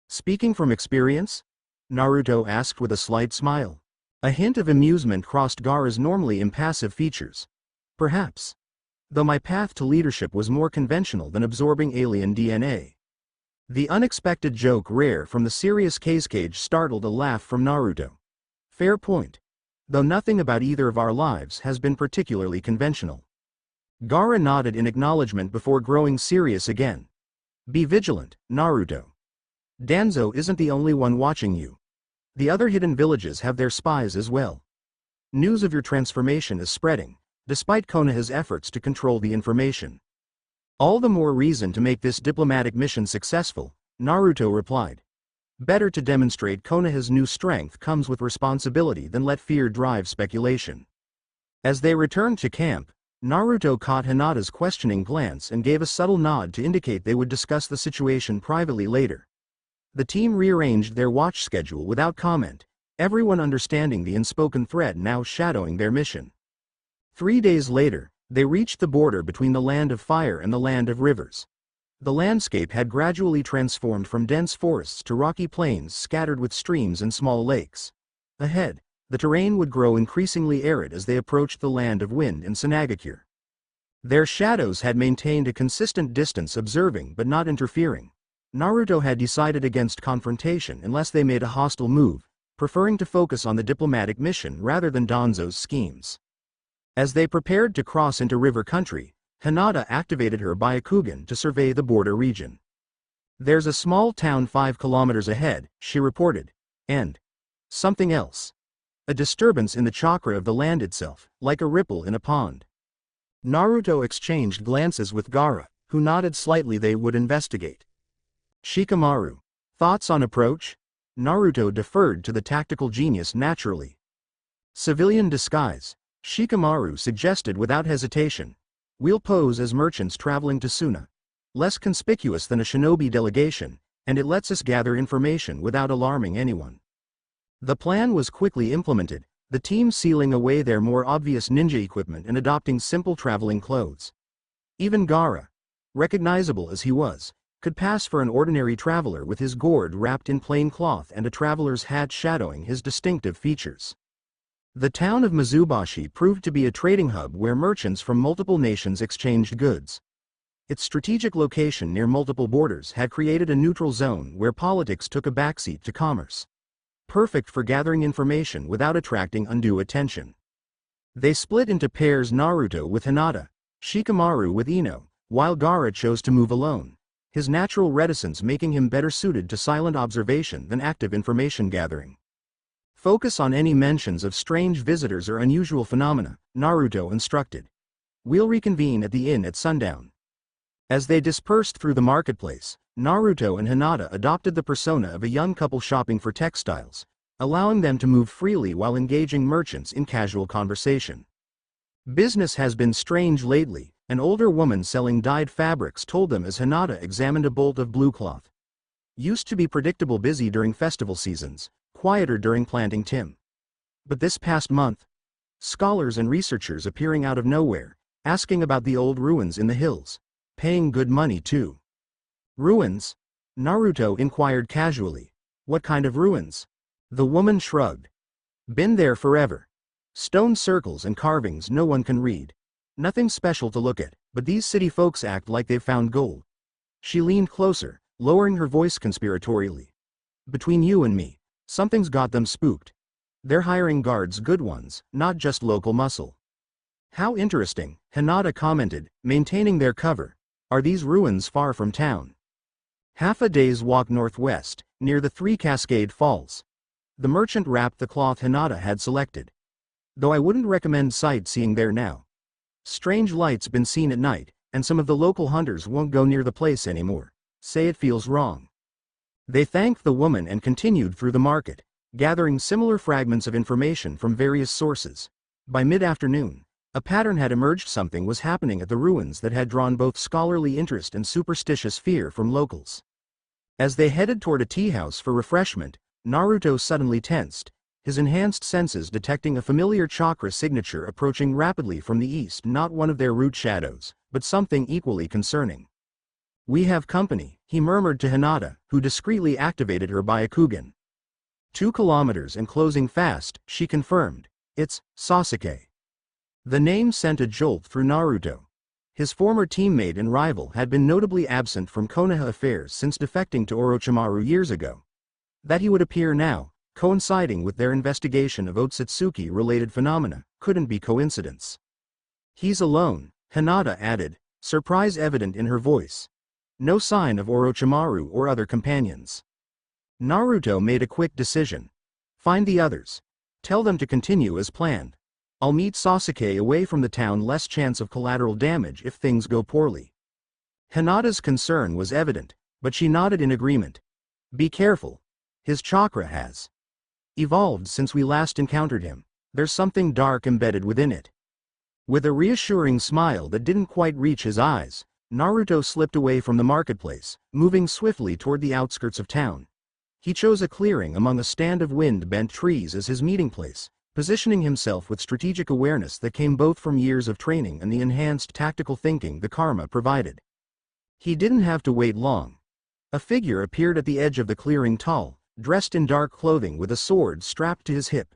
Speaking from experience? Naruto asked with a slight smile. A hint of amusement crossed Gaara's normally impassive features. Perhaps. Though my path to leadership was more conventional than absorbing alien DNA. The unexpected joke rare from the serious cage startled a laugh from Naruto. Fair point. Though nothing about either of our lives has been particularly conventional. Gaara nodded in acknowledgement before growing serious again. Be vigilant, Naruto. Danzo isn't the only one watching you. The other hidden villages have their spies as well. News of your transformation is spreading, despite Konoha's efforts to control the information. All the more reason to make this diplomatic mission successful, Naruto replied. Better to demonstrate Konoha's new strength comes with responsibility than let fear drive speculation. As they returned to camp, Naruto caught Hinata's questioning glance and gave a subtle nod to indicate they would discuss the situation privately later. The team rearranged their watch schedule without comment, everyone understanding the unspoken thread now shadowing their mission. 3 days later, they reached the border between the land of fire and the land of rivers. The landscape had gradually transformed from dense forests to rocky plains scattered with streams and small lakes. Ahead, the terrain would grow increasingly arid as they approached the land of wind and Sunagakure. Their shadows had maintained a consistent distance, observing but not interfering. Naruto had decided against confrontation unless they made a hostile move, preferring to focus on the diplomatic mission rather than Danzo's schemes. As they prepared to cross into river country, Hinata activated her Byakugan to survey the border region. "There's a small town 5 kilometers ahead," she reported. "And something else. A disturbance in the chakra of the land itself, like a ripple in a pond." Naruto exchanged glances with Gaara, who nodded slightly. They would investigate. "Shikamaru, thoughts on approach?" Naruto deferred to the tactical genius naturally. "Civilian disguise," Shikamaru suggested without hesitation. "We'll pose as merchants traveling to Suna. Less conspicuous than a shinobi delegation, and it lets us gather information without alarming anyone." The plan was quickly implemented, the team sealing away their more obvious ninja equipment and adopting simple traveling clothes. Even Gaara, recognizable as he was, could pass for an ordinary traveler with his gourd wrapped in plain cloth and a traveler's hat shadowing his distinctive features. The town of Mizubashi proved to be a trading hub where merchants from multiple nations exchanged goods. Its strategic location near multiple borders had created a neutral zone where politics took a backseat to commerce. Perfect for gathering information without attracting undue attention. They split into pairs, Naruto with Hinata, Shikamaru with Ino, while Gaara chose to move alone, his natural reticence making him better suited to silent observation than active information gathering. "Focus on any mentions of strange visitors or unusual phenomena," Naruto instructed. "We'll reconvene at the inn at sundown." As they dispersed through the marketplace, Naruto and Hinata adopted the persona of a young couple shopping for textiles, allowing them to move freely while engaging merchants in casual conversation. "Business has been strange lately," an older woman selling dyed fabrics told them as Hinata examined a bolt of blue cloth. "Used to be predictable busy during festival seasons, quieter during planting tim. But this past month, scholars and researchers appearing out of nowhere, asking about the old ruins in the hills. Paying good money too." "Ruins?" Naruto inquired casually. "What kind of ruins?" The woman shrugged. "Been there forever. Stone circles and carvings no one can read. Nothing special to look at, but these city folks act like they've found gold." She leaned closer, lowering her voice conspiratorially. "Between you and me, something's got them spooked. They're hiring guards, good ones, not just local muscle." "How interesting," Hinata commented, maintaining their cover. "Are these ruins far from town?" "Half a day's walk northwest, near the 3 Cascade Falls." The merchant wrapped the cloth Hinata had selected. "Though I wouldn't recommend sightseeing there now. Strange lights been seen at night, and some of the local hunters won't go near the place anymore. Say it feels wrong." They thanked the woman and continued through the market, gathering similar fragments of information from various sources. By mid-afternoon, a pattern had emerged. Something was happening at the ruins that had drawn both scholarly interest and superstitious fear from locals. As they headed toward a tea house for refreshment, Naruto suddenly tensed, his enhanced senses detecting a familiar chakra signature approaching rapidly from the east. Not one of their root shadows, but something equally concerning. "We have company," he murmured to Hinata, who discreetly activated her Byakugan. 2 kilometers and closing fast," she confirmed. "It's Sasuke." The name sent a jolt through Naruto. His former teammate and rival had been notably absent from Konoha affairs since defecting to Orochimaru years ago. That he would appear now, coinciding with their investigation of Otsutsuki-related phenomena, couldn't be coincidence. "He's alone," Hinata added, surprise evident in her voice. "No sign of Orochimaru or other companions." Naruto made a quick decision. "Find the others. Tell them to continue as planned. I'll meet Sasuke away from the town, less chance of collateral damage if things go poorly." Hinata's concern was evident, but she nodded in agreement. "Be careful. His chakra has evolved since we last encountered him. There's something dark embedded within it." With a reassuring smile that didn't quite reach his eyes, Naruto slipped away from the marketplace, moving swiftly toward the outskirts of town. He chose a clearing among a stand of wind-bent trees as his meeting place, positioning himself with strategic awareness that came both from years of training and the enhanced tactical thinking the karma provided. He didn't have to wait long. A figure appeared at the edge of the clearing, tall, dressed in dark clothing with a sword strapped to his hip.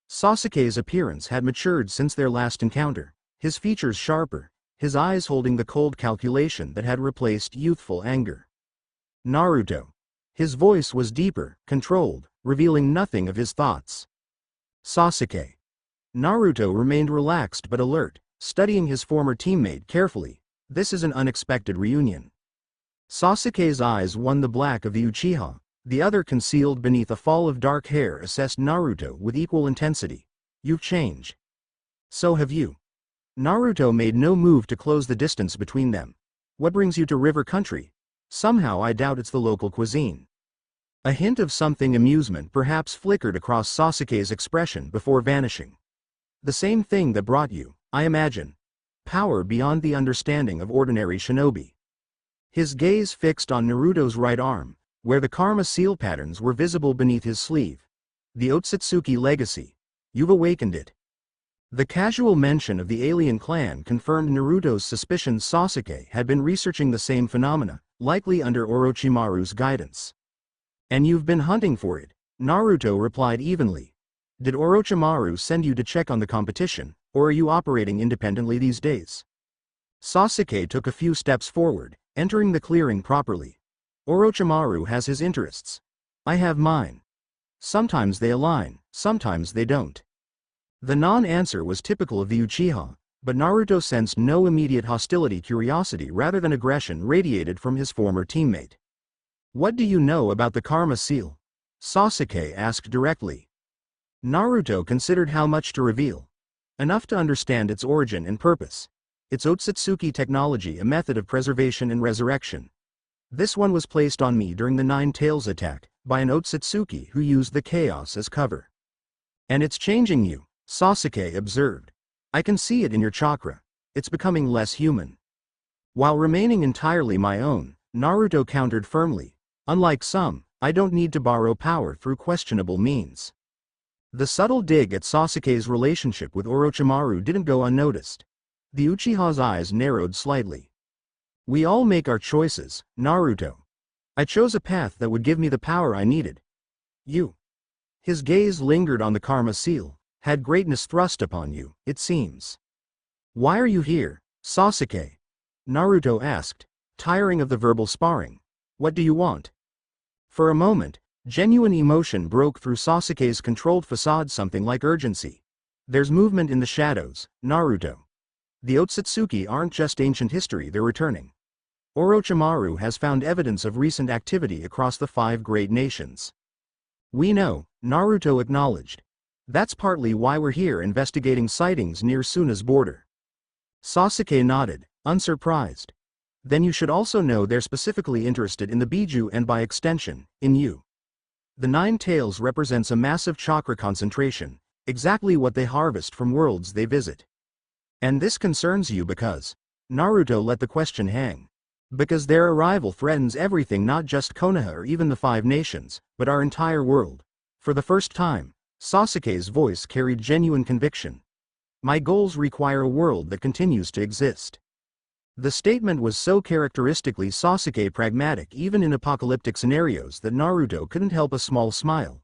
Sasuke's appearance had matured since their last encounter, his features sharper, his eyes holding the cold calculation that had replaced youthful anger. Naruto. His voice was deeper, controlled, revealing nothing of his thoughts. Sasuke. Naruto remained relaxed but alert, studying his former teammate carefully. This is an unexpected reunion. Sasuke's eyes won the black of the Uchiha, the other concealed beneath a fall of dark hair assessed Naruto with equal intensity. You've changed. So have you. Naruto made no move to close the distance between them. What brings you to River Country? Somehow I doubt it's the local cuisine. A hint of something amusement perhaps flickered across Sasuke's expression before vanishing. The same thing that brought you, I imagine. Power beyond the understanding of ordinary shinobi. His gaze fixed on Naruto's right arm, where the karma seal patterns were visible beneath his sleeve. The Otsutsuki legacy. You've awakened it. The casual mention of the alien clan confirmed Naruto's suspicions. Sasuke had been researching the same phenomena, likely under Orochimaru's guidance. And you've been hunting for it, Naruto replied evenly. Did Orochimaru send you to check on the competition, or are you operating independently these days? Sasuke took a few steps forward, entering the clearing properly. Orochimaru has his interests. I have mine. Sometimes they align, sometimes they don't. The non-answer was typical of the Uchiha, but Naruto sensed no immediate hostility. Curiosity rather than aggression radiated from his former teammate. What do you know about the karma seal? Sasuke asked directly. Naruto considered how much to reveal. Enough to understand its origin and purpose. It's Otsutsuki technology, a method of preservation and resurrection. This one was placed on me during the Nine Tails attack, by an Otsutsuki who used the chaos as cover. And it's changing you, Sasuke observed. I can see it in your chakra. It's becoming less human. While remaining entirely my own, Naruto countered firmly. Unlike some, I don't need to borrow power through questionable means. The subtle dig at Sasuke's relationship with Orochimaru didn't go unnoticed. The Uchiha's eyes narrowed slightly. We all make our choices, Naruto. I chose a path that would give me the power I needed. You. His gaze lingered on the karma seal. Had greatness thrust upon you, it seems. Why are you here, Sasuke? Naruto asked, tiring of the verbal sparring. What do you want? For a moment, genuine emotion broke through Sasuke's controlled facade, something like urgency. There's movement in the shadows, Naruto. The Otsutsuki aren't just ancient history, they're returning. Orochimaru has found evidence of recent activity across the 5 great nations. We know, Naruto acknowledged. That's partly why we're here, investigating sightings near Suna's border. Sasuke nodded, unsurprised. Then you should also know they're specifically interested in the Biju and by extension, in you. The 9 Tails represents a massive chakra concentration, exactly what they harvest from worlds they visit. And this concerns you because... Naruto let the question hang. Because their arrival threatens everything, not just Konoha or even the 5 nations, but our entire world. For the first time, Sasuke's voice carried genuine conviction. My goals require a world that continues to exist. The statement was so characteristically Sasuke, pragmatic even in apocalyptic scenarios, that Naruto couldn't help a small smile.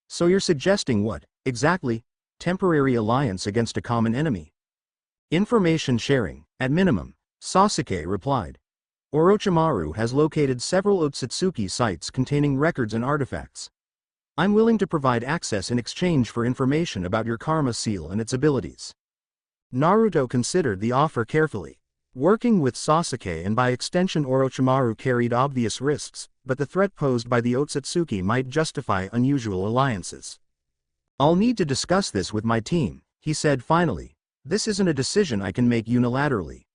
So you're suggesting what, exactly? Temporary alliance against a common enemy? Information sharing, at minimum, Sasuke replied. Orochimaru has located several Otsutsuki sites containing records and artifacts. I'm willing to provide access in exchange for information about your karma seal and its abilities. Naruto considered the offer carefully. Working with Sasuke and by extension Orochimaru carried obvious risks, but the threat posed by the Otsutsuki might justify unusual alliances. I'll need to discuss this with my team, he said finally. This isn't a decision I can make unilaterally.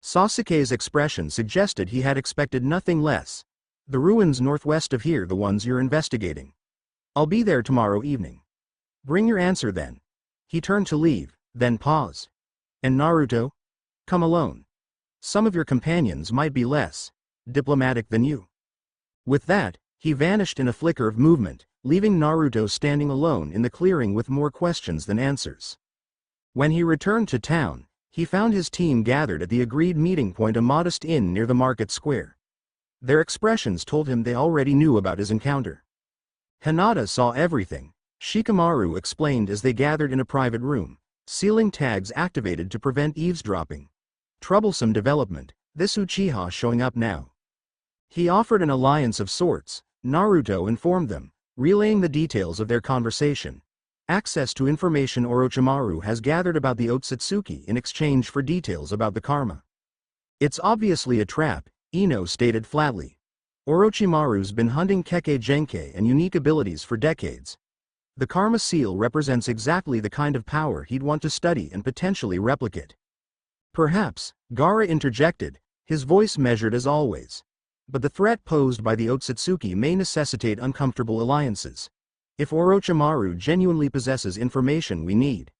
Sasuke's expression suggested he had expected nothing less. The ruins northwest of here, the ones you're investigating. I'll be there tomorrow evening. Bring your answer then. He turned to leave, then paused. And Naruto? Come alone. Some of your companions might be less diplomatic than you. With that, he vanished in a flicker of movement, leaving Naruto standing alone in the clearing with more questions than answers. When he returned to town, he found his team gathered at the agreed meeting point, a modest inn near the market square. Their expressions told him they already knew about his encounter. Hinata saw everything, Shikamaru explained as they gathered in a private room, ceiling tags activated to prevent eavesdropping. Troublesome development, this Uchiha showing up now. He offered an alliance of sorts, Naruto informed them, relaying the details of their conversation. Access to information Orochimaru has gathered about the Otsutsuki in exchange for details about the karma. It's obviously a trap, Ino stated flatly. Orochimaru's been hunting Kekkei Genkei and unique abilities for decades. The karma seal represents exactly the kind of power he'd want to study and potentially replicate. Perhaps, Gaara interjected, his voice measured as always. But the threat posed by the Otsutsuki may necessitate uncomfortable alliances. If Orochimaru genuinely possesses information we need.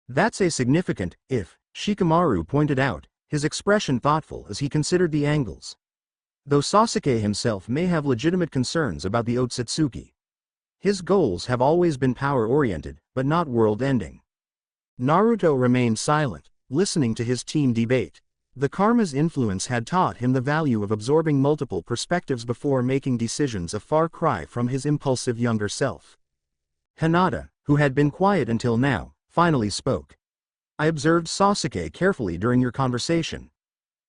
That's a significant if, Shikamaru pointed out, his expression thoughtful as he considered the angles. Though Sasuke himself may have legitimate concerns about the Otsutsuki. His goals have always been power-oriented, but not world-ending. Naruto remained silent, listening to his team debate. The karma's influence had taught him the value of absorbing multiple perspectives before making decisions, a far cry from his impulsive younger self. Hinata, who had been quiet until now, finally spoke. I observed Sasuke carefully during your conversation.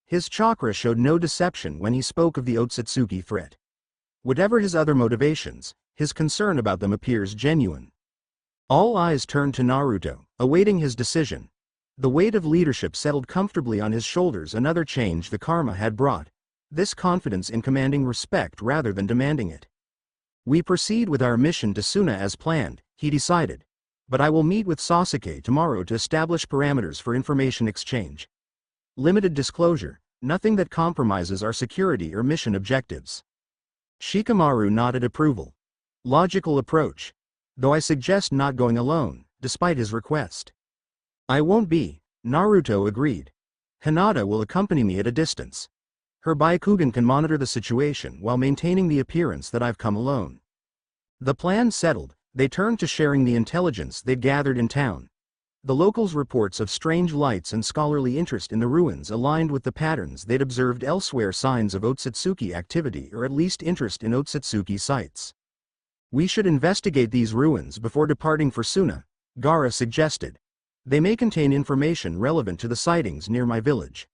His chakra showed no deception when he spoke of the Otsutsuki threat. Whatever his other motivations, his concern about them appears genuine. All eyes turned to Naruto, awaiting his decision. The weight of leadership settled comfortably on his shoulders, another change the karma had brought. This confidence in commanding respect rather than demanding it. We proceed with our mission to Suna as planned, he decided. But I will meet with Sasuke tomorrow to establish parameters for information exchange. Limited disclosure, nothing that compromises our security or mission objectives. Shikamaru nodded approval. Logical approach. Though I suggest not going alone, despite his request. I won't be, Naruto agreed. Hinata will accompany me at a distance. Her Byakugan can monitor the situation while maintaining the appearance that I've come alone. The plan settled, they turned to sharing the intelligence they'd gathered in town. The locals' reports of strange lights and scholarly interest in the ruins aligned with the patterns they'd observed elsewhere, signs of Otsutsuki activity or at least interest in Otsutsuki sites. We should investigate these ruins before departing for Suna, Gaara suggested. They may contain information relevant to the sightings near my village.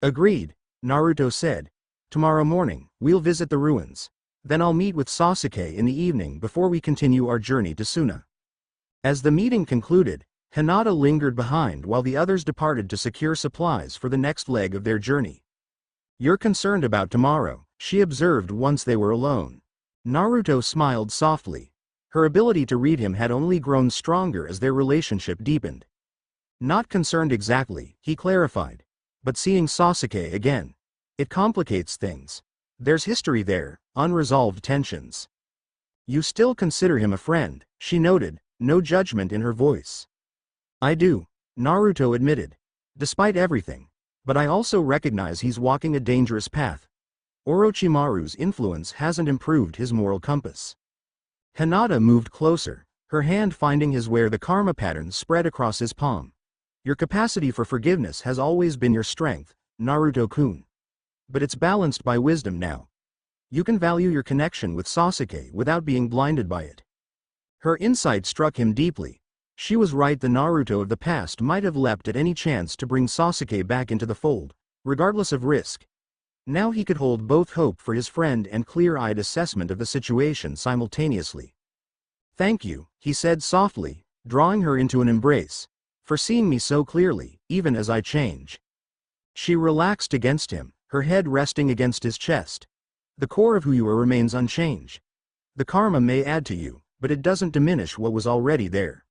Agreed, Naruto said. Tomorrow morning, we'll visit the ruins. Then I'll meet with Sasuke in the evening before we continue our journey to Suna. As the meeting concluded, Hinata lingered behind while the others departed to secure supplies for the next leg of their journey. You're concerned about tomorrow, she observed once they were alone. Naruto smiled softly. Her ability to read him had only grown stronger as their relationship deepened. Not concerned exactly, he clarified. But seeing Sasuke again. It complicates things. There's history there, unresolved tensions. You still consider him a friend, she noted, no judgment in her voice. I do, Naruto admitted. Despite everything. But I also recognize he's walking a dangerous path. Orochimaru's influence hasn't improved his moral compass. Hinata moved closer, her hand finding his where the karma patterns spread across his palm. Your capacity for forgiveness has always been your strength, Naruto-kun. But it's balanced by wisdom now. You can value your connection with Sasuke without being blinded by it. Her insight struck him deeply. She was right, the Naruto of the past might have leapt at any chance to bring Sasuke back into the fold, regardless of risk. Now he could hold both hope for his friend and clear-eyed assessment of the situation simultaneously. Thank you, he said softly, drawing her into an embrace. For seeing me so clearly, even as I change. She relaxed against him, her head resting against his chest. The core of who you are remains unchanged. The karma may add to you, but it doesn't diminish what was already there.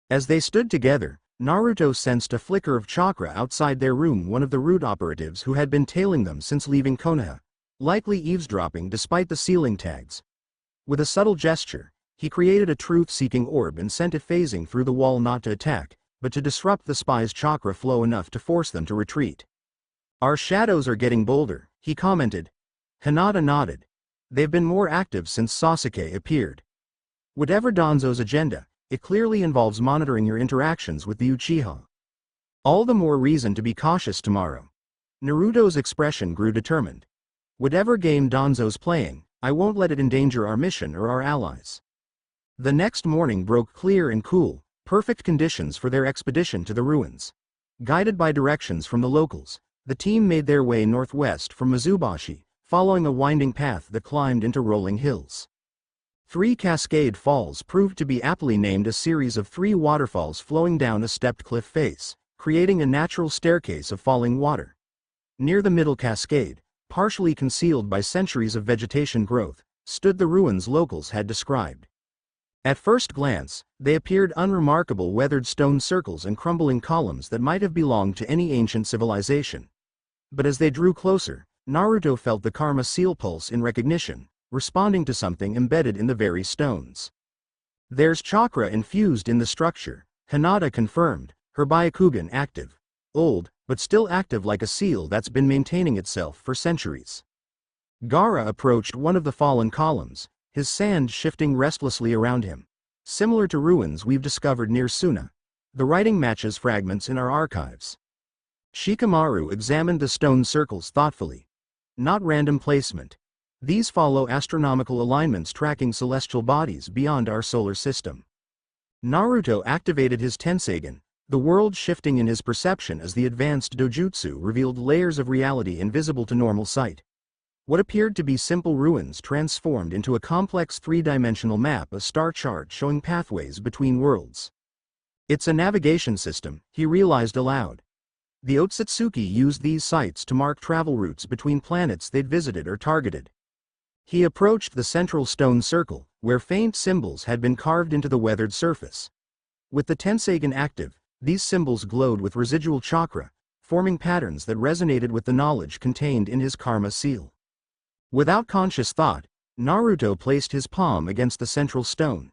As they stood together, Naruto sensed a flicker of chakra outside their room, one of the root operatives who had been tailing them since leaving Konoha, likely eavesdropping despite the ceiling tags. With a subtle gesture, he created a truth-seeking orb and sent it phasing through the wall, not to attack, but to disrupt the spy's chakra flow enough to force them to retreat. Our shadows are getting bolder, he commented. Hinata nodded. They've been more active since Sasuke appeared. Whatever Danzo's agenda, it clearly involves monitoring your interactions with the Uchiha. All the more reason to be cautious tomorrow. Naruto's expression grew determined. Whatever game Danzo's playing, I won't let it endanger our mission or our allies. The next morning broke clear and cool. Perfect conditions for their expedition to the ruins. Guided by directions from the locals, the team made their way northwest from Mizubashi, following a winding path that climbed into rolling hills. 3 Cascade Falls proved to be aptly named, a series of 3 waterfalls flowing down a stepped cliff face, creating a natural staircase of falling water. Near the middle cascade, partially concealed by centuries of vegetation growth, stood the ruins locals had described. At first glance, they appeared unremarkable, weathered stone circles and crumbling columns that might have belonged to any ancient civilization. But as they drew closer, Naruto felt the karma seal pulse in recognition, responding to something embedded in the very stones. "There's chakra infused in the structure," Hinata confirmed, her Byakugan active. Old, but still active, like a seal that's been maintaining itself for centuries. Gaara approached one of the fallen columns, his sand shifting restlessly around him. "Similar to ruins we've discovered near Suna. The writing matches fragments in our archives." Shikamaru examined the stone circles thoughtfully. "Not random placement. These follow astronomical alignments tracking celestial bodies beyond our solar system." Naruto activated his Tenseigen, the world shifting in his perception as the advanced dojutsu revealed layers of reality invisible to normal sight. What appeared to be simple ruins transformed into a complex 3-dimensional map, a star chart showing pathways between worlds. "It's a navigation system," he realized aloud. The Otsutsuki used these sites to mark travel routes between planets they'd visited or targeted. He approached the central stone circle, where faint symbols had been carved into the weathered surface. With the Tenseigen active, these symbols glowed with residual chakra, forming patterns that resonated with the knowledge contained in his karma seal. Without conscious thought, Naruto placed his palm against the central stone.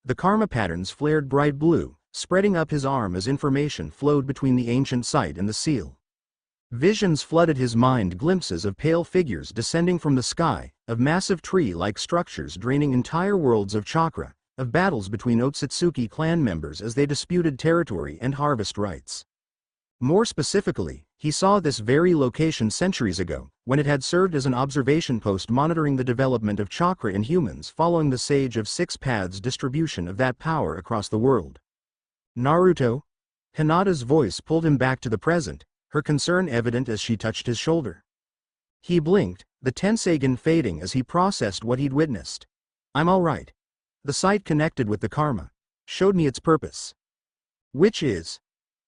The karma patterns flared bright blue, spreading up his arm as information flowed between the ancient site and the seal. Visions flooded his mind, glimpses of pale figures descending from the sky, of massive tree-like structures draining entire worlds of chakra, of battles between Otsutsuki clan members as they disputed territory and harvest rights. More specifically, he saw this very location centuries ago, when it had served as an observation post monitoring the development of chakra in humans following the Sage of Six Paths distribution of that power across the world. "Naruto?" Hinata's voice pulled him back to the present, her concern evident as she touched his shoulder. He blinked, the Tenseigen fading as he processed what he'd witnessed. "I'm all right. The site connected with the karma showed me its purpose." "Which is?"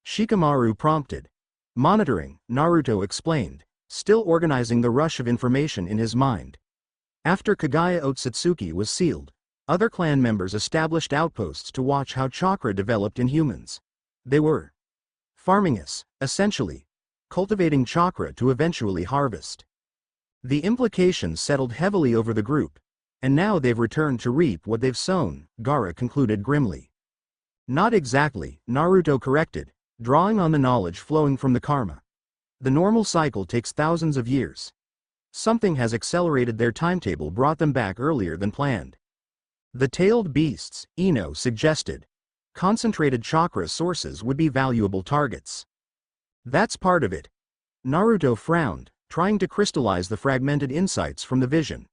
Shikamaru prompted. "Monitoring," Naruto explained, still organizing the rush of information in his mind. After Kagaya Otsutsuki was sealed, other clan members established outposts to watch how chakra developed in humans. They were farming us, essentially, cultivating chakra to eventually harvest. The implications settled heavily over the group, and now they've returned to reap what they've sown, Gaara concluded grimly. "Not exactly," Naruto corrected, drawing on the knowledge flowing from the karma. "The normal cycle takes thousands of years. Something has accelerated their timetable, brought them back earlier than planned." "The tailed beasts," Ino suggested. "Concentrated chakra sources would be valuable targets." "That's part of it." Naruto frowned, trying to crystallize the fragmented insights from the vision.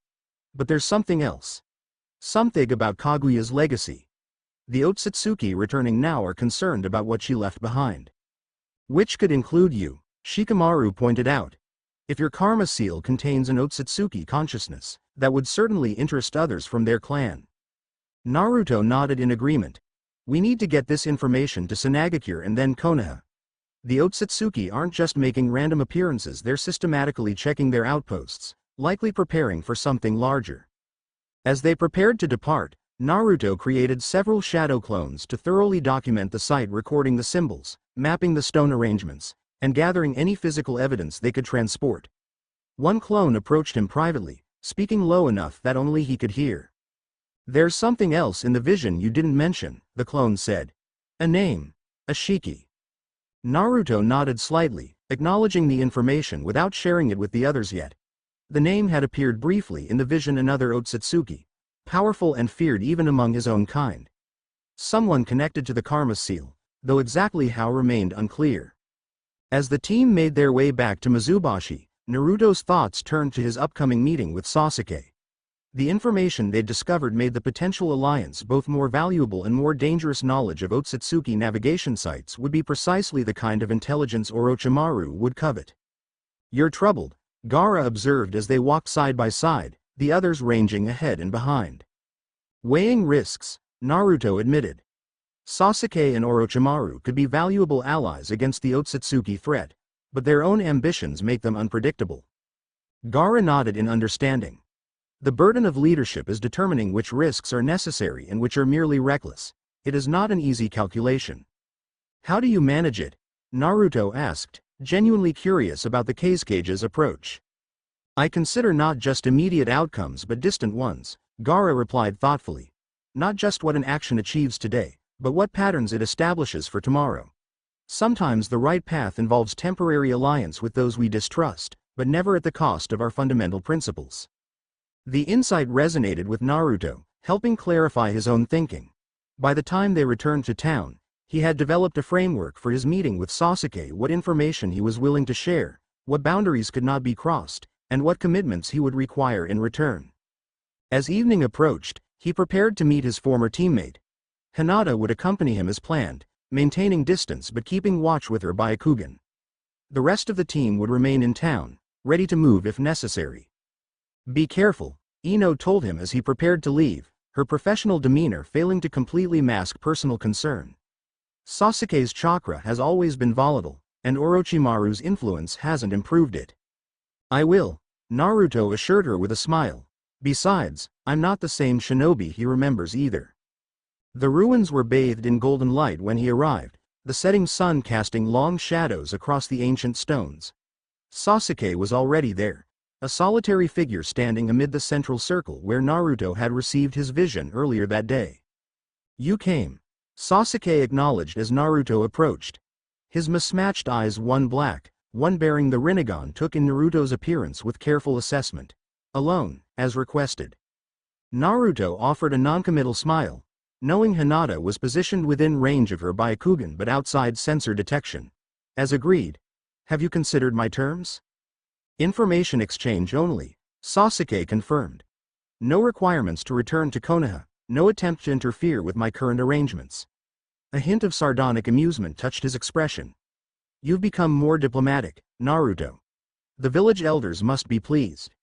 "But there's something else. Something about Kaguya's legacy. The Otsutsuki returning now are concerned about what she left behind." "Which could include you," Shikamaru pointed out. "If your karma seal contains an Otsutsuki consciousness, that would certainly interest others from their clan." Naruto nodded in agreement. "We need to get this information to Sunagakure and then Konoha. The Otsutsuki aren't just making random appearances, they're systematically checking their outposts, likely preparing for something larger." As they prepared to depart, Naruto created several shadow clones to thoroughly document the site, recording the symbols, mapping the stone arrangements, and gathering any physical evidence they could transport. One clone approached him privately, speaking low enough that only he could hear. "There's something else in the vision you didn't mention," the clone said. "A name. Ashiki." Naruto nodded slightly, acknowledging the information without sharing it with the others yet. The name had appeared briefly in the vision, another Otsutsuki, powerful and feared even among his own kind. Someone connected to the karma seal, though exactly how remained unclear. As the team made their way back to Mizubashi, Naruto's thoughts turned to his upcoming meeting with Sasuke. The information they'd discovered made the potential alliance both more valuable and more dangerous. Knowledge of Otsutsuki navigation sites would be precisely the kind of intelligence Orochimaru would covet. "You're troubled," Gaara observed as they walked side by side, the others ranging ahead and behind. "Weighing risks," Naruto admitted. Sasuke and Orochimaru could be valuable allies against the Otsutsuki threat, but their own ambitions make them unpredictable. Gaara nodded in understanding. The burden of leadership is determining which risks are necessary and which are merely reckless. It is not an easy calculation. "How do you manage it?" Naruto asked, genuinely curious about the Kazesage's approach. "I consider not just immediate outcomes but distant ones," Gaara replied thoughtfully. "Not just what an action achieves today, but what patterns it establishes for tomorrow. Sometimes the right path involves temporary alliance with those we distrust, but never at the cost of our fundamental principles." The insight resonated with Naruto, helping clarify his own thinking. By the time they returned to town, he had developed a framework for his meeting with Sasuke: what information he was willing to share, what boundaries could not be crossed, and what commitments he would require in return. As evening approached, he prepared to meet his former teammate. Hinata would accompany him as planned, maintaining distance but keeping watch with her Byakugan. The rest of the team would remain in town, ready to move if necessary. "Be careful," Ino told him as he prepared to leave, her professional demeanor failing to completely mask personal concern. "Sasuke's chakra has always been volatile, and Orochimaru's influence hasn't improved it." "I will," Naruto assured her with a smile. "Besides, I'm not the same shinobi he remembers either." The ruins were bathed in golden light when he arrived, the setting sun casting long shadows across the ancient stones. Sasuke was already there, a solitary figure standing amid the central circle where Naruto had received his vision earlier that day. "You came," Sasuke acknowledged as Naruto approached. His mismatched eyes, one black, one bearing the Rinnegan, took in Naruto's appearance with careful assessment. "Alone, as requested." Naruto offered a noncommittal smile, knowing Hinata was positioned within range of her Byakugan but outside sensor detection. "As agreed. Have you considered my terms?" "Information exchange only," Sasuke confirmed. "No requirements to return to Konoha, no attempt to interfere with my current arrangements." A hint of sardonic amusement touched his expression. "You've become more diplomatic, Naruto. The village elders must be pleased."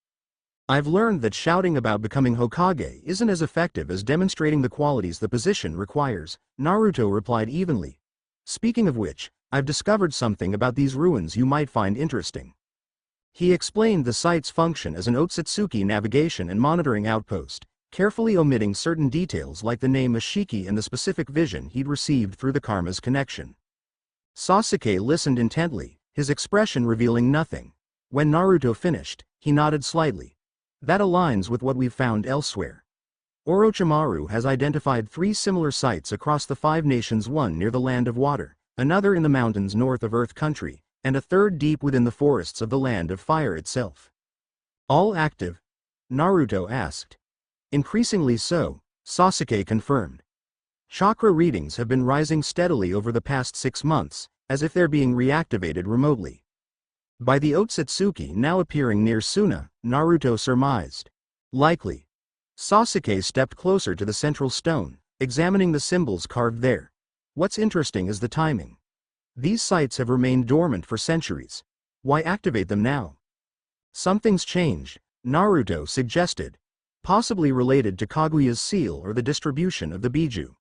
"I've learned that shouting about becoming Hokage isn't as effective as demonstrating the qualities the position requires," Naruto replied evenly. "Speaking of which, I've discovered something about these ruins you might find interesting." He explained the site's function as an Otsutsuki navigation and monitoring outpost, carefully omitting certain details like the name Ashiki and the specific vision he'd received through the Karma's connection. Sasuke listened intently, his expression revealing nothing. When Naruto finished, he nodded slightly. "That aligns with what we've found elsewhere. Orochimaru has identified 3 similar sites across the 5 nations, one near the Land of Water, another in the mountains north of Earth Country, and a third deep within the forests of the Land of Fire itself." "All active?" Naruto asked. "Increasingly so," Sasuke confirmed. "Chakra readings have been rising steadily over the past 6 months, as if they're being reactivated remotely." "By the Otsutsuki now appearing near Suna," Naruto surmised. "Likely." Sasuke stepped closer to the central stone, examining the symbols carved there. "What's interesting is the timing. These sites have remained dormant for centuries. Why activate them now?" "Something's changed," Naruto suggested. "Possibly related to Kaguya's seal or the distribution of the Biju."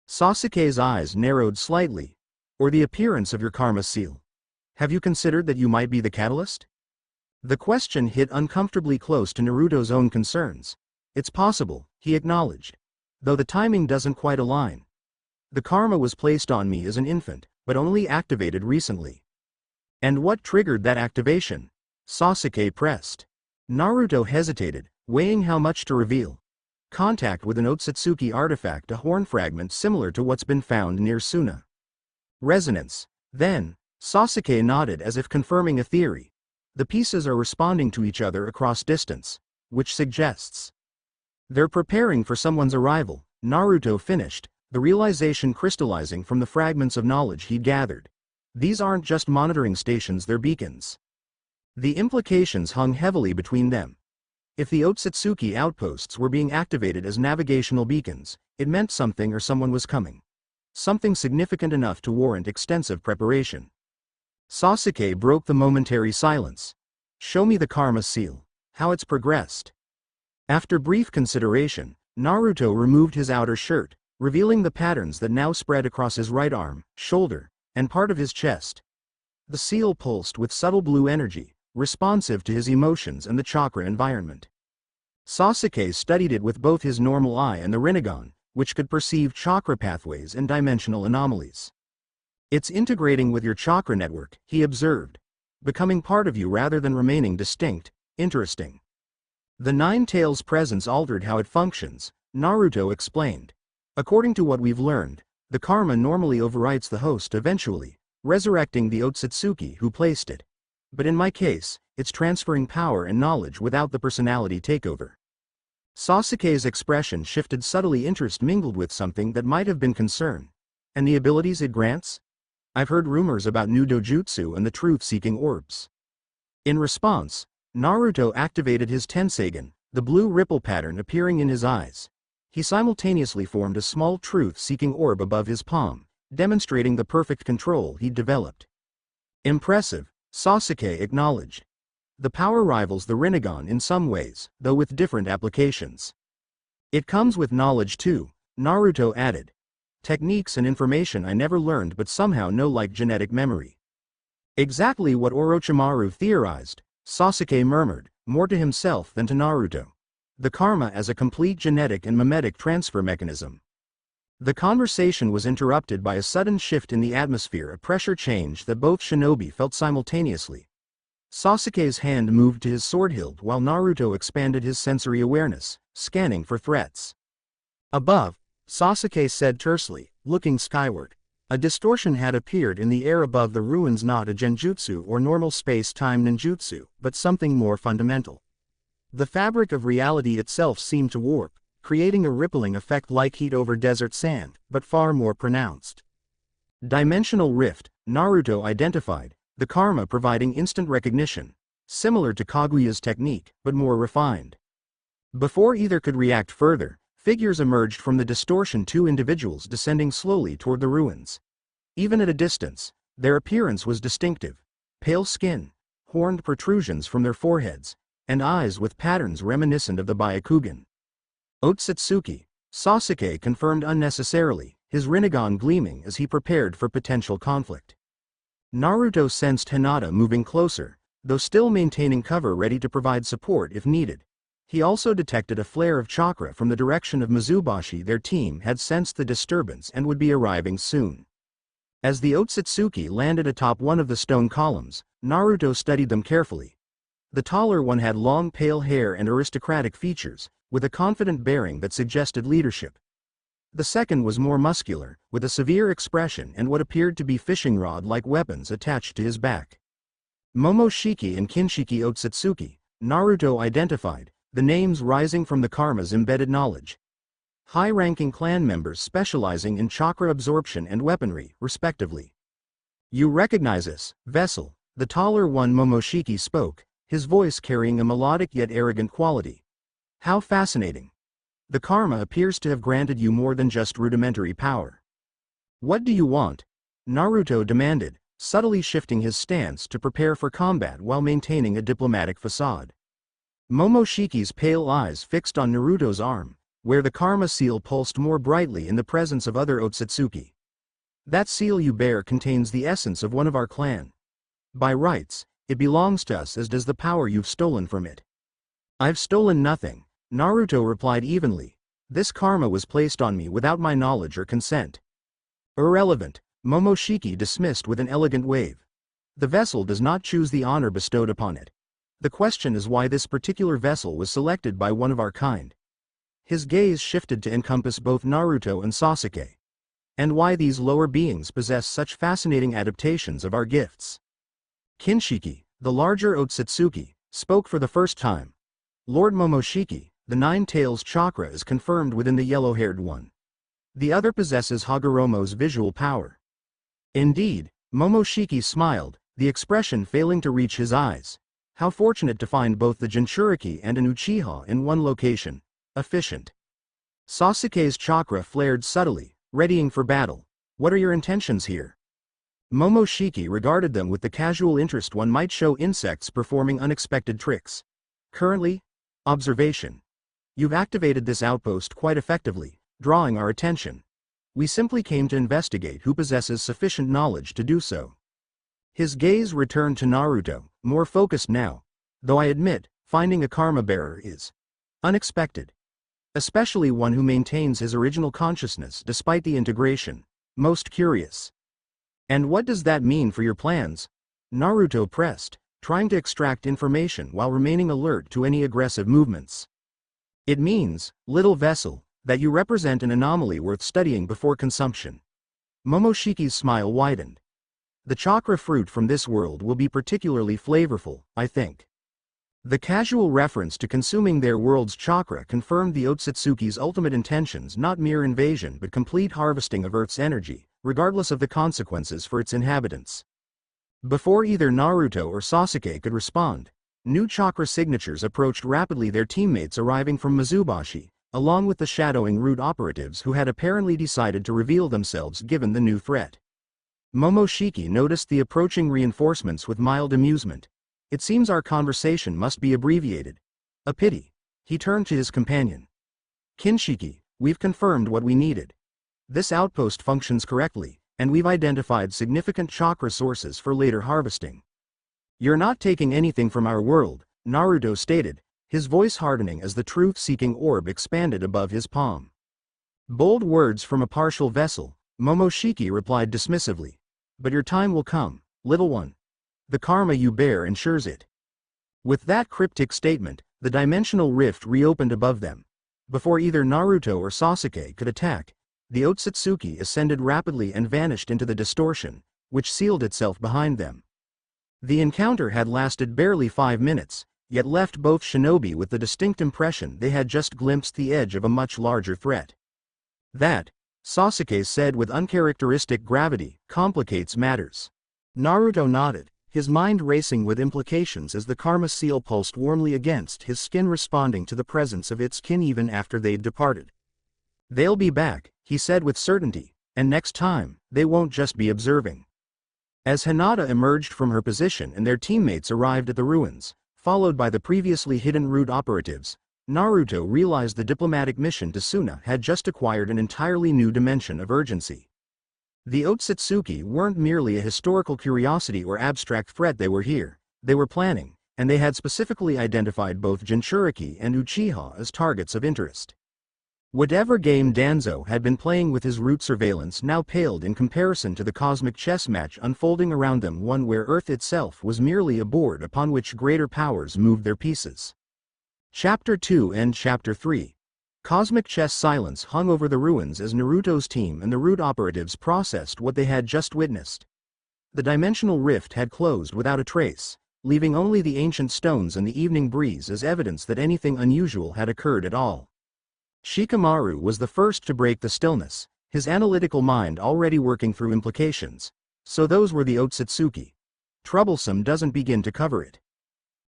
Sasuke's eyes narrowed slightly. "Or the appearance of your Karma seal. Have you considered that you might be the catalyst?" The question hit uncomfortably close to Naruto's own concerns. "It's possible," he acknowledged. "Though the timing doesn't quite align. The Karma was placed on me as an infant, but only activated recently." "And what triggered that activation?" Sasuke pressed. Naruto hesitated, weighing how much to reveal. "Contact with an Otsutsuki artifact, a horn fragment similar to what's been found near Suna." "Resonance." Then, Sasuke nodded as if confirming a theory. "The pieces are responding to each other across distance, which suggests they're preparing for someone's arrival," Naruto finished, the realization crystallizing from the fragments of knowledge he'd gathered. "These aren't just monitoring stations, they're beacons." The implications hung heavily between them. If the Otsutsuki outposts were being activated as navigational beacons, it meant something or someone was coming. Something significant enough to warrant extensive preparation. Sasuke broke the momentary silence. Show me the karma seal. How it's progressed. After brief consideration, Naruto removed his outer shirt, revealing the patterns that now spread across his right arm, shoulder, and part of his chest. The seal pulsed with subtle blue energy, responsive to his emotions and the chakra environment. Sasuke studied it with both his normal eye and the Rinnegan, which could perceive chakra pathways and dimensional anomalies. It's integrating with your chakra network, he observed. Becoming part of you rather than remaining distinct. Interesting. The Nine Tails' presence altered how it functions, Naruto explained. According to what we've learned, the karma normally overwrites the host eventually, resurrecting the Otsutsuki who placed it. But in my case, it's transferring power and knowledge without the personality takeover. Sasuke's expression shifted subtly, interest mingled with something that might have been concern. And the abilities it grants? I've heard rumors about new dojutsu and the truth-seeking orbs. In response, Naruto activated his Tensegan, the blue ripple pattern appearing in his eyes. He simultaneously formed a small truth-seeking orb above his palm, demonstrating the perfect control he'd developed. Impressive, Sasuke acknowledged. The power rivals the Rinnegan in some ways, though with different applications. It comes with knowledge too, Naruto added. Techniques and information I never learned but somehow know, like genetic memory. Exactly what Orochimaru theorized, Sasuke murmured, more to himself than to Naruto. The karma as a complete genetic and mimetic transfer mechanism. The conversation was interrupted by a sudden shift in the atmosphere, a pressure change that both shinobi felt simultaneously. Sasuke's hand moved to his sword hilt while Naruto expanded his sensory awareness, scanning for threats. Above, Sasuke said tersely, looking skyward. A distortion had appeared in the air above the ruins, not a genjutsu or normal space-time ninjutsu, but something more fundamental. The fabric of reality itself seemed to warp, creating a rippling effect like heat over desert sand, but far more pronounced. Dimensional rift, Naruto identified, the karma providing instant recognition, similar to Kaguya's technique, but more refined. Before either could react further, figures emerged from the distortion, two individuals descending slowly toward the ruins. Even at a distance, their appearance was distinctive. Pale skin, horned protrusions from their foreheads, and eyes with patterns reminiscent of the Byakugan. Otsutsuki, Sasuke confirmed unnecessarily, his Rinnegan gleaming as he prepared for potential conflict. Naruto sensed Hinata moving closer, though still maintaining cover, ready to provide support if needed. He also detected a flare of chakra from the direction of Mizubashi. Their team had sensed the disturbance and would be arriving soon. As the Otsutsuki landed atop one of the stone columns, Naruto studied them carefully. The taller one had long pale hair and aristocratic features, with a confident bearing that suggested leadership. The second was more muscular, with a severe expression and what appeared to be fishing rod-like weapons attached to his back. Momoshiki and Kinshiki Otsutsuki, Naruto identified, the names rising from the karma's embedded knowledge. High-ranking clan members specializing in chakra absorption and weaponry, respectively. You recognize us, Vessel, the taller one. Momoshiki spoke, his voice carrying a melodic yet arrogant quality. How fascinating. The karma appears to have granted you more than just rudimentary power. What do you want? Naruto demanded, subtly shifting his stance to prepare for combat while maintaining a diplomatic facade. Momoshiki's pale eyes fixed on Naruto's arm, where the karma seal pulsed more brightly in the presence of other Otsutsuki. That seal you bear contains the essence of one of our clan. By rights, it belongs to us, as does the power you've stolen from it. I've stolen nothing, Naruto replied evenly. This karma was placed on me without my knowledge or consent. Irrelevant, Momoshiki dismissed with an elegant wave. The vessel does not choose the honor bestowed upon it. The question is why this particular vessel was selected by one of our kind. His gaze shifted to encompass both Naruto and Sasuke. And why these lower beings possess such fascinating adaptations of our gifts. Kinshiki, the larger Otsutsuki, spoke for the first time. Lord Momoshiki, the Nine Tails chakra is confirmed within the yellow-haired one. The other possesses Hagoromo's visual power. Indeed, Momoshiki smiled, the expression failing to reach his eyes. How fortunate to find both the Jinchuriki and an Uchiha in one location. Efficient. Sasuke's chakra flared subtly, readying for battle. What are your intentions here? Momoshiki regarded them with the casual interest one might show insects performing unexpected tricks. Currently? Observation. You've activated this outpost quite effectively, drawing our attention. We simply came to investigate who possesses sufficient knowledge to do so. His gaze returned to Naruto, more focused now, though I admit, finding a karma bearer is unexpected. Especially one who maintains his original consciousness despite the integration. Most curious. And what does that mean for your plans? Naruto pressed, trying to extract information while remaining alert to any aggressive movements. It means, little vessel, that you represent an anomaly worth studying before consumption. Momoshiki's smile widened. The chakra fruit from this world will be particularly flavorful, I think. The casual reference to consuming their world's chakra confirmed the Otsutsuki's ultimate intentions, not mere invasion but complete harvesting of Earth's energy, regardless of the consequences for its inhabitants. Before either Naruto or Sasuke could respond, new chakra signatures approached rapidly, their teammates arriving from Mizubashi, along with the shadowing root operatives who had apparently decided to reveal themselves given the new threat. Momoshiki noticed the approaching reinforcements with mild amusement. It seems our conversation must be abbreviated. A pity. He turned to his companion. Kinshiki, we've confirmed what we needed. This outpost functions correctly, and we've identified significant chakra sources for later harvesting. You're not taking anything from our world, Naruto stated, his voice hardening as the truth-seeking orb expanded above his palm. Bold words from a partial vessel, Momoshiki replied dismissively. But your time will come, little one. The karma you bear ensures it. With that cryptic statement, the dimensional rift reopened above them. Before either Naruto or Sasuke could attack, the Otsutsuki ascended rapidly and vanished into the distortion, which sealed itself behind them. The encounter had lasted barely 5 minutes, yet left both shinobi with the distinct impression they had just glimpsed the edge of a much larger threat. That, Sasuke said with uncharacteristic gravity, complicates matters. Naruto nodded, his mind racing with implications as the karma seal pulsed warmly against his skin, responding to the presence of its kin even after they'd departed. They'll be back, he said with certainty, and next time, they won't just be observing. As Hinata emerged from her position and their teammates arrived at the ruins, followed by the previously hidden root operatives, Naruto realized the diplomatic mission to Suna had just acquired an entirely new dimension of urgency. The Otsutsuki weren't merely a historical curiosity or abstract threat, they were planning, and they had specifically identified both Jinchuriki and Uchiha as targets of interest. Whatever game Danzo had been playing with his root surveillance now paled in comparison to the cosmic chess match unfolding around them, one where Earth itself was merely a board upon which greater powers moved their pieces. Chapter 2 and Chapter 3. Cosmic chess silence hung over the ruins as Naruto's team and the root operatives processed what they had just witnessed. The dimensional rift had closed without a trace, leaving only the ancient stones and the evening breeze as evidence that anything unusual had occurred at all. Shikamaru was the first to break the stillness, his analytical mind already working through implications. So those were the Otsutsuki. Troublesome doesn't begin to cover it.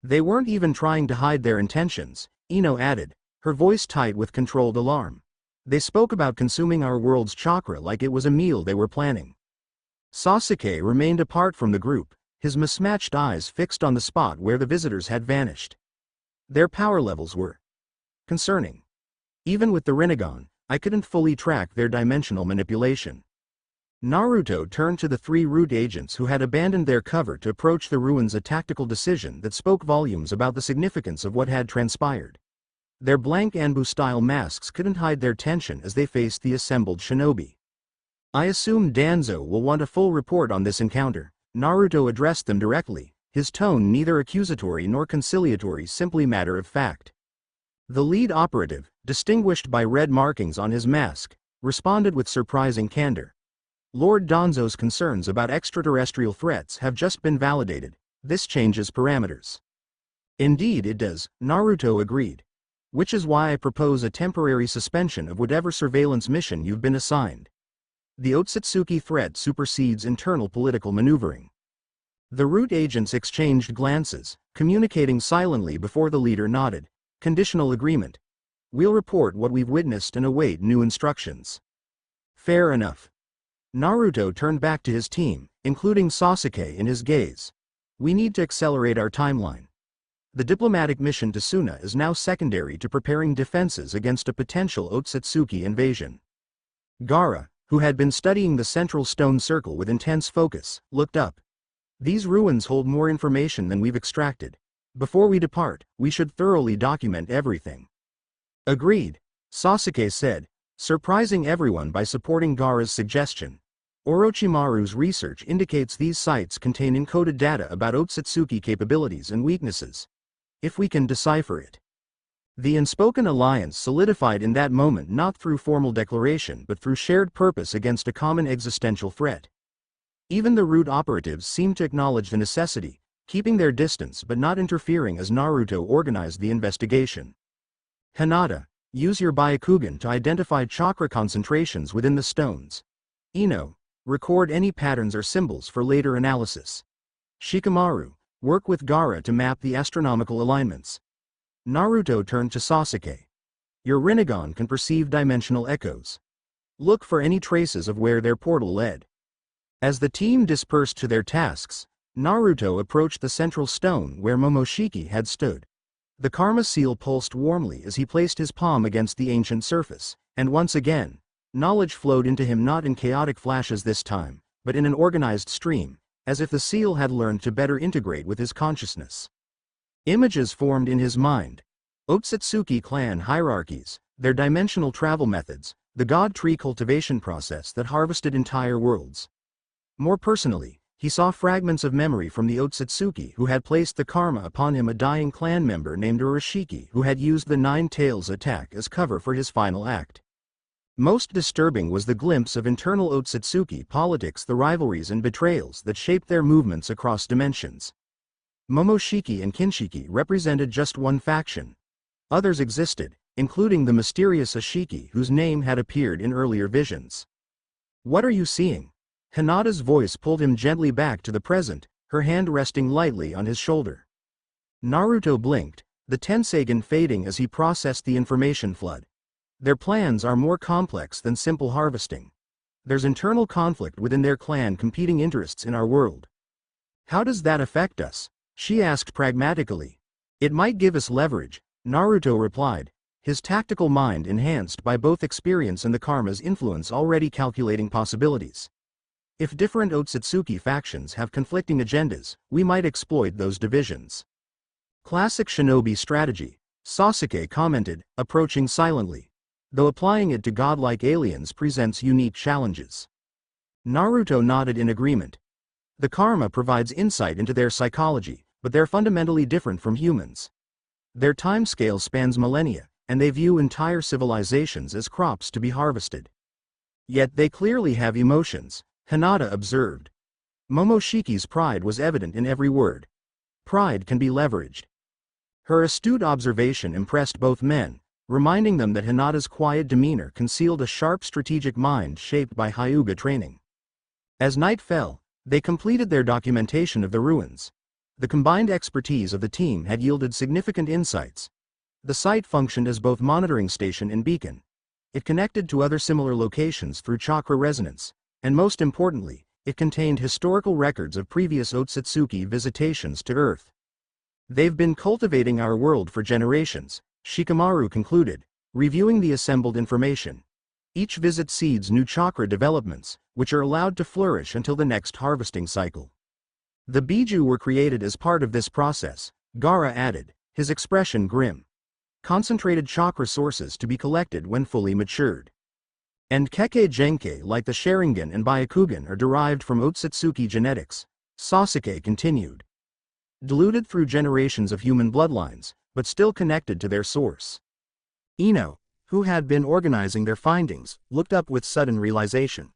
They weren't even trying to hide their intentions, Ino added, her voice tight with controlled alarm. They spoke about consuming our world's chakra like it was a meal they were planning. Sasuke remained apart from the group, his mismatched eyes fixed on the spot where the visitors had vanished. Their power levels were concerning. Even with the Rinnegan, I couldn't fully track their dimensional manipulation. Naruto turned to the 3 root agents who had abandoned their cover to approach the ruins, a tactical decision that spoke volumes about the significance of what had transpired. Their blank Anbu-style masks couldn't hide their tension as they faced the assembled shinobi. I assume Danzo will want a full report on this encounter. Naruto addressed them directly, his tone neither accusatory nor conciliatory, simply matter of fact. The lead operative, distinguished by red markings on his mask, responded with surprising candor. Lord Danzo's concerns about extraterrestrial threats have just been validated. This changes parameters. Indeed it does, Naruto agreed. Which is why I propose a temporary suspension of whatever surveillance mission you've been assigned. The Otsutsuki threat supersedes internal political maneuvering. The root agents exchanged glances, communicating silently before the leader nodded. Conditional agreement. We'll report what we've witnessed and await new instructions. Fair enough. Naruto turned back to his team, including Sasuke in his gaze. We need to accelerate our timeline. The diplomatic mission to Suna is now secondary to preparing defenses against a potential Otsutsuki invasion. Gaara, who had been studying the central stone circle with intense focus, looked up. These ruins hold more information than we've extracted. Before we depart, we should thoroughly document everything. Agreed, Sasuke said, surprising everyone by supporting Gaara's suggestion. Orochimaru's research indicates these sites contain encoded data about Otsutsuki capabilities and weaknesses. If we can decipher it. The unspoken alliance solidified in that moment not through formal declaration but through shared purpose against a common existential threat. Even the root operatives seemed to acknowledge the necessity, keeping their distance but not interfering as Naruto organized the investigation. Hinata, use your Byakugan to identify chakra concentrations within the stones. Ino, record any patterns or symbols for later analysis. Shikamaru, work with Gaara to map the astronomical alignments. Naruto turned to Sasuke. Your Rinnegan can perceive dimensional echoes. Look for any traces of where their portal led. As the team dispersed to their tasks, Naruto approached the central stone where Momoshiki had stood. The karma seal pulsed warmly as he placed his palm against the ancient surface, and once again, knowledge flowed into him not in chaotic flashes this time, but in an organized stream, as if the seal had learned to better integrate with his consciousness. Images formed in his mind. Otsutsuki clan hierarchies, their dimensional travel methods, the god tree cultivation process that harvested entire worlds. More personally, he saw fragments of memory from the Otsutsuki who had placed the karma upon him, a dying clan member named Urashiki who had used the Nine Tails attack as cover for his final act. Most disturbing was the glimpse of internal Otsutsuki politics, the rivalries and betrayals that shaped their movements across dimensions. Momoshiki and Kinshiki represented just one faction. Others existed, including the mysterious Ashiki whose name had appeared in earlier visions. What are you seeing? Hinata's voice pulled him gently back to the present, her hand resting lightly on his shoulder. Naruto blinked, the Tensagen fading as he processed the information flood. Their plans are more complex than simple harvesting. There's internal conflict within their clan, competing interests in our world. How does that affect us? She asked pragmatically. It might give us leverage, Naruto replied, his tactical mind enhanced by both experience and the karma's influence, already calculating possibilities. If different Otsutsuki factions have conflicting agendas, we might exploit those divisions. Classic shinobi strategy, Sasuke commented, approaching silently. Though applying it to godlike aliens presents unique challenges. Naruto nodded in agreement. The karma provides insight into their psychology, but they're fundamentally different from humans. Their timescale spans millennia, and they view entire civilizations as crops to be harvested. Yet they clearly have emotions, Hinata observed. Momoshiki's pride was evident in every word. Pride can be leveraged. Her astute observation impressed both men, reminding them that Hinata's quiet demeanor concealed a sharp strategic mind shaped by Hyuga training. As night fell, they completed their documentation of the ruins. The combined expertise of the team had yielded significant insights. The site functioned as both monitoring station and beacon. It connected to other similar locations through chakra resonance, and most importantly, it contained historical records of previous Otsutsuki visitations to Earth. They've been cultivating our world for generations, Shikamaru concluded, reviewing the assembled information. Each visit seeds new chakra developments, which are allowed to flourish until the next harvesting cycle. The Biju were created as part of this process, Gaara added, his expression grim. Concentrated chakra sources to be collected when fully matured. And Kekkei Genkai, like the Sharingan and Byakugan, are derived from Otsutsuki genetics, Sasuke continued. Diluted through generations of human bloodlines, but still connected to their source. Ino, who had been organizing their findings, looked up with sudden realization.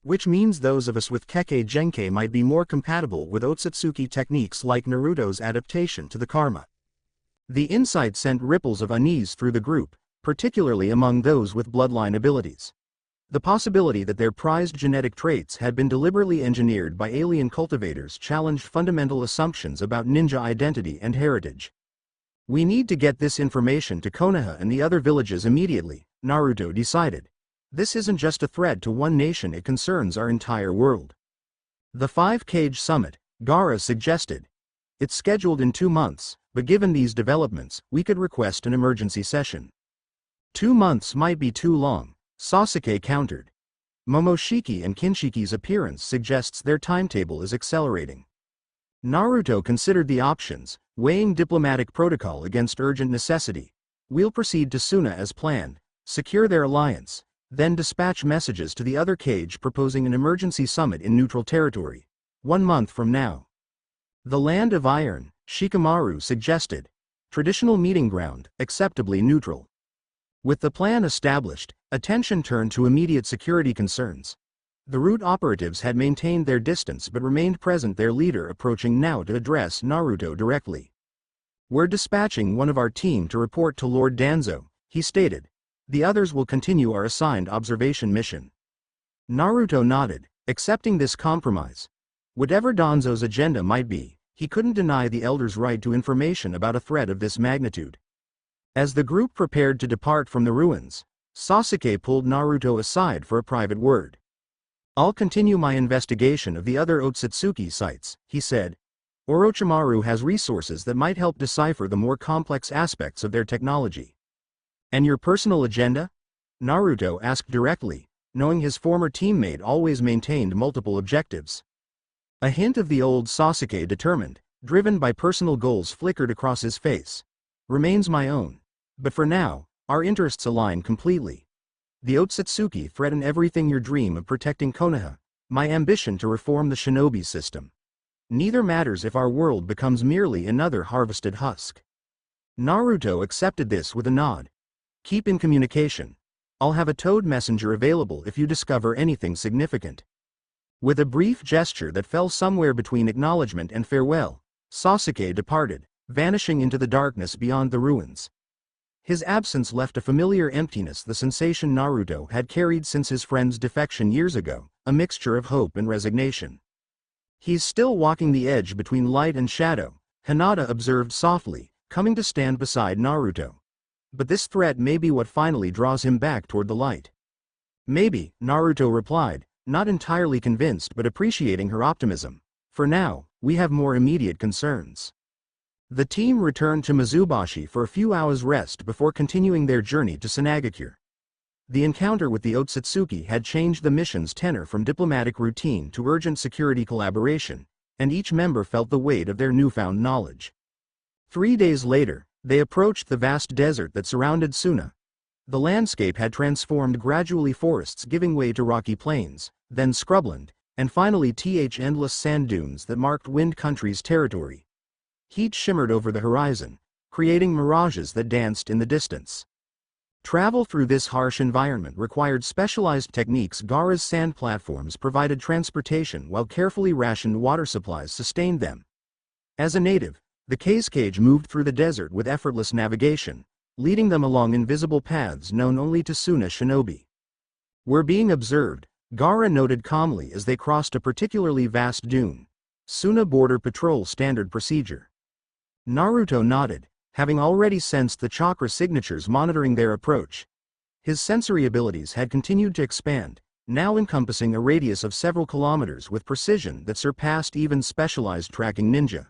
Which means those of us with Kekkei Genkai might be more compatible with Otsutsuki techniques like Naruto's adaptation to the karma. The insight sent ripples of unease through the group, particularly among those with bloodline abilities. The possibility that their prized genetic traits had been deliberately engineered by alien cultivators challenged fundamental assumptions about ninja identity and heritage. We need to get this information to Konoha and the other villages immediately, Naruto decided. This isn't just a threat to one nation, it concerns our entire world. The 5-Cage Summit, Gaara suggested. It's scheduled in 2 months, but given these developments, we could request an emergency session. 2 months might be too long, Sasuke countered. Momoshiki and Kinshiki's appearance suggests their timetable is accelerating. Naruto considered the options, weighing diplomatic protocol against urgent necessity. We'll proceed to Suna as planned, secure their alliance, then dispatch messages to the other cage proposing an emergency summit in neutral territory. 1 month from now. The Land of Iron, Shikamaru suggested. Traditional meeting ground, acceptably neutral. With the plan established, attention turned to immediate security concerns. The route operatives had maintained their distance but remained present, their leader approaching now to address Naruto directly. We're dispatching one of our team to report to Lord Danzo, he stated. The others will continue our assigned observation mission. Naruto nodded, accepting this compromise. Whatever Danzo's agenda might be, he couldn't deny the elder's right to information about a threat of this magnitude. As the group prepared to depart from the ruins, Sasuke pulled Naruto aside for a private word. I'll continue my investigation of the other Otsutsuki sites, he said. Orochimaru has resources that might help decipher the more complex aspects of their technology. And your personal agenda? Naruto asked directly, knowing his former teammate always maintained multiple objectives. A hint of the old Sasuke, determined, driven by personal goals, flickered across his face. Remains my own. But for now, our interests align completely. The Otsutsuki threaten everything: your dream of protecting Konoha, my ambition to reform the shinobi system. Neither matters if our world becomes merely another harvested husk. Naruto accepted this with a nod. Keep in communication. I'll have a toad messenger available if you discover anything significant. With a brief gesture that fell somewhere between acknowledgement and farewell, Sasuke departed, vanishing into the darkness beyond the ruins. His absence left a familiar emptiness, the sensation Naruto had carried since his friend's defection years ago, a mixture of hope and resignation. He's still walking the edge between light and shadow, Hinata observed softly, coming to stand beside Naruto. But this threat may be what finally draws him back toward the light. Maybe, Naruto replied, not entirely convinced but appreciating her optimism. For now, we have more immediate concerns. The team returned to Mizubashi for a few hours rest before continuing their journey to Sunagakure. The encounter with the Otsutsuki had changed the mission's tenor from diplomatic routine to urgent security collaboration, and each member felt the weight of their newfound knowledge. 3 days later, they approached the vast desert that surrounded Suna. The landscape had transformed gradually, forests giving way to rocky plains, then scrubland, and finally endless sand dunes that marked Wind Country's territory. Heat shimmered over the horizon, creating mirages that danced in the distance. Travel through this harsh environment required specialized techniques. Gaara's sand platforms provided transportation while carefully rationed water supplies sustained them. As a native, the Kazekage moved through the desert with effortless navigation, leading them along invisible paths known only to Suna shinobi. We're being observed, Gaara noted calmly as they crossed a particularly vast dune. Suna Border Patrol standard procedure. Naruto nodded, having already sensed the chakra signatures monitoring their approach. His sensory abilities had continued to expand, now encompassing a radius of several kilometers with precision that surpassed even specialized tracking ninja.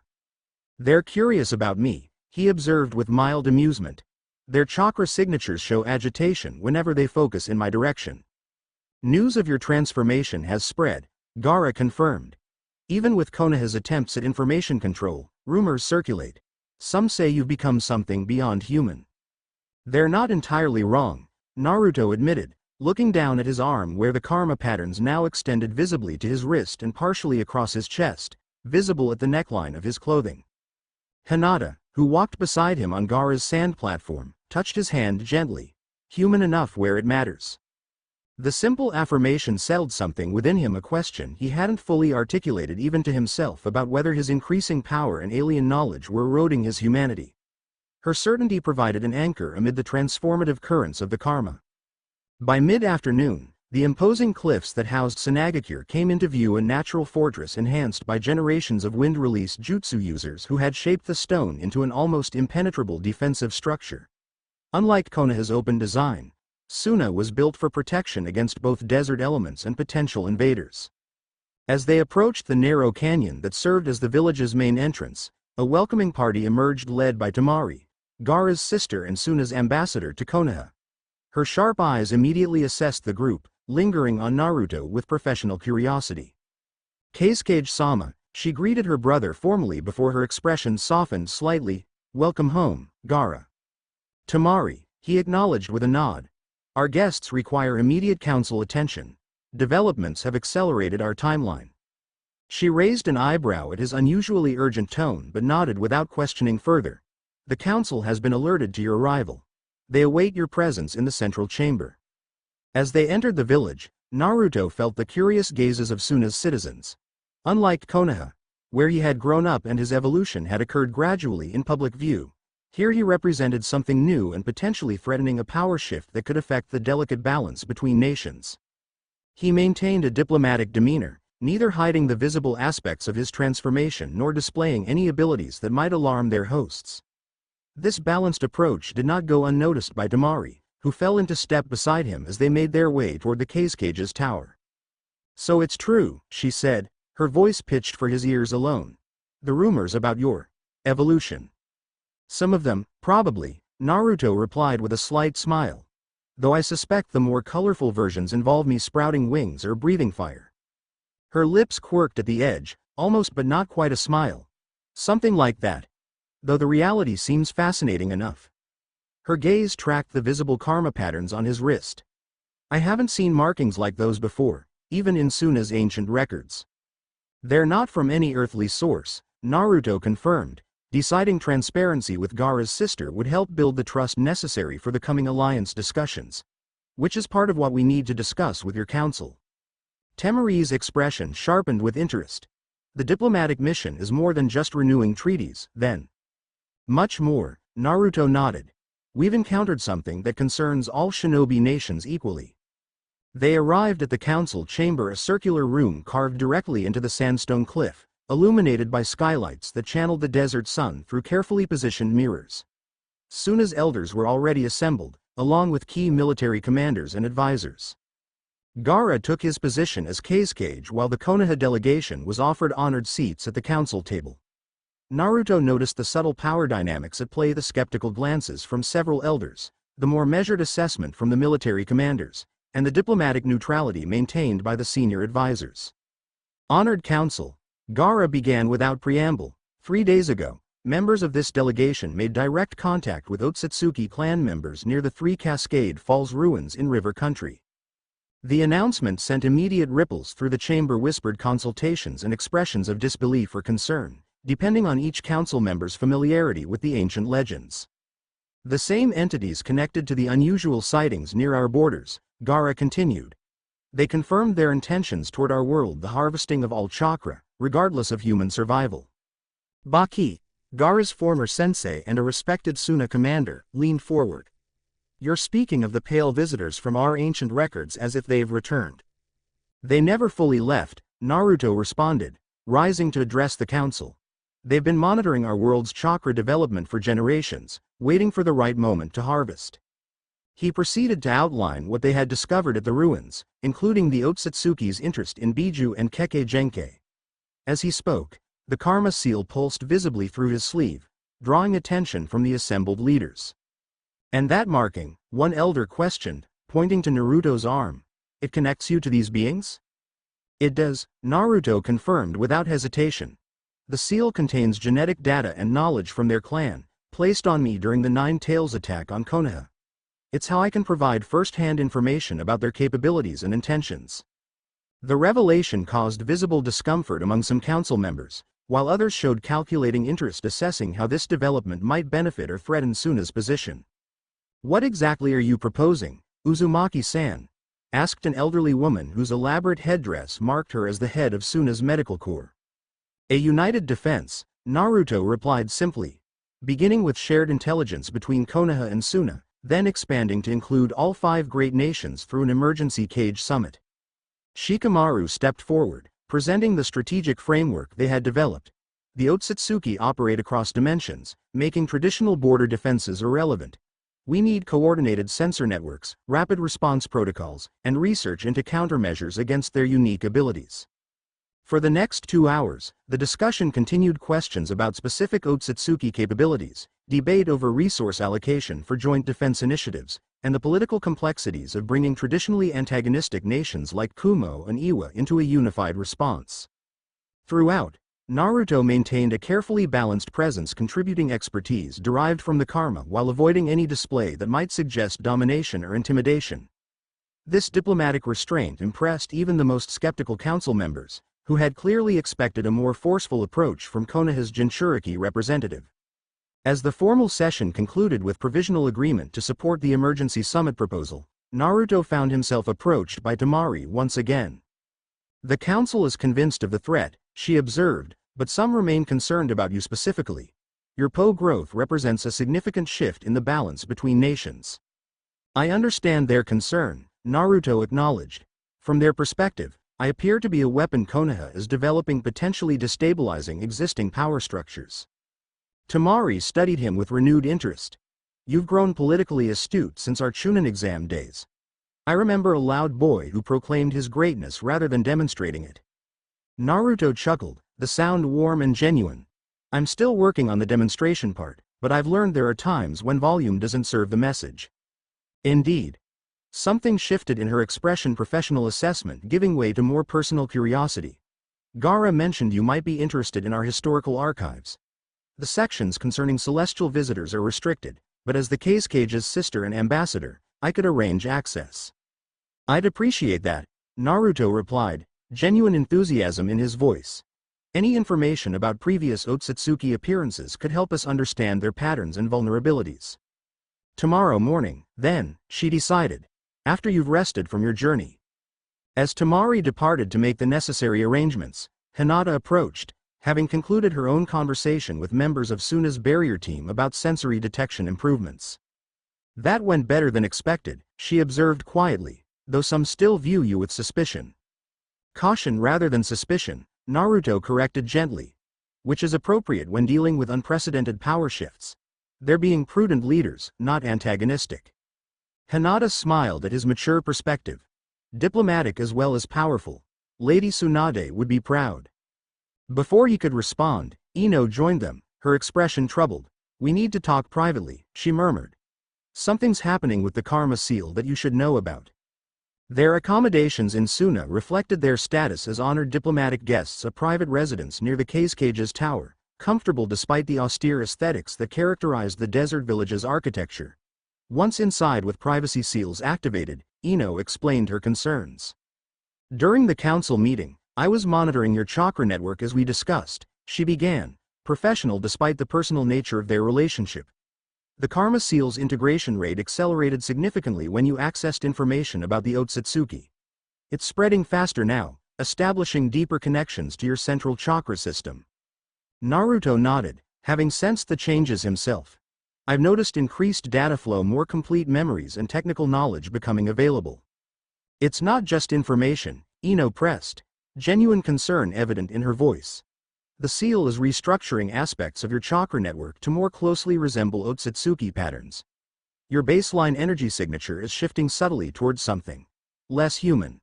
They're curious about me, he observed with mild amusement. Their chakra signatures show agitation whenever they focus in my direction. News of your transformation has spread, Gaara confirmed. Even with Konoha's attempts at information control, rumors circulate. Some say you've become something beyond human. They're not entirely wrong, Naruto admitted, looking down at his arm where the karma patterns now extended visibly to his wrist and partially across his chest, visible at the neckline of his clothing. Hinata, who walked beside him on Gaara's sand platform, touched his hand gently. Human enough where it matters. The simple affirmation settled something within him, a question he hadn't fully articulated even to himself about whether his increasing power and alien knowledge were eroding his humanity. Her certainty provided an anchor amid the transformative currents of the karma. By mid-afternoon, The imposing cliffs that housed Sunagakure came into view, a natural fortress enhanced by generations of wind-release jutsu users who had shaped the stone into an almost impenetrable defensive structure. Unlike Konoha's open design, Suna was built for protection against both desert elements and potential invaders. As they approached the narrow canyon that served as the village's main entrance, a welcoming party emerged led by Temari, Gaara's sister and Suna's ambassador to Konoha. Her sharp eyes immediately assessed the group, lingering on Naruto with professional curiosity. Kazekage-sama, she greeted her brother formally before her expression softened slightly. "Welcome home, Gaara." "Temari," he acknowledged with a nod. "Our guests require immediate council attention. Developments have accelerated our timeline." She raised an eyebrow at his unusually urgent tone but nodded without questioning further. "The council has been alerted to your arrival. They await your presence in the central chamber." As they entered the village, Naruto felt the curious gazes of Suna's citizens. Unlike Konoha, where he had grown up and his evolution had occurred gradually in public view, here he represented something new and potentially threatening, a power shift that could affect the delicate balance between nations. He maintained a diplomatic demeanor, neither hiding the visible aspects of his transformation nor displaying any abilities that might alarm their hosts. This balanced approach did not go unnoticed by Temari, who fell into step beside him as they made their way toward the Kazecage's tower. "So it's true," she said, her voice pitched for his ears alone. "The rumors about your evolution." "Some of them, probably," Naruto replied with a slight smile. "Though I suspect the more colorful versions involve me sprouting wings or breathing fire." Her lips quirked at the edge, almost but not quite a smile. "Something like that. Though the reality seems fascinating enough." Her gaze tracked the visible karma patterns on his wrist. "I haven't seen markings like those before, even in Suna's ancient records." "They're not from any earthly source," Naruto confirmed, deciding transparency with Gaara's sister would help build the trust necessary for the coming alliance discussions. "Which is part of what we need to discuss with your council." Temari's expression sharpened with interest. "The diplomatic mission is more than just renewing treaties, then." "Much more," Naruto nodded. "We've encountered something that concerns all shinobi nations equally." They arrived at the council chamber, a circular room carved directly into the sandstone cliff, illuminated by skylights that channeled the desert sun through carefully positioned mirrors. Suna's elders were already assembled, along with key military commanders and advisors. Gaara took his position as Kazekage while the Konoha delegation was offered honored seats at the council table. Naruto noticed the subtle power dynamics at play, the skeptical glances from several elders, the more measured assessment from the military commanders, and the diplomatic neutrality maintained by the senior advisors. "Honored Council," Gaara began without preamble. 3 days ago, members of this delegation made direct contact with Otsutsuki clan members near the Three Cascade Falls ruins in River Country. The announcement sent immediate ripples through the chamber, whispered consultations and expressions of disbelief or concern, depending on each council member's familiarity with the ancient legends. "The same entities connected to the unusual sightings near our borders," Gaara continued. "They confirmed their intentions toward our world, the harvesting of all chakra, regardless of human survival." Baki, Gaara's former sensei and a respected Suna commander, leaned forward. "You're speaking of the pale visitors from our ancient records as if they've returned." "They never fully left," Naruto responded, rising to address the council. "They've been monitoring our world's chakra development for generations, waiting for the right moment to harvest." He proceeded to outline what they had discovered at the ruins, including the Otsutsuki's interest in Biju and Kekkei Genkai. As he spoke, the karma seal pulsed visibly through his sleeve, drawing attention from the assembled leaders. "And that marking," one elder questioned, pointing to Naruto's arm, "it connects you to these beings?" "It does," Naruto confirmed without hesitation. "The seal contains genetic data and knowledge from their clan, placed on me during the Nine Tails attack on Konoha. It's how I can provide first-hand information about their capabilities and intentions." The revelation caused visible discomfort among some council members, while others showed calculating interest, assessing how this development might benefit or threaten Suna's position. "What exactly are you proposing, Uzumaki-san?" asked an elderly woman whose elaborate headdress marked her as the head of Suna's medical corps. "A united defense," Naruto replied simply. "Beginning with shared intelligence between Konoha and Suna, then expanding to include all 5 great nations through an emergency cage summit. Shikamaru stepped forward, presenting the strategic framework they had developed. The Otsutsuki operate across dimensions, making traditional border defenses irrelevant. We need coordinated sensor networks, rapid response protocols, and research into countermeasures against their unique abilities. For the next 2 hours, the discussion continued questions about specific Otsutsuki capabilities, debate over resource allocation for joint defense initiatives, and the political complexities of bringing traditionally antagonistic nations like Kumo and Iwa into a unified response. Throughout, Naruto maintained a carefully balanced presence, contributing expertise derived from the karma while avoiding any display that might suggest domination or intimidation. This diplomatic restraint impressed even the most skeptical council members, who had clearly expected a more forceful approach from Konoha's Jinchuriki representative. As the formal session concluded with provisional agreement to support the emergency summit proposal, Naruto found himself approached by Temari once again. "The council is convinced of the threat," she observed, "but some remain concerned about you specifically. Your Po growth represents a significant shift in the balance between nations." "I understand their concern," Naruto acknowledged. "From their perspective, I appear to be a weapon Konoha is developing, potentially destabilizing existing power structures." Temari studied him with renewed interest. "You've grown politically astute since our Chunin exam days. I remember a loud boy who proclaimed his greatness rather than demonstrating it." Naruto chuckled, the sound warm and genuine. "I'm still working on the demonstration part, but I've learned there are times when volume doesn't serve the message." Indeed. Something shifted in her expression, professional assessment giving way to more personal curiosity. "Gaara mentioned you might be interested in our historical archives. The sections concerning celestial visitors are restricted, but as the Case Cage's sister and ambassador, I could arrange access." "I'd appreciate that," Naruto replied, genuine enthusiasm in his voice. "Any information about previous Otsutsuki appearances could help us understand their patterns and vulnerabilities." "Tomorrow morning, then," she decided, "after you've rested from your journey." As Temari departed to make the necessary arrangements, Hinata approached, having concluded her own conversation with members of Suna's barrier team about sensory detection improvements. "That went better than expected," she observed quietly, "though some still view you with suspicion." "Caution rather than suspicion," Naruto corrected gently. "Which is appropriate when dealing with unprecedented power shifts. They're being prudent leaders, not antagonistic." Hinata smiled at his mature perspective. "Diplomatic as well as powerful. Lady Tsunade would be proud." Before he could respond, Ino joined them, her expression troubled. "We need to talk privately," she murmured. "Something's happening with the Karma Seal that you should know about." Their accommodations in Suna reflected their status as honored diplomatic guests, a private residence near the Case Cage's tower, comfortable despite the austere aesthetics that characterized the desert village's architecture. Once inside with privacy seals activated, Ino explained her concerns. "During the council meeting, I was monitoring your chakra network as we discussed," she began, professional despite the personal nature of their relationship. "The Karma Seal's integration rate accelerated significantly when you accessed information about the Otsutsuki. It's spreading faster now, establishing deeper connections to your central chakra system." Naruto nodded, having sensed the changes himself. "I've noticed increased data flow, more complete memories and technical knowledge becoming available." "It's not just information," Ino pressed, genuine concern evident in her voice. "The seal is restructuring aspects of your chakra network to more closely resemble Otsutsuki patterns. Your baseline energy signature is shifting subtly towards something less human."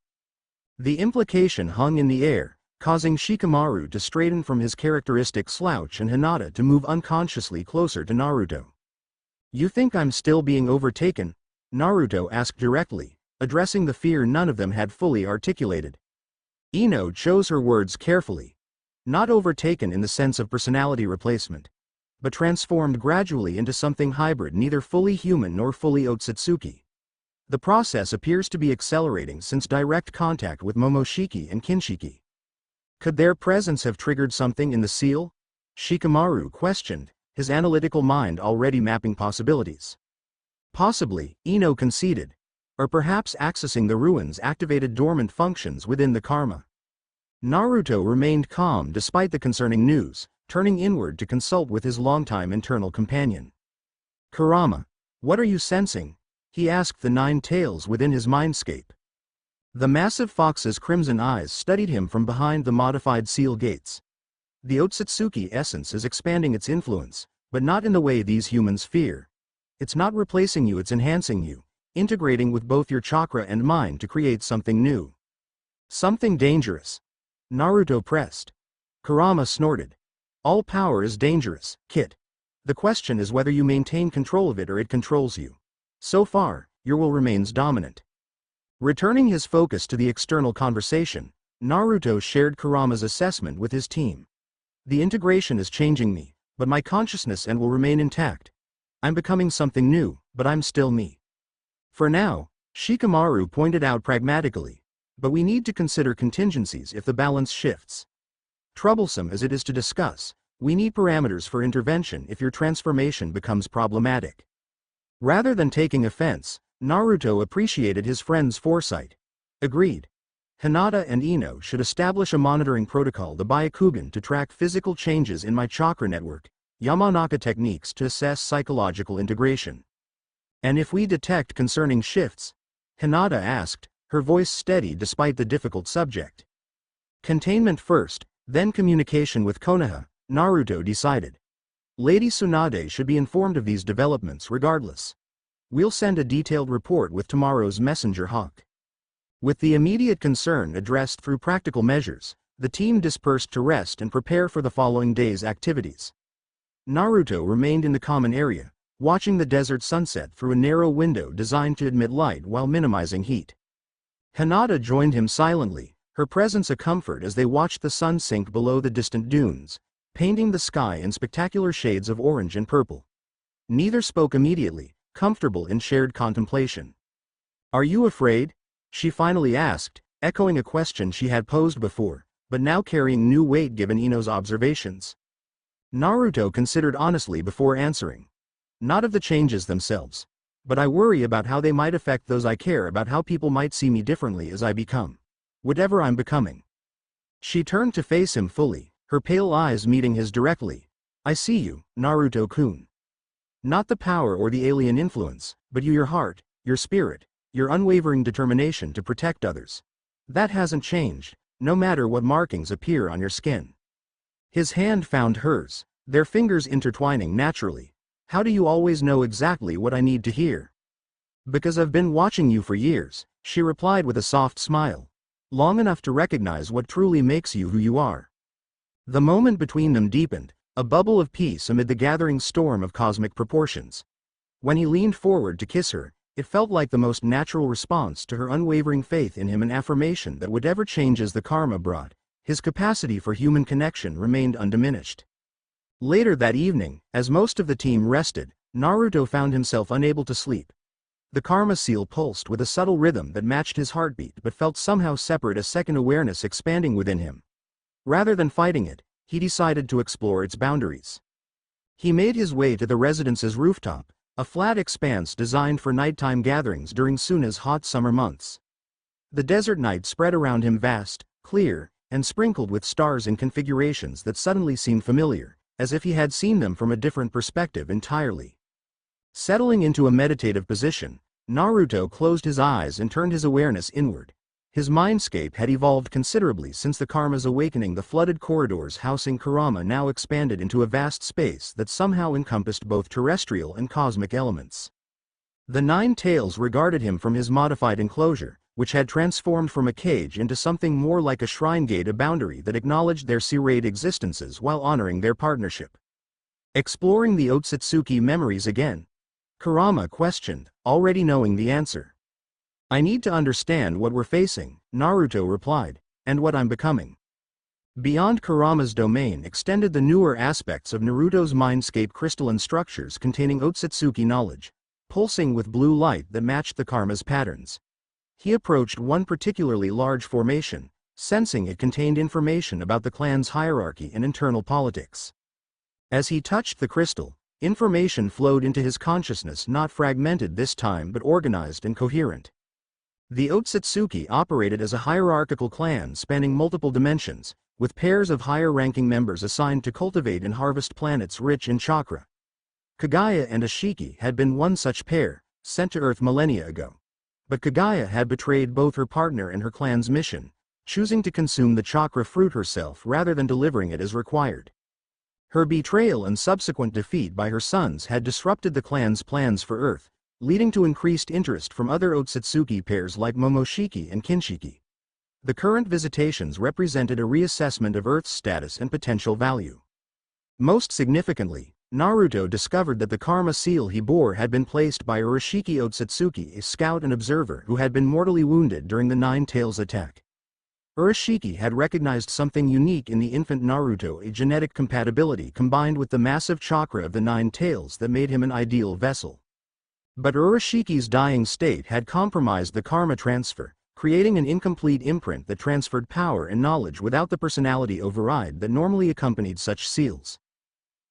The implication hung in the air, causing Shikamaru to straighten from his characteristic slouch and Hinata to move unconsciously closer to Naruto. "You think I'm still being overtaken?" Naruto asked directly, addressing the fear none of them had fully articulated. Ino chose her words carefully. "Not overtaken in the sense of personality replacement, but transformed gradually into something hybrid, neither fully human nor fully Otsutsuki. The process appears to be accelerating since direct contact with Momoshiki and Kinshiki." "Could their presence have triggered something in the seal?" Shikamaru questioned, his analytical mind already mapping possibilities. "Possibly," Ino conceded. "Or perhaps accessing the ruins activated dormant functions within the karma." Naruto remained calm despite the concerning news, turning inward to consult with his longtime internal companion. "Kurama, What are you sensing? He asked the nine tails within his mindscape. The massive fox's crimson eyes studied him from behind the modified seal gates. The Otsutsuki essence is expanding its influence, but not in the way these humans fear. It's not replacing you, it's enhancing you, integrating with both your chakra and mind to create something new. Something dangerous. Naruto pressed. Kurama snorted. All power is dangerous, Kit. The question is whether you maintain control of it or it controls you. So far, your will remains dominant. Returning his focus to the external conversation, Naruto shared Kurama's assessment with his team. The integration is changing me, but my consciousness and will remain intact. I'm becoming something new, but I'm still me. For now, Shikamaru pointed out pragmatically, but we need to consider contingencies if the balance shifts. Troublesome as it is to discuss, we need parameters for intervention if your transformation becomes problematic. Rather than taking offense, Naruto appreciated his friend's foresight. Agreed. Hinata and Ino should establish a monitoring protocol, the Byakugan, to track physical changes in my chakra network, Yamanaka techniques to assess psychological integration. And if we detect concerning shifts? Hinata asked, her voice steady despite the difficult subject. Containment first, then communication with Konoha, Naruto decided. Lady Tsunade should be informed of these developments regardless. We'll send a detailed report with tomorrow's messenger hawk. With the immediate concern addressed through practical measures, the team dispersed to rest and prepare for the following day's activities. Naruto remained in the common area, watching the desert sunset through a narrow window designed to admit light while minimizing heat. Hinata joined him silently, her presence a comfort as they watched the sun sink below the distant dunes, painting the sky in spectacular shades of orange and purple. Neither spoke immediately, comfortable in shared contemplation. Are you afraid? She finally asked, echoing a question she had posed before, but now carrying new weight given Ino's observations. Naruto considered honestly before answering. Not of the changes themselves. But I worry about how they might affect those I care about, how people might see me differently as I become. Whatever I'm becoming. She turned to face him fully, her pale eyes meeting his directly. I see you, Naruto-kun. Not the power or the alien influence, but you, your heart, your spirit, your unwavering determination to protect others. That hasn't changed, no matter what markings appear on your skin. His hand found hers, their fingers intertwining naturally. How do you always know exactly what I need to hear? Because I've been watching you for years, she replied with a soft smile. Long enough to recognize what truly makes you who you are. The moment between them deepened, a bubble of peace amid the gathering storm of cosmic proportions. When he leaned forward to kiss her, it felt like the most natural response to her unwavering faith in him, an affirmation that whatever changes the karma brought, his capacity for human connection remained undiminished. Later that evening, as most of the team rested, Naruto found himself unable to sleep. The karma seal pulsed with a subtle rhythm that matched his heartbeat but felt somehow separate, a second awareness expanding within him. Rather than fighting it, he decided to explore its boundaries. He made his way to the residence's rooftop, a flat expanse designed for nighttime gatherings during Suna's hot summer months. The desert night spread around him, vast, clear, and sprinkled with stars in configurations that suddenly seemed familiar, as if he had seen them from a different perspective entirely. Settling into a meditative position, Naruto closed his eyes and turned his awareness inward. His mindscape had evolved considerably since the karma's awakening. The flooded corridors housing Kurama now expanded into a vast space that somehow encompassed both terrestrial and cosmic elements. The nine tails regarded him from his modified enclosure, which had transformed from a cage into something more like a shrine gate, a boundary that acknowledged their serrate existences while honoring their partnership. Exploring the Otsutsuki memories again? Kurama questioned, already knowing the answer. I need to understand what we're facing, Naruto replied, and what I'm becoming. Beyond Kurama's domain extended the newer aspects of Naruto's mindscape, crystalline structures containing Otsutsuki knowledge, pulsing with blue light that matched the karma's patterns. He approached one particularly large formation, sensing it contained information about the clan's hierarchy and internal politics. As he touched the crystal, information flowed into his consciousness, not fragmented this time but organized and coherent. The Otsutsuki operated as a hierarchical clan spanning multiple dimensions, with pairs of higher-ranking members assigned to cultivate and harvest planets rich in chakra. Kagaya and Ashiki had been one such pair, sent to Earth millennia ago. But Kagaya had betrayed both her partner and her clan's mission, choosing to consume the chakra fruit herself rather than delivering it as required. Her betrayal and subsequent defeat by her sons had disrupted the clan's plans for Earth, leading to increased interest from other Otsutsuki pairs like Momoshiki and Kinshiki. The current visitations represented a reassessment of Earth's status and potential value. Most significantly, Naruto discovered that the karma seal he bore had been placed by Urashiki Otsutsuki, a scout and observer who had been mortally wounded during the Nine Tails attack. Urashiki had recognized something unique in the infant Naruto, a genetic compatibility combined with the massive chakra of the Nine Tails that made him an ideal vessel. But Urashiki's dying state had compromised the karma transfer, creating an incomplete imprint that transferred power and knowledge without the personality override that normally accompanied such seals.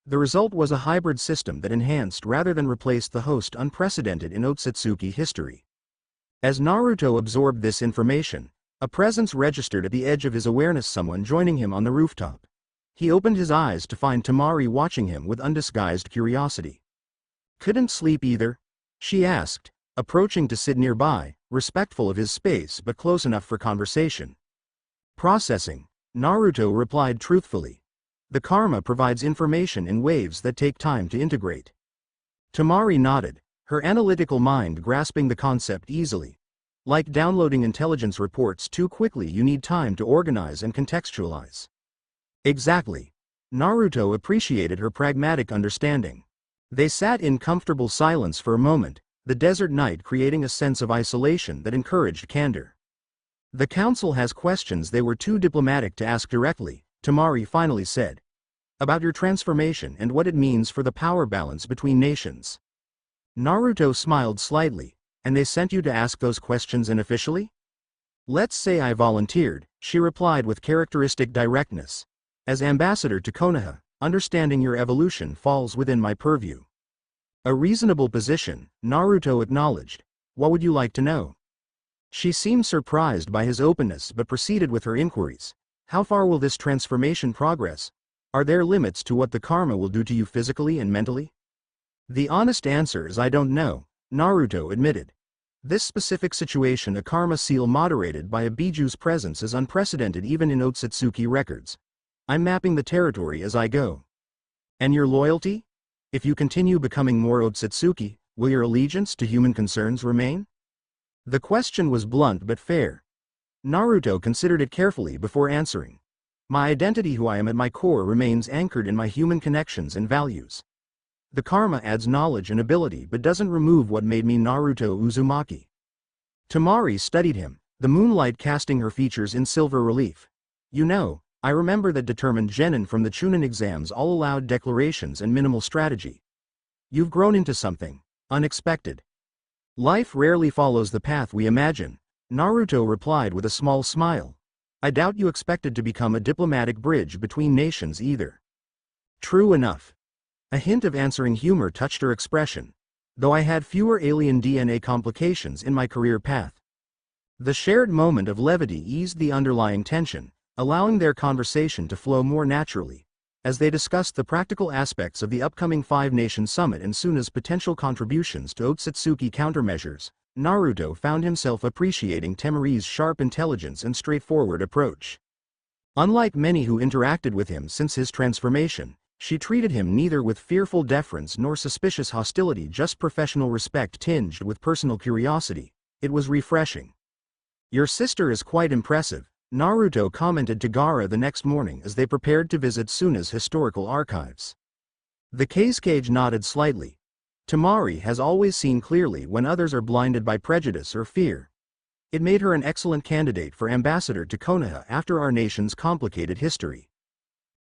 The result was a hybrid system that enhanced rather than replaced the host, unprecedented in Otsutsuki history. As Naruto absorbed this information, a presence registered at the edge of his awareness, someone joining him on the rooftop. He opened his eyes to find Temari watching him with undisguised curiosity. "Couldn't sleep either?" she asked, approaching to sit nearby, respectful of his space but close enough for conversation. "Processing," Naruto replied truthfully. "The karma provides information in waves that take time to integrate." Temari nodded, her analytical mind grasping the concept easily. Like downloading intelligence reports too quickly, you need time to organize and contextualize. Exactly. Naruto appreciated her pragmatic understanding. They sat in comfortable silence for a moment, the desert night creating a sense of isolation that encouraged candor. "The council has questions they were too diplomatic to ask directly," Temari finally said. "About your transformation and what it means for the power balance between nations." Naruto smiled slightly. "And they sent you to ask those questions unofficially?" "Let's say I volunteered," she replied with characteristic directness. "As ambassador to Konoha, understanding your evolution falls within my purview." "A reasonable position," Naruto acknowledged. "What would you like to know?" She seemed surprised by his openness but proceeded with her inquiries. "How far will this transformation progress? Are there limits to what the karma will do to you physically and mentally?" "The honest answer is I don't know," Naruto admitted. "This specific situation, a karma seal moderated by a Biju's presence, is unprecedented even in Otsutsuki records. I'm mapping the territory as I go." "And your loyalty? If you continue becoming more Otsutsuki, will your allegiance to human concerns remain?" The question was blunt but fair. Naruto considered it carefully before answering. "My identity, who I am at my core, remains anchored in my human connections and values. The karma adds knowledge and ability but doesn't remove what made me Naruto Uzumaki." Temari studied him, the moonlight casting her features in silver relief. "You know, I remember that determined genin from the Chunin exams, all allowed declarations and minimal strategy. You've grown into something unexpected." "Life rarely follows the path we imagine," Naruto replied with a small smile. "I doubt you expected to become a diplomatic bridge between nations either." "True enough." A hint of answering humor touched her expression. "Though I had fewer alien DNA complications in my career path." The shared moment of levity eased the underlying tension, allowing their conversation to flow more naturally. As they discussed the practical aspects of the upcoming Five-Nation Summit and Suna's potential contributions to Otsutsuki countermeasures, Naruto found himself appreciating Temari's sharp intelligence and straightforward approach. Unlike many who interacted with him since his transformation, she treated him neither with fearful deference nor suspicious hostility, just professional respect tinged with personal curiosity. It was refreshing. "Your sister is quite impressive," Naruto commented to Gaara the next morning as they prepared to visit Suna's historical archives. The Kazekage nodded slightly. "Temari has always seen clearly when others are blinded by prejudice or fear. It made her an excellent candidate for ambassador to Konoha after our nation's complicated history."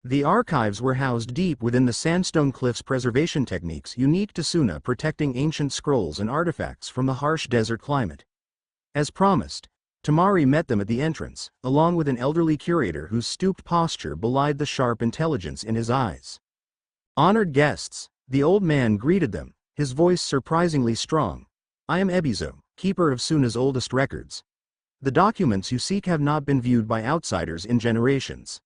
The archives were housed deep within the sandstone cliffs, preservation techniques unique to Suna protecting ancient scrolls and artifacts from the harsh desert climate. As promised, Temari met them at the entrance, along with an elderly curator whose stooped posture belied the sharp intelligence in his eyes. "Honored guests," the old man greeted them, his voice surprisingly strong. "I am Ebizo, keeper of Suna's oldest records. The documents you seek have not been viewed by outsiders in generations."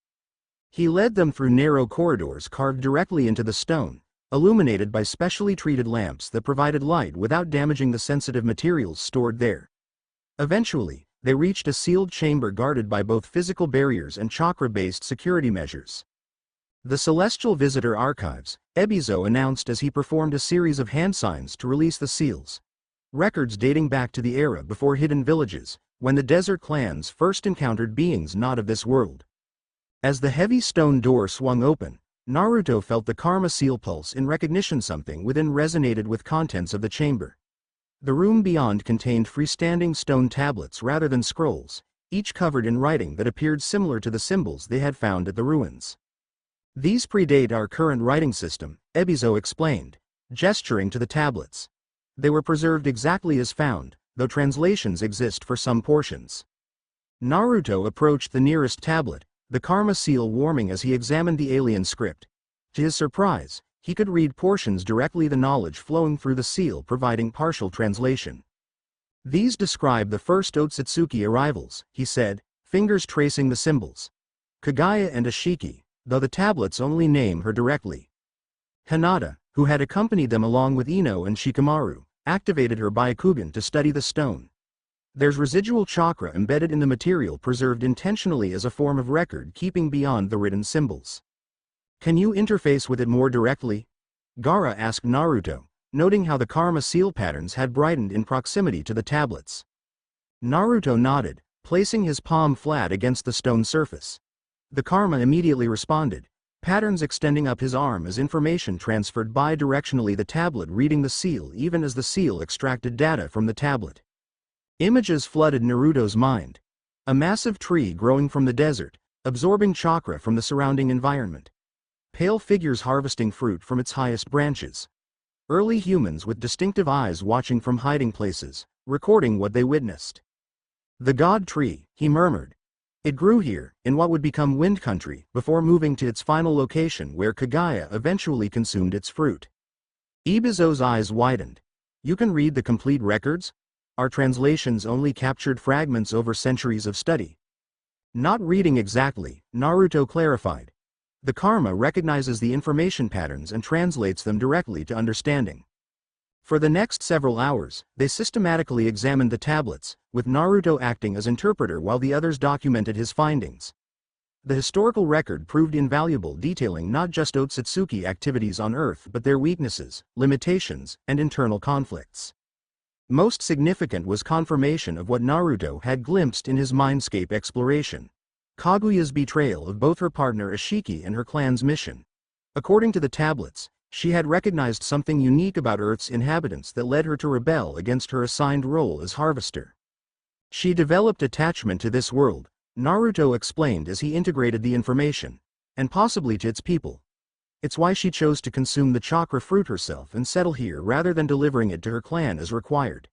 He led them through narrow corridors carved directly into the stone, illuminated by specially treated lamps that provided light without damaging the sensitive materials stored there. Eventually, they reached a sealed chamber guarded by both physical barriers and chakra-based security measures. The Celestial Visitor Archives, Ebizo announced as he performed a series of hand signs to release the seals. Records dating back to the era before hidden villages, when the desert clans first encountered beings not of this world. As the heavy stone door swung open, Naruto felt the karma seal pulse in recognition. Something within resonated with contents of the chamber. The room beyond contained freestanding stone tablets rather than scrolls, each covered in writing that appeared similar to the symbols they had found at the ruins. These predate our current writing system, Ebizo explained, gesturing to the tablets. They were preserved exactly as found, though translations exist for some portions. Naruto approached the nearest tablet, the karma seal warming as he examined the alien script. To his surprise, he could read portions directly, the knowledge flowing through the seal providing partial translation. These describe the first Otsutsuki arrivals, he said, fingers tracing the symbols. Kagaya and Ashiki, though the tablets only name her directly. Hinata, who had accompanied them along with Ino and Shikamaru, activated her Byakugan to study the stone. There's residual chakra embedded in the material, preserved intentionally as a form of record keeping beyond the written symbols. Can you interface with it more directly? Gaara asked Naruto, noting how the karma seal patterns had brightened in proximity to the tablets. Naruto nodded, placing his palm flat against the stone surface. The karma immediately responded, patterns extending up his arm as information transferred bi-directionally, the tablet reading the seal even as the seal extracted data from the tablet. Images flooded Naruto's mind. A massive tree growing from the desert, absorbing chakra from the surrounding environment. Pale figures harvesting fruit from its highest branches. Early humans with distinctive eyes watching from hiding places, recording what they witnessed. The god tree, he murmured. It grew here, in what would become Wind Country, before moving to its final location where Kagaya eventually consumed its fruit. Ibizo's eyes widened. You can read the complete records? Our translations only captured fragments over centuries of study. Not reading exactly, Naruto clarified. The karma recognizes the information patterns and translates them directly to understanding. For the next several hours, they systematically examined the tablets, with Naruto acting as interpreter while the others documented his findings. The historical record proved invaluable, detailing not just Otsutsuki activities on Earth but their weaknesses, limitations, and internal conflicts. Most significant was confirmation of what Naruto had glimpsed in his mindscape exploration. Kaguya's betrayal of both her partner Ashiki and her clan's mission. According to the tablets, she had recognized something unique about Earth's inhabitants that led her to rebel against her assigned role as harvester. She developed attachment to this world, Naruto explained as he integrated the information, and possibly to its people. It's why she chose to consume the chakra fruit herself and settle here rather than delivering it to her clan as required.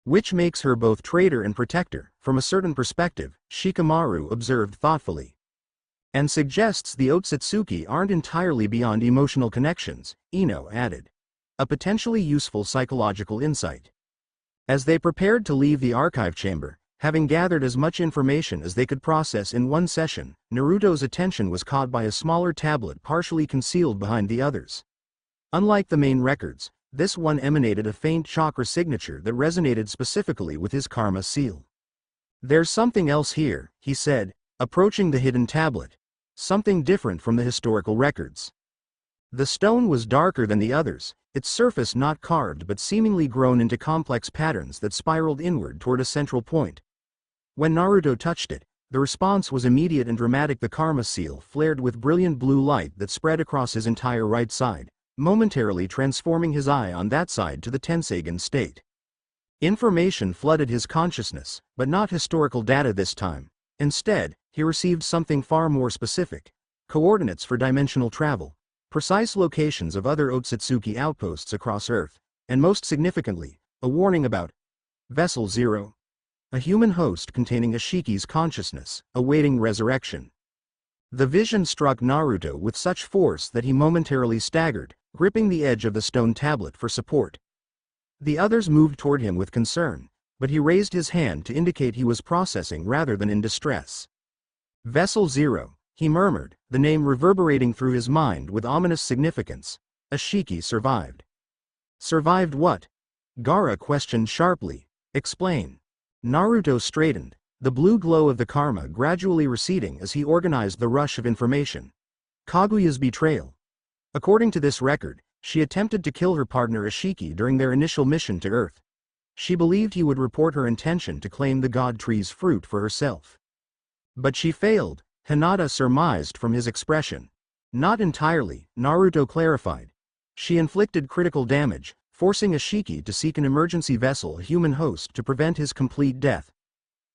Which makes her both traitor and protector, from a certain perspective, Shikamaru observed thoughtfully. And suggests the Otsutsuki aren't entirely beyond emotional connections, Ino added. A potentially useful psychological insight. As they prepared to leave the archive chamber, having gathered as much information as they could process in one session, Naruto's attention was caught by a smaller tablet partially concealed behind the others. Unlike the main records, this one emanated a faint chakra signature that resonated specifically with his karma seal. There's something else here, he said, approaching the hidden tablet. Something different from the historical records. The stone was darker than the others, its surface not carved but seemingly grown into complex patterns that spiraled inward toward a central point. When Naruto touched it, the response was immediate and dramatic. The karma seal flared with brilliant blue light that spread across his entire right side, momentarily transforming his eye on that side to the Tensagen state. Information flooded his consciousness, but not historical data this time. Instead, he received something far more specific: coordinates for dimensional travel, precise locations of other Otsutsuki outposts across Earth, and most significantly, a warning about Vessel Zero, a human host containing Ashiki's consciousness, awaiting resurrection. The vision struck Naruto with such force that he momentarily staggered, gripping the edge of the stone tablet for support. The others moved toward him with concern, but he raised his hand to indicate he was processing rather than in distress. Vessel Zero, he murmured, the name reverberating through his mind with ominous significance. Ashiki survived. Survived what? Gaara questioned sharply. Explain. Naruto straightened, the blue glow of the karma gradually receding as he organized the rush of information. Kaguya's betrayal. According to this record, she attempted to kill her partner Ashiki during their initial mission to Earth. She believed he would report her intention to claim the God Tree's fruit for herself. But she failed, Hinata surmised from his expression. Not entirely, Naruto clarified. She inflicted critical damage, forcing Ashiki to seek an emergency vessel, a human host, to prevent his complete death.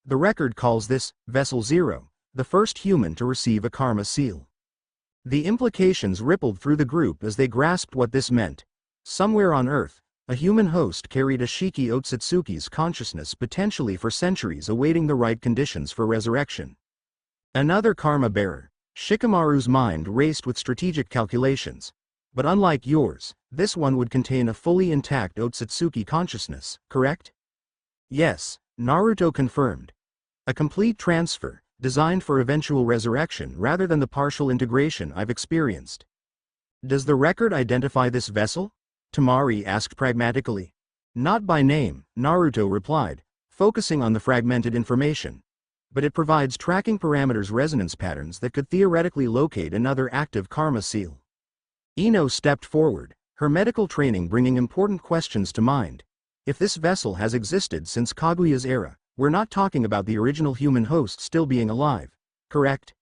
The record calls this, Vessel Zero, the first human to receive a karma seal. The implications rippled through the group as they grasped what this meant. Somewhere on Earth, a human host carried Ashiki Otsutsuki's consciousness potentially for centuries, awaiting the right conditions for resurrection. Another karma bearer. Shikamaru's mind raced with strategic calculations. But unlike yours, this one would contain a fully intact Otsutsuki consciousness, correct? Yes, Naruto confirmed. A complete transfer, designed for eventual resurrection rather than the partial integration I've experienced. Does the record identify this vessel? Temari asked pragmatically. Not by name, Naruto replied, focusing on the fragmented information. But it provides tracking parameters, resonance patterns that could theoretically locate another active karma seal. Ino stepped forward, her medical training bringing important questions to mind. If this vessel has existed since Kaguya's era, we're not talking about the original human host still being alive, correct?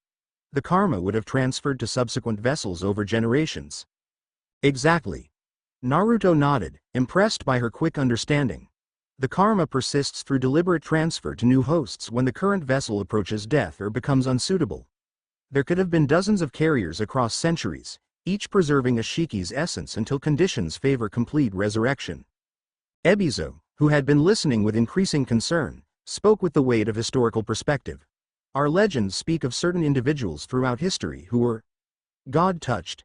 The karma would have transferred to subsequent vessels over generations. Exactly. Naruto nodded, impressed by her quick understanding. The karma persists through deliberate transfer to new hosts when the current vessel approaches death or becomes unsuitable. There could have been dozens of carriers across centuries, each preserving Ashiki's essence until conditions favor complete resurrection. Ebizo, who had been listening with increasing concern, spoke with the weight of historical perspective. Our legends speak of certain individuals throughout history who were God-touched.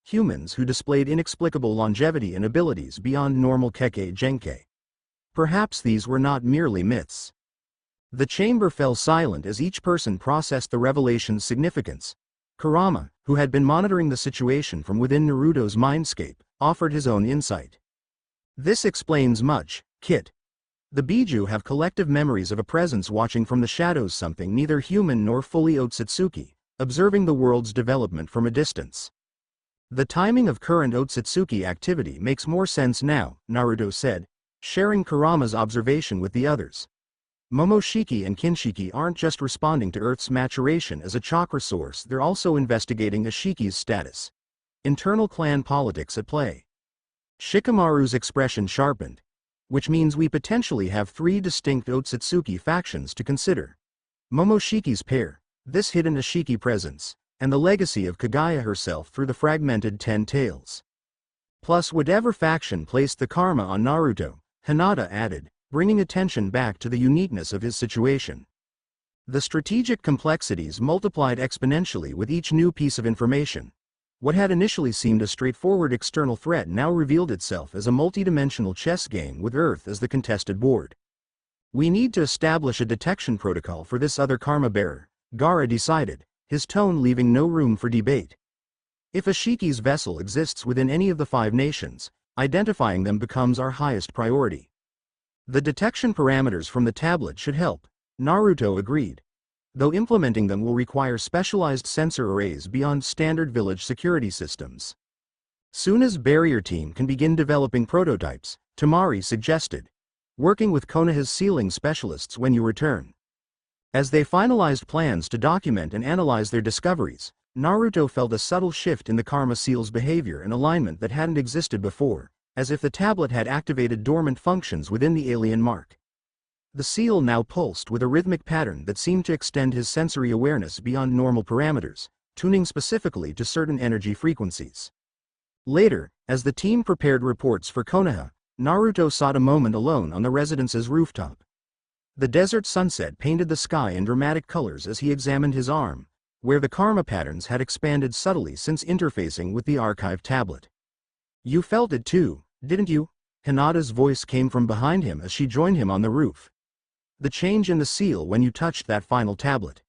Humans who displayed inexplicable longevity and abilities beyond normal Kekkei Genkai. Perhaps these were not merely myths. The chamber fell silent as each person processed the revelation's significance. Kurama, who had been monitoring the situation from within Naruto's mindscape, offered his own insight. This explains much, Kit. The Biju have collective memories of a presence watching from the shadows, something neither human nor fully Otsutsuki, observing the world's development from a distance. The timing of current Otsutsuki activity makes more sense now, Naruto said, sharing Kurama's observation with the others. Momoshiki and Kinshiki aren't just responding to Earth's maturation as a chakra source, they're also investigating Ashiki's status. Internal clan politics at play. Shikamaru's expression sharpened. Which means we potentially have three distinct Otsutsuki factions to consider. Momoshiki's pair, this hidden Ashiki presence, and the legacy of Kaguya herself through the fragmented 10 tails. Plus whatever faction placed the karma on Naruto, Hinata added, bringing attention back to the uniqueness of his situation. The strategic complexities multiplied exponentially with each new piece of information. What had initially seemed a straightforward external threat now revealed itself as a multidimensional chess game with Earth as the contested board. We need to establish a detection protocol for this other karma bearer, Gaara decided, his tone leaving no room for debate. If Ashiki's vessel exists within any of the 5 nations, identifying them becomes our highest priority. The detection parameters from the tablet should help, Naruto agreed. Though implementing them will require specialized sensor arrays beyond standard village security systems. Soon as Barrier Team can begin developing prototypes, Temari suggested, working with Konoha's sealing specialists when you return. As they finalized plans to document and analyze their discoveries, Naruto felt a subtle shift in the karma seal's behavior and alignment that hadn't existed before, as if the tablet had activated dormant functions within the alien mark. The seal now pulsed with a rhythmic pattern that seemed to extend his sensory awareness beyond normal parameters, tuning specifically to certain energy frequencies. Later, as the team prepared reports for Konoha, Naruto sought a moment alone on the residence's rooftop. The desert sunset painted the sky in dramatic colors as he examined his arm, where the karma patterns had expanded subtly since interfacing with the archive tablet. You felt it too, didn't you? Hinata's voice came from behind him as she joined him on the roof. The change in the seal when you touched that final tablet.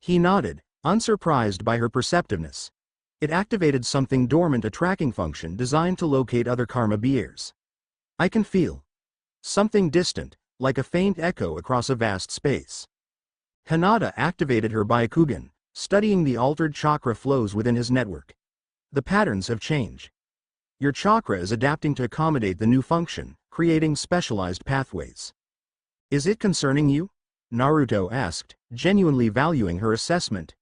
He nodded, unsurprised by her perceptiveness. It activated something dormant, a tracking function designed to locate other karma bears. I can feel something distant, like a faint echo across a vast space. Hinata activated her Byakugan, studying the altered chakra flows within his network. The patterns have changed. Your chakra is adapting to accommodate the new function, creating specialized pathways. Is it concerning you? Naruto asked, genuinely valuing her assessment.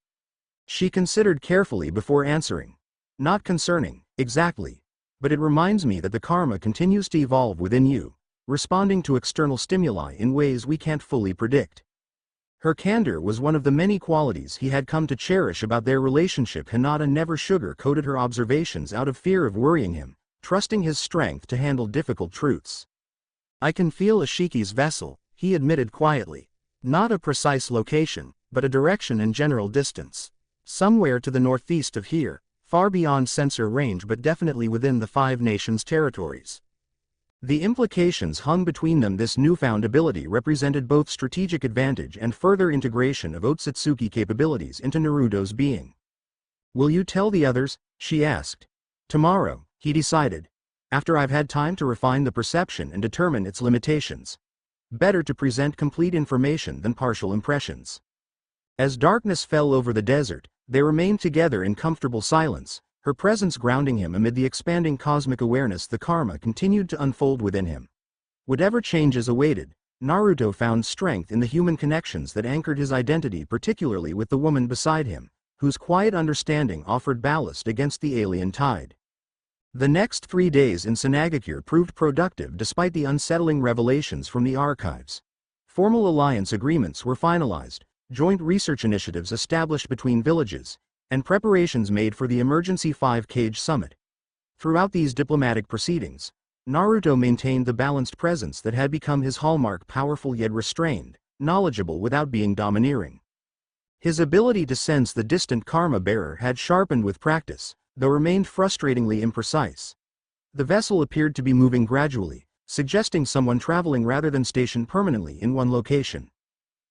She considered carefully before answering. Not concerning, exactly. But it reminds me that the karma continues to evolve within you, responding to external stimuli in ways we can't fully predict. Her candor was one of the many qualities he had come to cherish about their relationship. Hinata never sugar-coated her observations out of fear of worrying him, trusting his strength to handle difficult truths. I can feel Ashiki's vessel, he admitted quietly. Not a precise location, but a direction and general distance. Somewhere to the northeast of here, far beyond sensor range but definitely within the 5 nations' territories. The implications hung between them. This newfound ability represented both strategic advantage and further integration of Otsutsuki capabilities into Naruto's being. Will you tell the others? She asked. Tomorrow, he decided. After I've had time to refine the perception and determine its limitations. Better to present complete information than partial impressions. As darkness fell over the desert, they remained together in comfortable silence, her presence grounding him amid the expanding cosmic awareness. The karma continued to unfold within him. Whatever changes awaited, Naruto found strength in the human connections that anchored his identity, particularly with the woman beside him, whose quiet understanding offered ballast against the alien tide. The next 3 days in Sanagakure proved productive despite the unsettling revelations from the archives. Formal alliance agreements were finalized, joint research initiatives established between villages, and preparations made for the emergency 5-Cage summit. Throughout these diplomatic proceedings, Naruto maintained the balanced presence that had become his hallmark, powerful yet restrained, knowledgeable without being domineering. His ability to sense the distant karma bearer had sharpened with practice, though remained frustratingly imprecise. The vessel appeared to be moving gradually, suggesting someone traveling rather than stationed permanently in one location.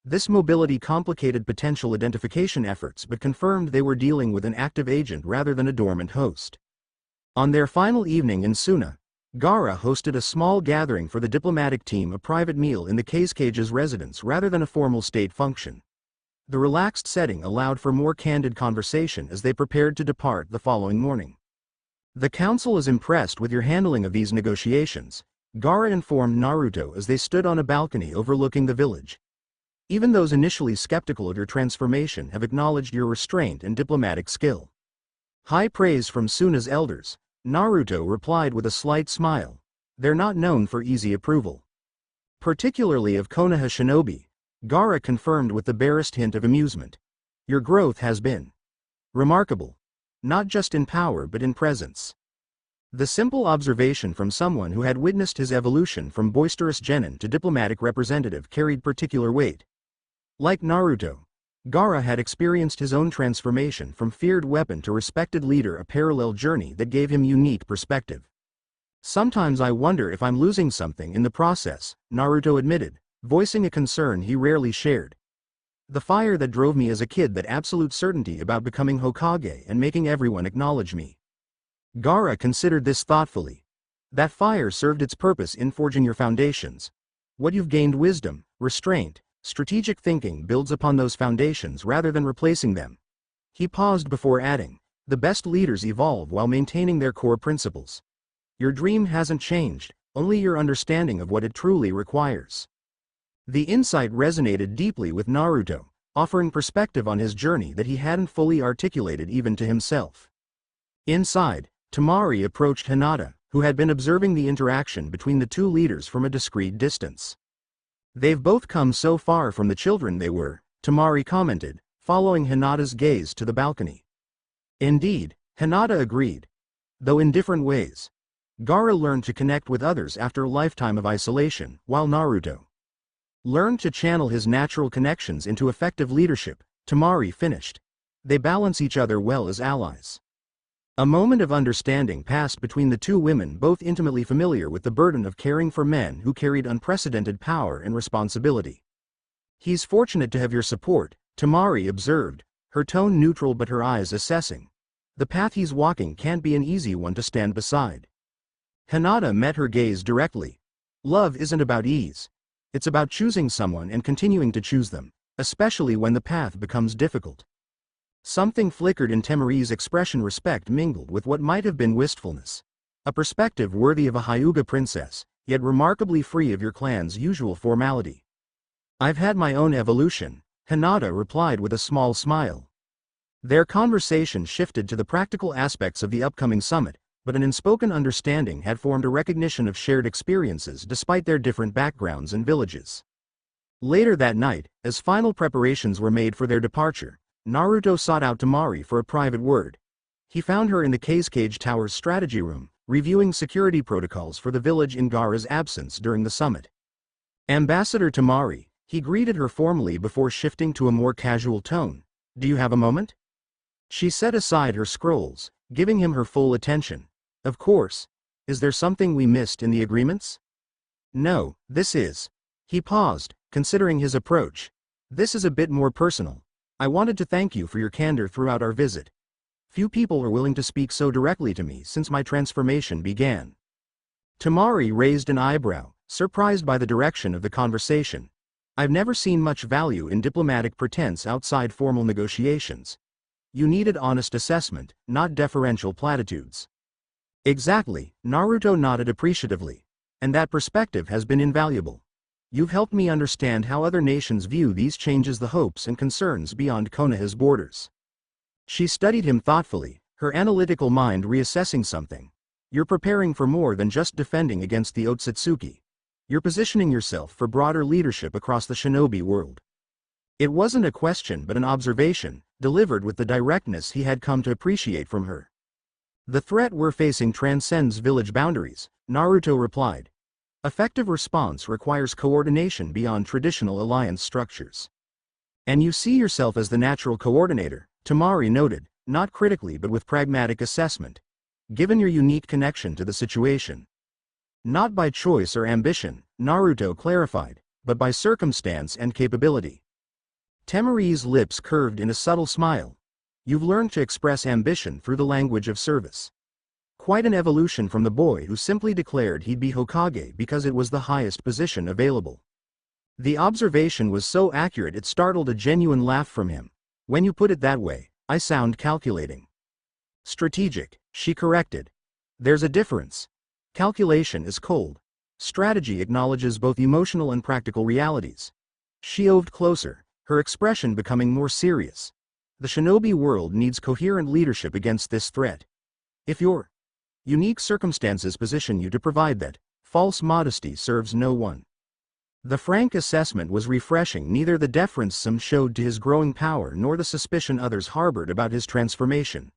This mobility complicated potential identification efforts but confirmed they were dealing with an active agent rather than a dormant host. On their final evening in Suna, Gaara hosted a small gathering for the diplomatic team, a private meal in the Cage's residence rather than a formal state function. The relaxed setting allowed for more candid conversation as they prepared to depart the following morning. The council is impressed with your handling of these negotiations, Gaara informed Naruto as they stood on a balcony overlooking the village. Even those initially skeptical of your transformation have acknowledged your restraint and diplomatic skill. High praise from Suna's elders, Naruto replied with a slight smile. They're not known for easy approval. Particularly of Konoha shinobi, Gaara confirmed with the barest hint of amusement. Your growth has been remarkable. Not just in power but in presence. The simple observation from someone who had witnessed his evolution from boisterous genin to diplomatic representative carried particular weight. Like Naruto, Gaara had experienced his own transformation from feared weapon to respected leader, a parallel journey that gave him unique perspective. Sometimes I wonder if I'm losing something in the process, Naruto admitted, voicing a concern he rarely shared. The fire that drove me as a kid, that absolute certainty about becoming Hokage and making everyone acknowledge me. Gaara considered this thoughtfully. That fire served its purpose in forging your foundations. What you've gained, wisdom, restraint, strategic thinking, builds upon those foundations rather than replacing them. He paused before adding, the best leaders evolve while maintaining their core principles. Your dream hasn't changed, only your understanding of what it truly requires. The insight resonated deeply with Naruto, offering perspective on his journey that he hadn't fully articulated even to himself. Inside, Temari approached Hinata, who had been observing the interaction between the two leaders from a discreet distance. They've both come so far from the children they were, Temari commented, following Hinata's gaze to the balcony. Indeed, Hinata agreed. Though in different ways. Gaara learned to connect with others after a lifetime of isolation, while Naruto learned to channel his natural connections into effective leadership, Temari finished. They balance each other well as allies. A moment of understanding passed between the two women, both intimately familiar with the burden of caring for men who carried unprecedented power and responsibility. He's fortunate to have your support, Temari observed, her tone neutral but her eyes assessing. The path he's walking can't be an easy one to stand beside. Hinata met her gaze directly. Love isn't about ease. It's about choosing someone and continuing to choose them, especially when the path becomes difficult. Something flickered in Temari's expression, respect mingled with what might have been wistfulness. A perspective worthy of a Hyuga princess, yet remarkably free of your clan's usual formality. I've had my own evolution, Hinata replied with a small smile. Their conversation shifted to the practical aspects of the upcoming summit, but an unspoken understanding had formed a recognition of shared experiences despite their different backgrounds and villages. Later that night, as final preparations were made for their departure, Naruto sought out Temari for a private word. He found her in the Cage Tower's strategy room, reviewing security protocols for the village in Gaara's absence during the summit. Ambassador Temari, he greeted her formally before shifting to a more casual tone. Do you have a moment? She set aside her scrolls, giving him her full attention. Of course. Is there something we missed in the agreements? No, this is. He paused, considering his approach. This is a bit more personal. I wanted to thank you for your candor throughout our visit. Few people are willing to speak so directly to me since my transformation began. Temari raised an eyebrow, surprised by the direction of the conversation. I've never seen much value in diplomatic pretense outside formal negotiations. You needed honest assessment, not deferential platitudes. Exactly, Naruto nodded appreciatively. And that perspective has been invaluable. You've helped me understand how other nations view these changes, the hopes and concerns beyond Konoha's borders. She studied him thoughtfully, her analytical mind reassessing something. You're preparing for more than just defending against the Otsutsuki. You're positioning yourself for broader leadership across the shinobi world. It wasn't a question but an observation, delivered with the directness he had come to appreciate from her. The threat we're facing transcends village boundaries, Naruto replied. Effective response requires coordination beyond traditional alliance structures. And you see yourself as the natural coordinator, Temari noted, not critically but with pragmatic assessment. Given your unique connection to the situation. Not by choice or ambition, Naruto clarified, but by circumstance and capability. Temari's lips curved in a subtle smile. You've learned to express ambition through the language of service. Quite an evolution from the boy who simply declared he'd be Hokage because it was the highest position available. The observation was so accurate it startled a genuine laugh from him. When you put it that way, I sound calculating. Strategic, she corrected. There's a difference. Calculation is cold. Strategy acknowledges both emotional and practical realities. She moved closer, her expression becoming more serious. The shinobi world needs coherent leadership against this threat. If your unique circumstances position you to provide that, false modesty serves no one. The frank assessment was refreshing, neither the deference some showed to his growing power nor the suspicion others harbored about his transformation.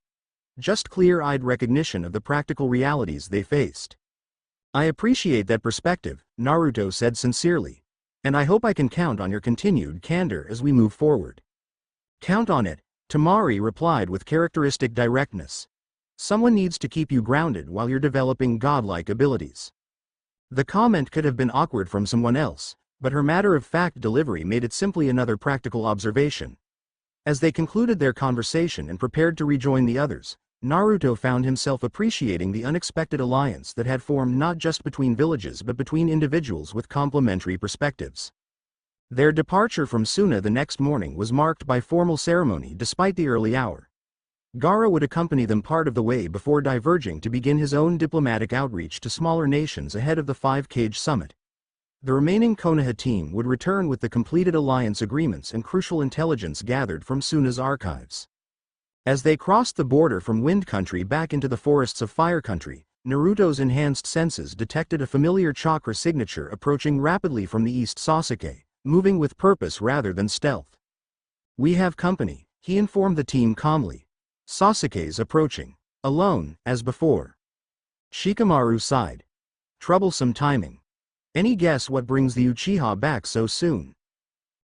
Just clear-eyed recognition of the practical realities they faced. I appreciate that perspective, Naruto said sincerely. And I hope I can count on your continued candor as we move forward. Count on it, Temari replied with characteristic directness. Someone needs to keep you grounded while you're developing godlike abilities. The comment could have been awkward from someone else, but her matter-of-fact delivery made it simply another practical observation. As they concluded their conversation and prepared to rejoin the others, Naruto found himself appreciating the unexpected alliance that had formed not just between villages but between individuals with complementary perspectives. Their departure from Suna the next morning was marked by formal ceremony despite the early hour. Gaara would accompany them part of the way before diverging to begin his own diplomatic outreach to smaller nations ahead of the 5-Cage summit. The remaining Konoha team would return with the completed alliance agreements and crucial intelligence gathered from Suna's archives. As they crossed the border from Wind Country back into the forests of Fire Country, Naruto's enhanced senses detected a familiar chakra signature approaching rapidly from the east. Sasuke, moving with purpose rather than stealth. We have company, he informed the team calmly. Sasuke's approaching. Alone, as before. Shikamaru sighed. Troublesome timing. Any guess what brings the Uchiha back so soon?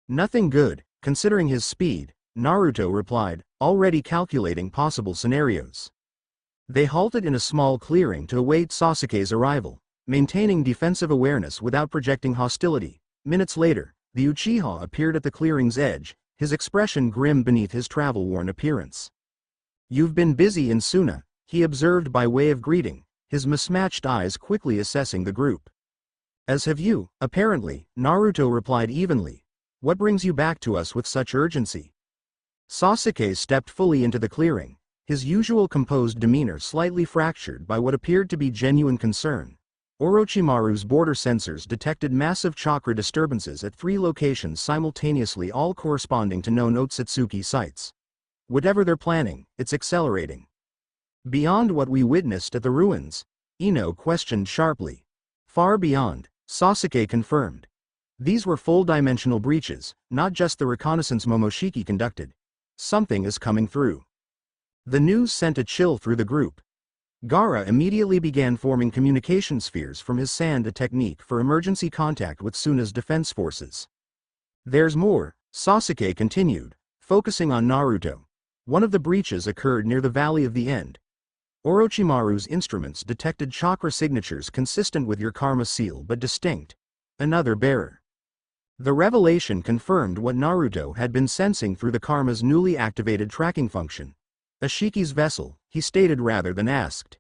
Nothing good, considering his speed, Naruto replied, already calculating possible scenarios. They halted in a small clearing to await Sasuke's arrival, maintaining defensive awareness without projecting hostility. Minutes later, the Uchiha appeared at the clearing's edge, his expression grim beneath his travel-worn appearance. You've been busy in Suna, he observed by way of greeting, his mismatched eyes quickly assessing the group. As have you, apparently, Naruto replied evenly. What brings you back to us with such urgency? Sasuke stepped fully into the clearing, his usual composed demeanor slightly fractured by what appeared to be genuine concern. Orochimaru's border sensors detected massive chakra disturbances at 3 locations simultaneously, all corresponding to known Otsutsuki sites. Whatever they're planning, it's accelerating. Beyond what we witnessed at the ruins? Ino questioned sharply. Far beyond, Sasuke confirmed. These were full-dimensional breaches, not just the reconnaissance Momoshiki conducted. Something is coming through. The news sent a chill through the group. Gaara immediately began forming communication spheres from his sand, a technique for emergency contact with Suna's defense forces. There's more, Sasuke continued, focusing on Naruto. One of the breaches occurred near the Valley of the End. Orochimaru's instruments detected chakra signatures consistent with your karma seal but distinct. Another bearer. The revelation confirmed what Naruto had been sensing through the karma's newly activated tracking function. A Shiki's vessel, he stated rather than asked.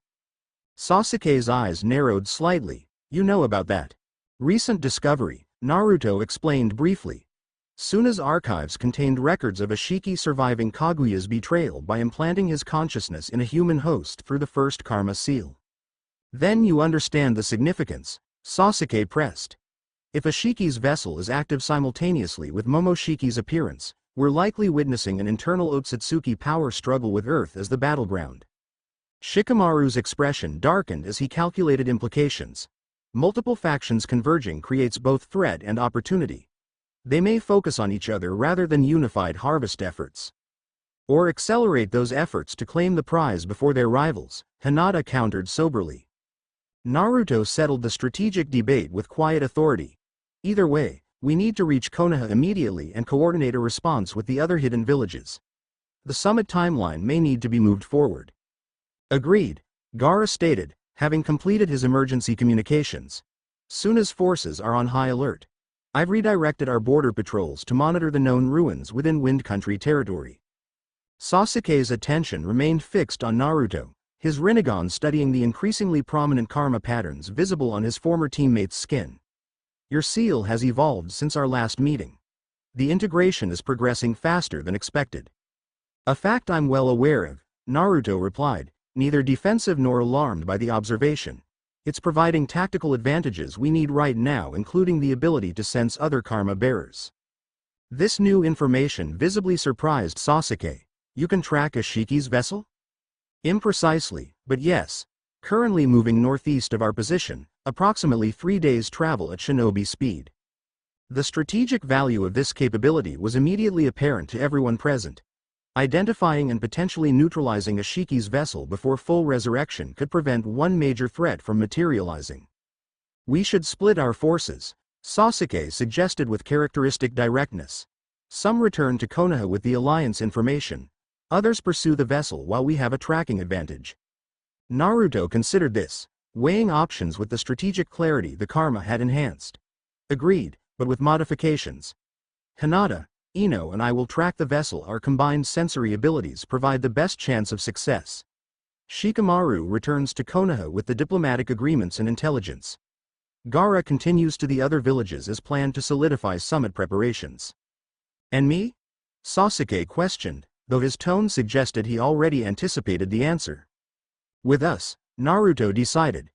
Sasuke's eyes narrowed slightly. You know about that recent discovery, Naruto explained briefly. Suna's archives contained records of a Shiki surviving Kaguya's betrayal by implanting his consciousness in a human host through the first karma seal. Then you understand the significance, Sasuke pressed. If a Shiki's vessel is active simultaneously with Momoshiki's appearance, we're likely witnessing an internal Otsutsuki power struggle with Earth as the battleground. Shikamaru's expression darkened as he calculated implications. Multiple factions converging creates both threat and opportunity. They may focus on each other rather than unified harvest efforts. Or accelerate those efforts to claim the prize before their rivals, Hinata countered soberly. Naruto settled the strategic debate with quiet authority. Either way, we need to reach Konoha immediately and coordinate a response with the other hidden villages. The summit timeline may need to be moved forward. Agreed, Gaara stated, having completed his emergency communications. Suna's forces are on high alert. I've redirected our border patrols to monitor the known ruins within Wind Country territory. Sasuke's attention remained fixed on Naruto, his Rinnegan studying the increasingly prominent karma patterns visible on his former teammate's skin. Your seal has evolved since our last meeting. The integration is progressing faster than expected. A fact I'm well aware of, Naruto replied, neither defensive nor alarmed by the observation. It's providing tactical advantages we need right now, including the ability to sense other karma bearers. This new information visibly surprised Sasuke. You can track a Shiki's vessel? Imprecisely, but yes. Currently moving northeast of our position, approximately 3 days travel at shinobi speed. The strategic value of this capability was immediately apparent to everyone present. Identifying and potentially neutralizing a Shiki's vessel before full resurrection could prevent one major threat from materializing. We should split our forces, Sasuke suggested with characteristic directness. Some return to Konoha with the Alliance information. Others pursue the vessel while we have a tracking advantage. Naruto considered this, weighing options with the strategic clarity the karma had enhanced. Agreed, but with modifications. Hinata, Ino and I will track the vessel. Our combined sensory abilities provide the best chance of success. Shikamaru returns to Konoha with the diplomatic agreements and intelligence. Gaara continues to the other villages as planned to solidify summit preparations. And me? Sasuke questioned, though his tone suggested he already anticipated the answer. With us, Naruto decided.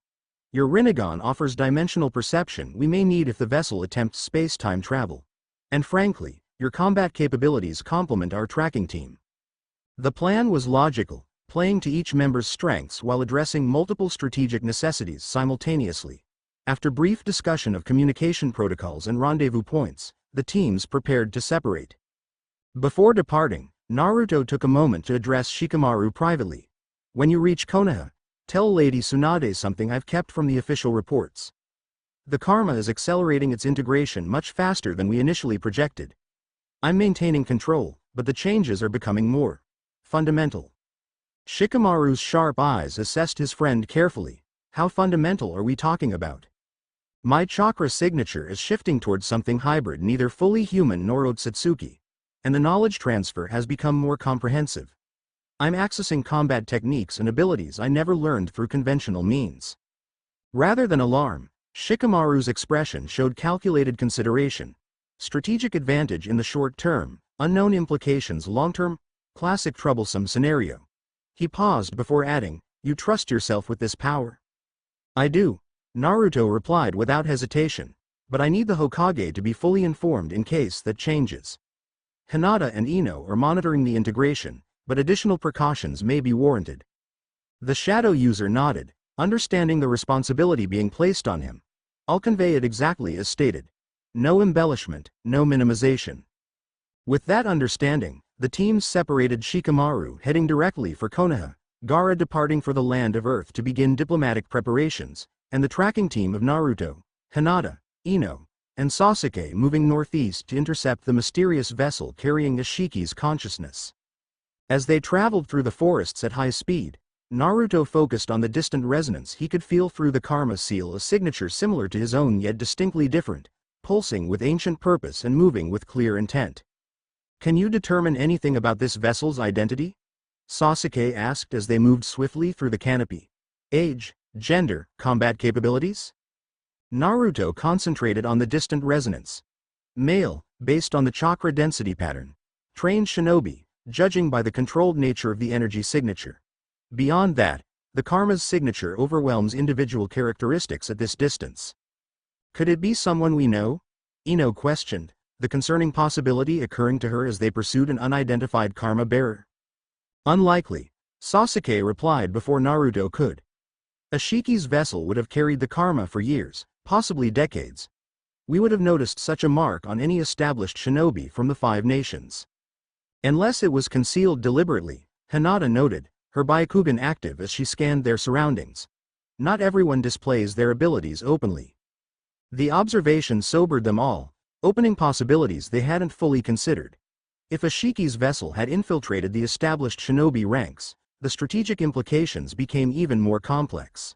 Your Rinnegan offers dimensional perception we may need if the vessel attempts space-time travel. And frankly, your combat capabilities complement our tracking team. The plan was logical, playing to each member's strengths while addressing multiple strategic necessities simultaneously. After brief discussion of communication protocols and rendezvous points, the teams prepared to separate. Before departing, Naruto took a moment to address Shikamaru privately. When you reach Konoha, tell Lady Tsunade something I've kept from the official reports. The karma is accelerating its integration much faster than we initially projected. I'm maintaining control, but the changes are becoming more fundamental. Shikamaru's sharp eyes assessed his friend carefully. How fundamental are we talking about? My chakra signature is shifting towards something hybrid, neither fully human nor Otsutsuki, and the knowledge transfer has become more comprehensive. I'm accessing combat techniques and abilities I never learned through conventional means. Rather than alarm, Shikamaru's expression showed calculated consideration. Strategic advantage in the short term, unknown implications long term, classic troublesome scenario. He paused before adding, "You trust yourself with this power?" "I do," Naruto replied without hesitation, "but I need the Hokage to be fully informed in case that changes. Hinata and Ino are monitoring the integration, but additional precautions may be warranted." The shadow user nodded, understanding the responsibility being placed on him. "I'll convey it exactly as stated. No embellishment, no minimization." With that understanding, the teams separated, Shikamaru heading directly for Konoha, Gaara departing for the land of Earth to begin diplomatic preparations, and the tracking team of Naruto, Hinata, Ino, and Sasuke moving northeast to intercept the mysterious vessel carrying Ishiki's consciousness. As they traveled through the forests at high speed, Naruto focused on the distant resonance he could feel through the Karma seal, a signature similar to his own yet distinctly different, pulsing with ancient purpose and moving with clear intent. "Can you determine anything about this vessel's identity?" Sasuke asked as they moved swiftly through the canopy. "Age, gender, combat capabilities?" Naruto concentrated on the distant resonance. "Male, based on the chakra density pattern. Trained shinobi, judging by the controlled nature of the energy signature. Beyond that, the karma's signature overwhelms individual characteristics at this distance." "Could it be someone we know?" Ino questioned, the concerning possibility occurring to her as they pursued an unidentified karma bearer. "Unlikely," Sasuke replied before Naruto could. "Ishiki's vessel would have carried the karma for years, possibly decades. We would have noticed such a mark on any established shinobi from the 5 nations. Unless it was concealed deliberately," Hinata noted, her Byakugan active as she scanned their surroundings. "Not everyone displays their abilities openly." The observation sobered them all, opening possibilities they hadn't fully considered. If Ishiki's vessel had infiltrated the established shinobi ranks, the strategic implications became even more complex.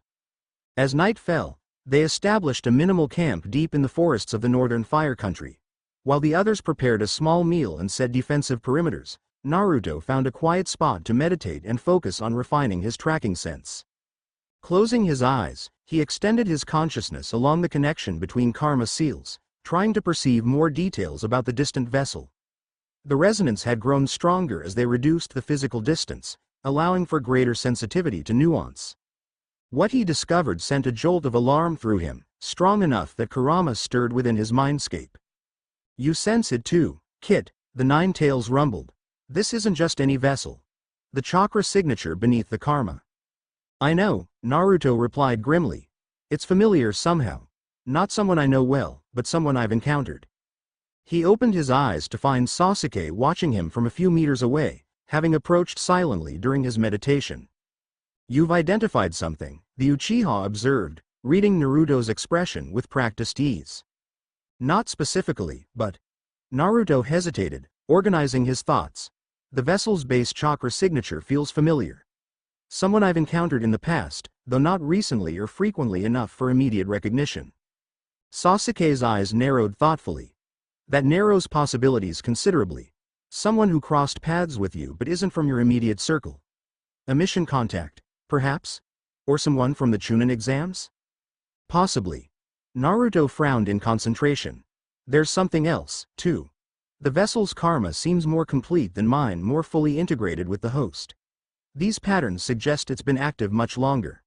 As night fell, they established a minimal camp deep in the forests of the northern fire country. While the others prepared a small meal and set defensive perimeters, Naruto found a quiet spot to meditate and focus on refining his tracking sense. Closing his eyes, he extended his consciousness along the connection between karma seals, trying to perceive more details about the distant vessel. The resonance had grown stronger as they reduced the physical distance, allowing for greater sensitivity to nuance. What he discovered sent a jolt of alarm through him, strong enough that Kurama stirred within his mindscape. "You sense it too, Kit," the Nine Tails rumbled. "This isn't just any vessel. The chakra signature beneath the karma." "I know," Naruto replied grimly. "It's familiar somehow. Not someone I know well, but someone I've encountered." He opened his eyes to find Sasuke watching him from a few meters away, having approached silently during his meditation. "You've identified something," the Uchiha observed, reading Naruto's expression with practiced ease. "Not specifically, but..." Naruto hesitated, organizing his thoughts. "The vessel's base chakra signature feels familiar. Someone I've encountered in the past, though not recently or frequently enough for immediate recognition." Sasuke's eyes narrowed thoughtfully. "That narrows possibilities considerably. Someone who crossed paths with you but isn't from your immediate circle. A mission contact, perhaps? Or someone from the Chunin exams?" "Possibly." Naruto frowned in concentration. "There's something else, too. The vessel's karma seems more complete than mine, more fully integrated with the host. These patterns suggest it's been active much longer.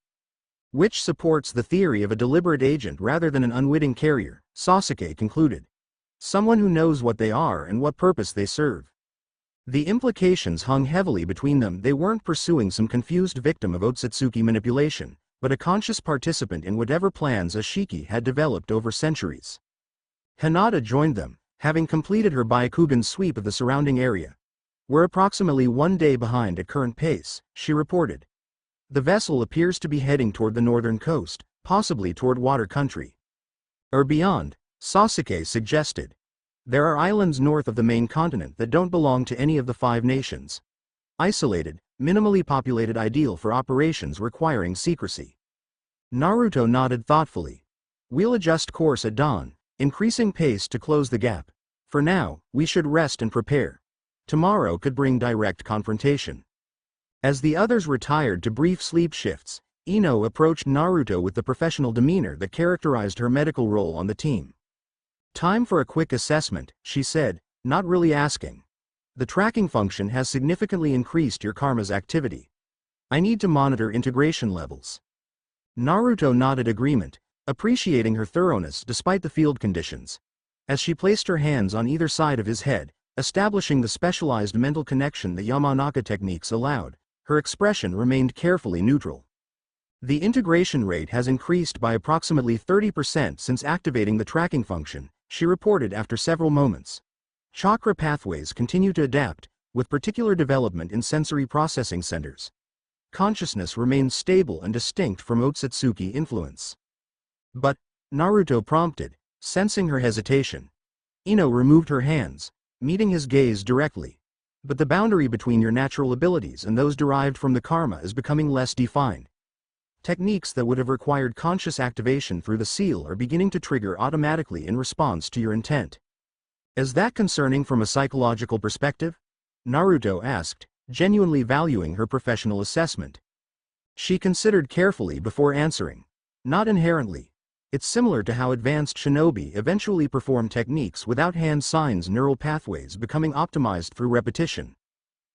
Which supports the theory of a deliberate agent rather than an unwitting carrier," Sasuke concluded. "Someone who knows what they are and what purpose they serve." The implications hung heavily between them. They weren't pursuing some confused victim of Otsutsuki manipulation, but a conscious participant in whatever plans Ishiki had developed over centuries. Hinata joined them, having completed her Byakugan sweep of the surrounding area. "We're approximately 1 day behind at current pace," she reported. "The vessel appears to be heading toward the northern coast, possibly toward water country." "Or beyond," Sasuke suggested. "There are islands north of the main continent that don't belong to any of the 5 nations. Isolated, minimally populated, ideal for operations requiring secrecy." Naruto nodded thoughtfully. "We'll adjust course at dawn, increasing pace to close the gap. For now, we should rest and prepare. Tomorrow could bring direct confrontation." As the others retired to brief sleep shifts, Ino approached Naruto with the professional demeanor that characterized her medical role on the team. "Time for a quick assessment," she said, not really asking. "The tracking function has significantly increased your karma's activity. I need to monitor integration levels." Naruto nodded agreement, appreciating her thoroughness despite the field conditions. As she placed her hands on either side of his head, establishing the specialized mental connection the Yamanaka techniques allowed, her expression remained carefully neutral. "The integration rate has increased by approximately 30% since activating the tracking function," she reported after several moments. "Chakra pathways continue to adapt, with particular development in sensory processing centers. Consciousness remains stable and distinct from Otsutsuki influence." "But," Naruto prompted, sensing her hesitation. Ino removed her hands, meeting his gaze directly. "But the boundary between your natural abilities and those derived from the karma is becoming less defined. Techniques that would have required conscious activation through the seal are beginning to trigger automatically in response to your intent." "Is that concerning from a psychological perspective?" Naruto asked, genuinely valuing her professional assessment. She considered carefully before answering. "Not inherently. It's similar to how advanced shinobi eventually perform techniques without hand signs, neural pathways becoming optimized through repetition.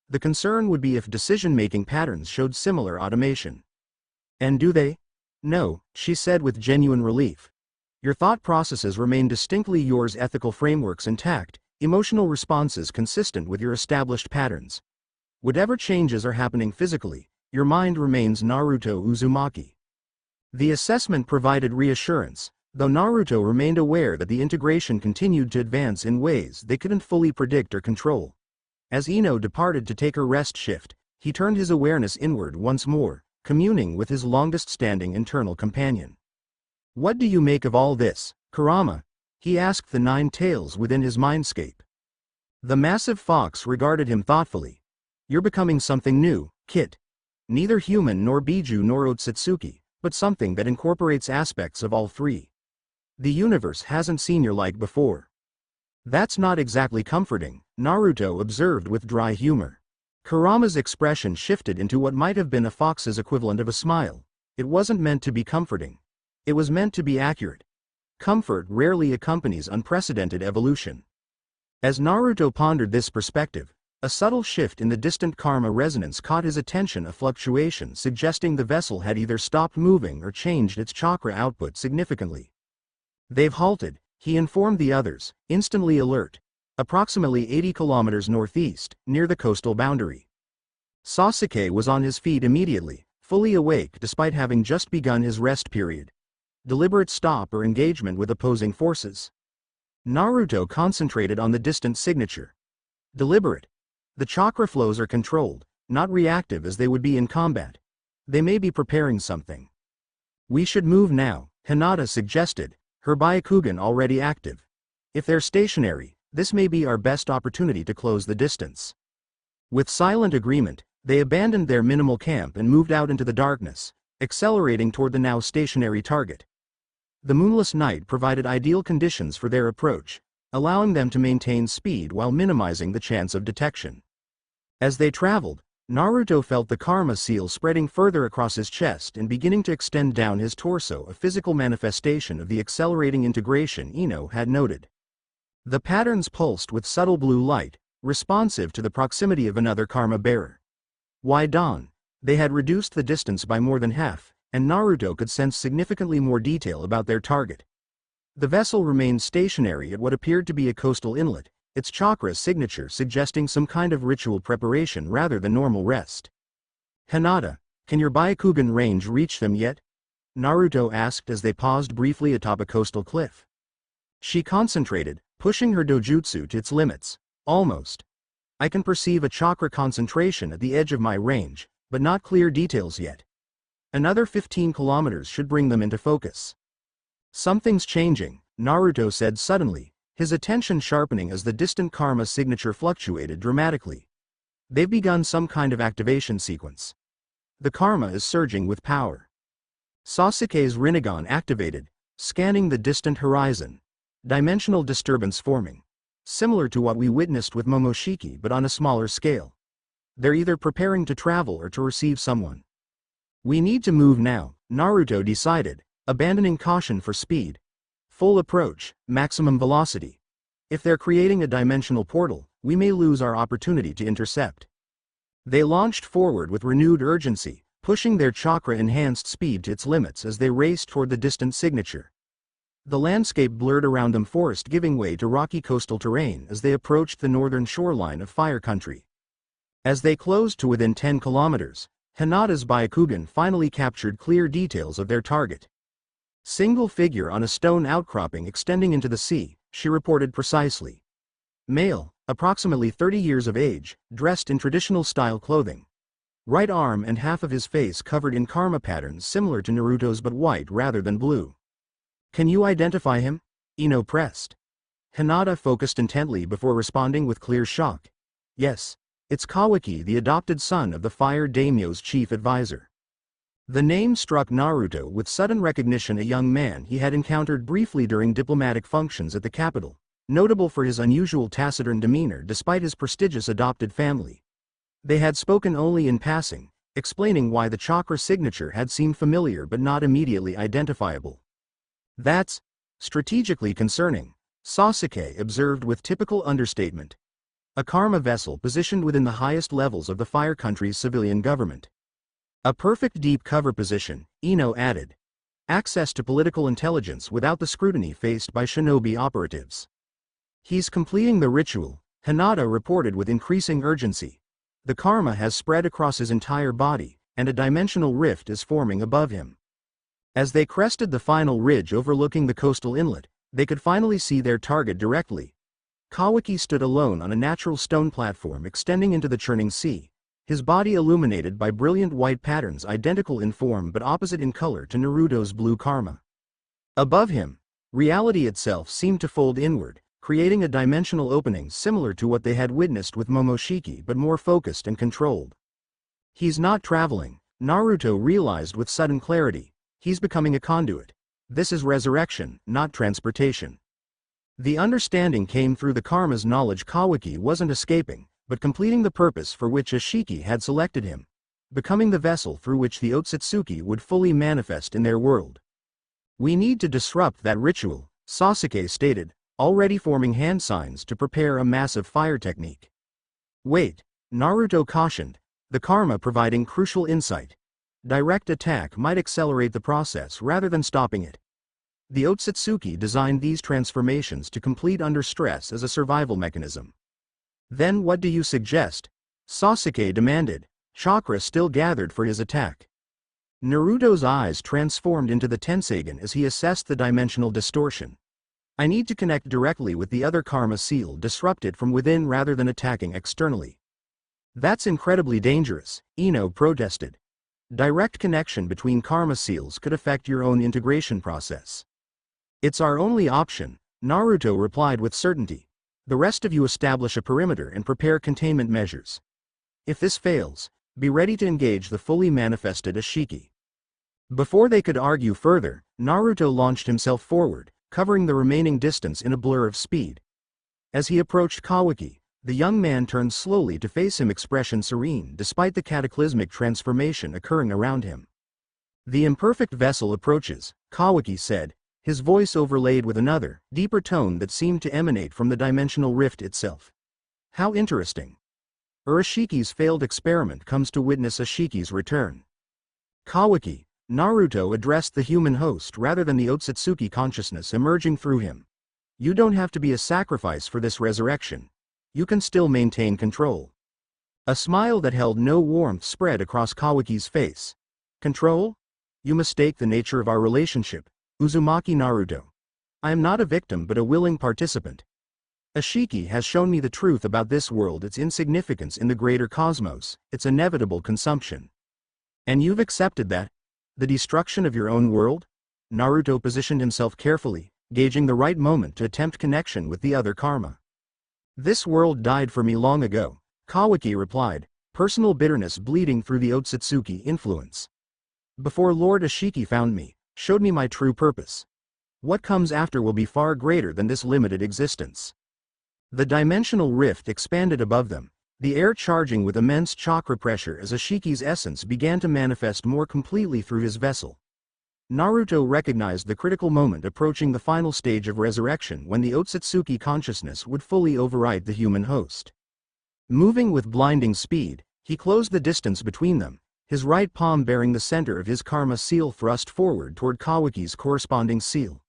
The concern would be if decision-making patterns showed similar automation." "And do they?" "No," she said with genuine relief. "Your thought processes remain distinctly yours, ethical frameworks intact, emotional responses consistent with your established patterns. Whatever changes are happening physically, your mind remains Naruto Uzumaki." The assessment provided reassurance, though Naruto remained aware that the integration continued to advance in ways they couldn't fully predict or control. As Ino departed to take her rest shift, he turned his awareness inward once more, communing with his longest-standing internal companion. "What do you make of all this, Kurama?" he asked the 9 tails within his mindscape. The massive fox regarded him thoughtfully. "You're becoming something new, Kit. Neither human nor Biju nor Otsutsuki, but something that incorporates aspects of all three. The universe hasn't seen your like before." "That's not exactly comforting," Naruto observed with dry humor. Kurama's expression shifted into what might have been a fox's equivalent of a smile. "It wasn't meant to be comforting. It was meant to be accurate. Comfort rarely accompanies unprecedented evolution." As Naruto pondered this perspective, a subtle shift in the distant karma resonance caught his attention, a fluctuation suggesting the vessel had either stopped moving or changed its chakra output significantly. "They've halted," he informed the others, instantly alert. "Approximately 80 kilometers northeast, near the coastal boundary." Sasuke was on his feet immediately, fully awake despite having just begun his rest period. Deliberate stop or engagement with opposing forces? Naruto concentrated on the distant signature. Deliberate. The chakra flows are controlled, not reactive as they would be in combat. They may be preparing something. "We should move now," Hinata suggested, her Byakugan already active. "If they're stationary, this may be our best opportunity to close the distance." With silent agreement, they abandoned their minimal camp and moved out into the darkness, accelerating toward the now stationary target. The moonless night provided ideal conditions for their approach, allowing them to maintain speed while minimizing the chance of detection. As they traveled, Naruto felt the karma seal spreading further across his chest and beginning to extend down his torso, a physical manifestation of the accelerating integration Ino had noted. The patterns pulsed with subtle blue light, responsive to the proximity of another karma bearer. Why dawn? They had reduced the distance by more than half, and Naruto could sense significantly more detail about their target. The vessel remained stationary at what appeared to be a coastal inlet, its chakra signature suggesting some kind of ritual preparation rather than normal rest. "Hinata, can your Byakugan range reach them yet?" Naruto asked as they paused briefly atop a coastal cliff. She concentrated, pushing her dojutsu to its limits. "Almost. I can perceive a chakra concentration at the edge of my range, but not clear details yet. Another 15 kilometers should bring them into focus." "Something's changing," Naruto said suddenly, his attention sharpening as the distant karma signature fluctuated dramatically. "They've begun some kind of activation sequence. The karma is surging with power." Sasuke's Rinnegan activated, scanning the distant horizon. Dimensional disturbance forming. Similar to what we witnessed with Momoshiki but on a smaller scale. They're either preparing to travel or to receive someone. We need to move now, Naruto decided, abandoning caution for speed. Full approach, maximum velocity. If they're creating a dimensional portal, we may lose our opportunity to intercept. They launched forward with renewed urgency, pushing their chakra-enhanced speed to its limits as they raced toward the distant signature. The landscape blurred around them, forest giving way to rocky coastal terrain as they approached the northern shoreline of Fire Country. As they closed to within 10 kilometers, Hinata's Byakugan finally captured clear details of their target. Single figure on a stone outcropping extending into the sea, she reported precisely. Male, approximately 30 years of age, dressed in traditional style clothing. Right arm and half of his face covered in karma patterns similar to Naruto's but white rather than blue. Can you identify him? Ino pressed. Hinata focused intently before responding with clear shock. Yes, it's Kawaki, the adopted son of the Fire Daimyo's chief advisor. The name struck Naruto with sudden recognition, a young man he had encountered briefly during diplomatic functions at the capital, notable for his unusual taciturn demeanor despite his prestigious adopted family. They had spoken only in passing, explaining why the chakra signature had seemed familiar but not immediately identifiable. That's strategically concerning, Sasuke observed with typical understatement. A karma vessel positioned within the highest levels of the Fire Country's civilian government. A perfect deep cover position, Ino added. Access to political intelligence without the scrutiny faced by shinobi operatives. He's completing the ritual, Hinata reported with increasing urgency. The karma has spread across his entire body, and a dimensional rift is forming above him. As they crested the final ridge overlooking the coastal inlet, they could finally see their target directly. Kawaki stood alone on a natural stone platform extending into the churning sea, his body illuminated by brilliant white patterns identical in form but opposite in color to Naruto's blue karma. Above him, reality itself seemed to fold inward, creating a dimensional opening similar to what they had witnessed with Momoshiki but more focused and controlled. He's not traveling, Naruto realized with sudden clarity. He's becoming a conduit. This is resurrection, not transportation. The understanding came through the karma's knowledge. Kawaki wasn't escaping, but completing the purpose for which Ashiki had selected him, becoming the vessel through which the Otsutsuki would fully manifest in their world. We need to disrupt that ritual, Sasuke stated, already forming hand signs to prepare a massive fire technique. Wait, Naruto cautioned, the karma providing crucial insight. Direct attack might accelerate the process rather than stopping it. The Otsutsuki designed these transformations to complete under stress as a survival mechanism. Then what do you suggest? Sasuke demanded, chakra still gathered for his attack. Naruto's eyes transformed into the Tensagen as he assessed the dimensional distortion. I need to connect directly with the other karma seal, disrupt it from within rather than attacking externally. That's incredibly dangerous, Ino protested. Direct connection between karma seals could affect your own integration process. It's our only option, Naruto replied with certainty. The rest of you establish a perimeter and prepare containment measures. If this fails, be ready to engage the fully manifested Ashiki. Before they could argue further, Naruto launched himself forward, covering the remaining distance in a blur of speed. As he approached Kawaki, the young man turned slowly to face him, expression serene despite the cataclysmic transformation occurring around him. The imperfect vessel approaches, Kawaki said, his voice overlaid with another, deeper tone that seemed to emanate from the dimensional rift itself. How interesting. Urashiki's failed experiment comes to witness Ashiki's return. Kawaki, Naruto addressed the human host rather than the Otsutsuki consciousness emerging through him. You don't have to be a sacrifice for this resurrection. You can still maintain control. A smile that held no warmth spread across Kawaki's face. Control? You mistake the nature of our relationship, Uzumaki Naruto. I am not a victim but a willing participant. Ashiki has shown me the truth about this world, its insignificance in the greater cosmos, its inevitable consumption. And you've accepted that? The destruction of your own world? Naruto positioned himself carefully, gauging the right moment to attempt connection with the other karma. This world died for me long ago, Kawaki replied, personal bitterness bleeding through the Otsutsuki influence. Before Lord Ashiki found me, showed me my true purpose. What comes after will be far greater than this limited existence. The dimensional rift expanded above them, the air charging with immense chakra pressure as Ashiki's essence began to manifest more completely through his vessel. Naruto recognized the critical moment approaching the final stage of resurrection when the Otsutsuki consciousness would fully override the human host. Moving with blinding speed, he closed the distance between them, his right palm bearing the center of his karma seal thrust forward toward Kawaki's corresponding seal.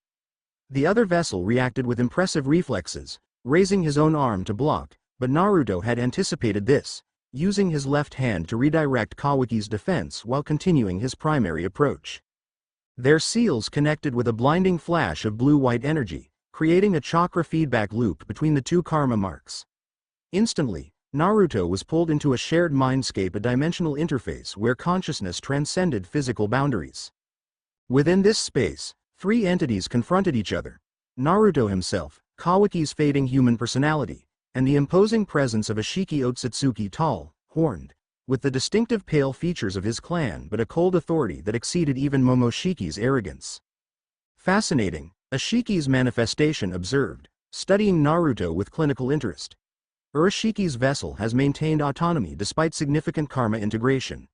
The other vessel reacted with impressive reflexes, raising his own arm to block, but Naruto had anticipated this, using his left hand to redirect Kawaki's defense while continuing his primary approach. Their seals connected with a blinding flash of blue-white energy, creating a chakra feedback loop between the two karma marks. Instantly, Naruto was pulled into a shared mindscape, a dimensional interface where consciousness transcended physical boundaries. Within this space, three entities confronted each other: Naruto himself, Kawaki's fading human personality, and the imposing presence of Ashiki Otsutsuki, tall, horned, with the distinctive pale features of his clan but a cold authority that exceeded even Momoshiki's arrogance. Fascinating, Ashiki's manifestation observed, studying Naruto with clinical interest. Urashiki's vessel has maintained autonomy despite significant karma integration.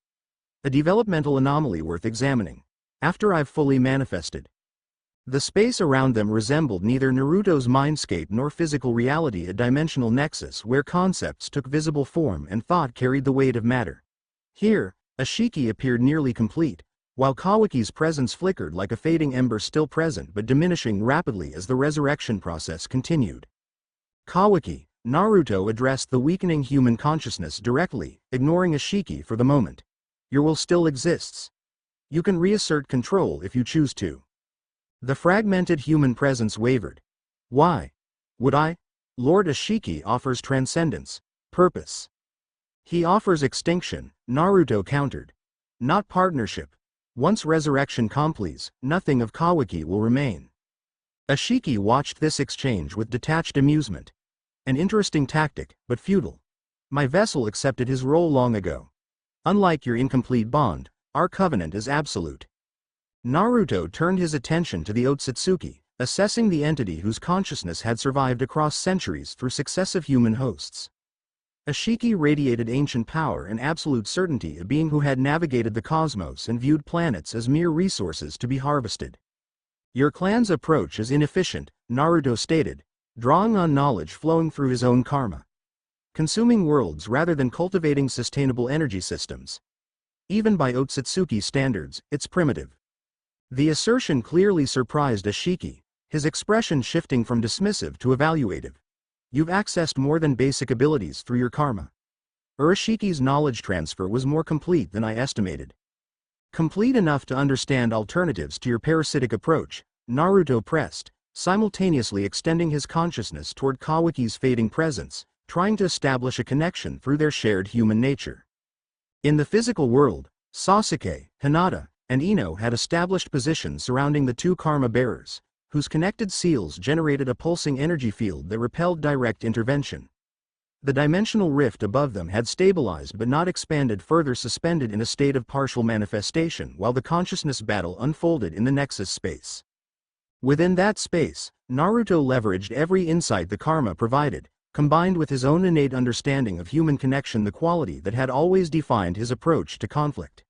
A developmental anomaly worth examining. After I've fully manifested. The space around them resembled neither Naruto's mindscape nor physical reality, a dimensional nexus where concepts took visible form and thought carried the weight of matter. Here, Ashiki appeared nearly complete, while Kawaki's presence flickered like a fading ember, still present but diminishing rapidly as the resurrection process continued. Kawaki, Naruto addressed the weakening human consciousness directly, ignoring Ashiki for the moment. Your will still exists. You can reassert control if you choose to. The fragmented human presence wavered. Why would I? Lord Ashiki offers transcendence, purpose. He offers extinction, Naruto countered. Not partnership. Once resurrection completes, nothing of Kawaki will remain. Ashiki watched this exchange with detached amusement. An interesting tactic, but futile. My vessel accepted his role long ago. Unlike your incomplete bond, our covenant is absolute. Naruto turned his attention to the Otsutsuki, assessing the entity whose consciousness had survived across centuries through successive human hosts. Ashiki radiated ancient power and absolute certainty, a being who had navigated the cosmos and viewed planets as mere resources to be harvested. Your clan's approach is inefficient, Naruto stated, drawing on knowledge flowing through his own karma. Consuming worlds rather than cultivating sustainable energy systems. Even by Otsutsuki standards, it's primitive. The assertion clearly surprised Ashiki, his expression shifting from dismissive to evaluative. You've accessed more than basic abilities through your karma. Urashiki's knowledge transfer was more complete than I estimated. Complete enough to understand alternatives to your parasitic approach, Naruto pressed, simultaneously extending his consciousness toward Kawaki's fading presence, trying to establish a connection through their shared human nature. In the physical world, Sasuke, Hinata, and Ino had established positions surrounding the two karma bearers, whose connected seals generated a pulsing energy field that repelled direct intervention. The dimensional rift above them had stabilized but not expanded further, suspended in a state of partial manifestation while the consciousness battle unfolded in the nexus space. Within that space, Naruto leveraged every insight the karma provided, combined with his own innate understanding of human connection, the quality that had always defined his approach to conflict.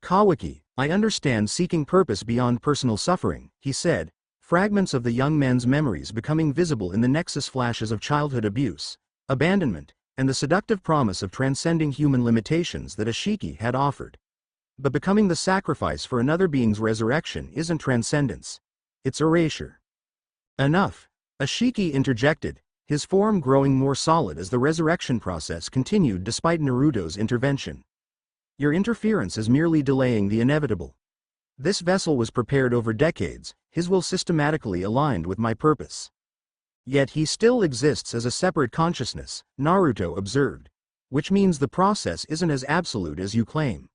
Kawaki, I understand seeking purpose beyond personal suffering, he said, fragments of the young man's memories becoming visible in the nexus, flashes of childhood abuse, abandonment, and the seductive promise of transcending human limitations that Ashiki had offered. But becoming the sacrifice for another being's resurrection isn't transcendence. It's erasure. Enough, Ashiki interjected, his form growing more solid as the resurrection process continued despite Naruto's intervention. Your interference is merely delaying the inevitable. This vessel was prepared over decades, his will systematically aligned with my purpose. Yet he still exists as a separate consciousness, Naruto observed, which means the process isn't as absolute as you claim.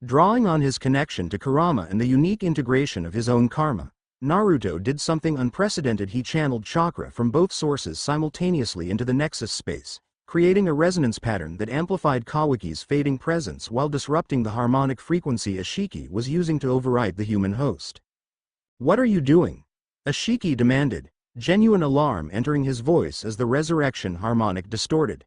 Drawing on his connection to Kurama and the unique integration of his own karma, Naruto did something unprecedented. He channeled chakra from both sources simultaneously into the nexus space, creating a resonance pattern that amplified Kawaki's fading presence while disrupting the harmonic frequency Ashiki was using to override the human host. What are you doing? Ashiki demanded, genuine alarm entering his voice as the resurrection harmonic distorted.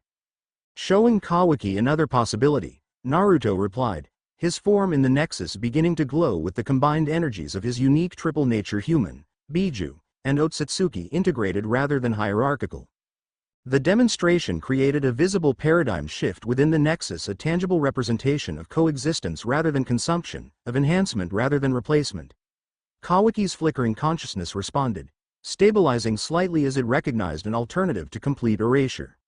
Showing Kawaki another possibility, Naruto replied, his form in the Nexus beginning to glow with the combined energies of his unique triple nature human, Biju, and Otsutsuki integrated rather than hierarchical. The demonstration created a visible paradigm shift within the Nexus, a tangible representation of coexistence rather than consumption, of enhancement rather than replacement. Kawaki's flickering consciousness responded, stabilizing slightly as it recognized an alternative to complete erasure.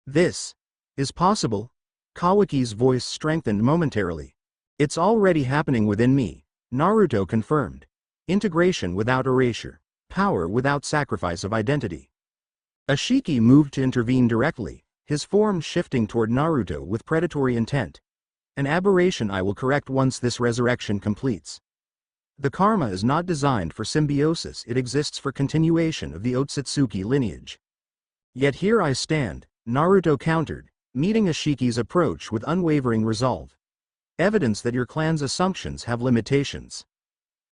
This is possible. Kawaki's voice strengthened momentarily. It's already happening within me, Naruto confirmed. Integration without erasure, power without sacrifice of identity. Ashiki moved to intervene directly, his form shifting toward Naruto with predatory intent. An aberration I will correct once this resurrection completes. The karma is not designed for symbiosis, it exists for continuation of the Otsutsuki lineage. Yet here I stand, Naruto countered, meeting Ashiki's approach with unwavering resolve. Evidence that your clan's assumptions have limitations.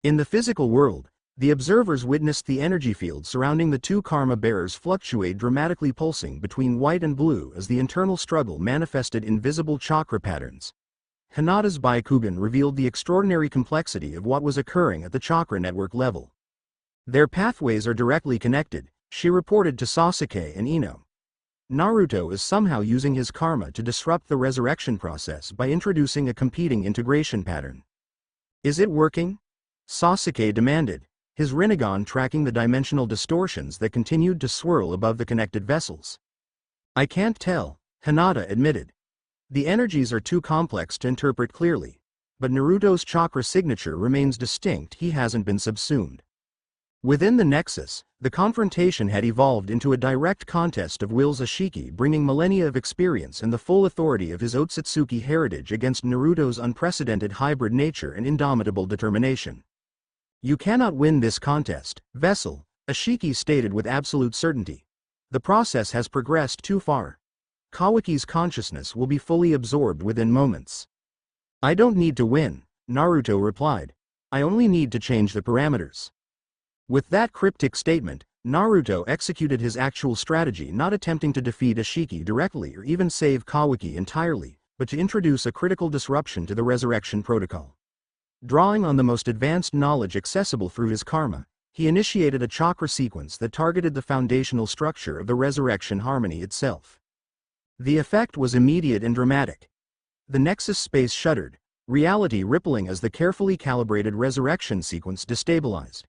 In the physical world, the observers witnessed the energy field surrounding the two karma bearers fluctuate, dramatically pulsing between white and blue as the internal struggle manifested in visible chakra patterns. Hinata's Byakugan revealed the extraordinary complexity of what was occurring at the chakra network level. Their pathways are directly connected, she reported to Sasuke and Ino. Naruto is somehow using his karma to disrupt the resurrection process by introducing a competing integration pattern. Is it working? Sasuke demanded, his Rinnegan tracking the dimensional distortions that continued to swirl above the connected vessels. I can't tell, Hinata admitted. The energies are too complex to interpret clearly, but Naruto's chakra signature remains distinct, he hasn't been subsumed. Within the Nexus, the confrontation had evolved into a direct contest of wills, Ashiki bringing millennia of experience and the full authority of his Otsutsuki heritage against Naruto's unprecedented hybrid nature and indomitable determination. You cannot win this contest, Vessel, Ashiki stated with absolute certainty. The process has progressed too far. Kawaki's consciousness will be fully absorbed within moments. I don't need to win, Naruto replied. I only need to change the parameters. With that cryptic statement, Naruto executed his actual strategy, not attempting to defeat Ashiki directly or even save Kawaki entirely, but to introduce a critical disruption to the resurrection protocol. Drawing on the most advanced knowledge accessible through his karma, he initiated a chakra sequence that targeted the foundational structure of the resurrection harmony itself. The effect was immediate and dramatic. The Nexus space shuddered, reality rippling as the carefully calibrated resurrection sequence destabilized.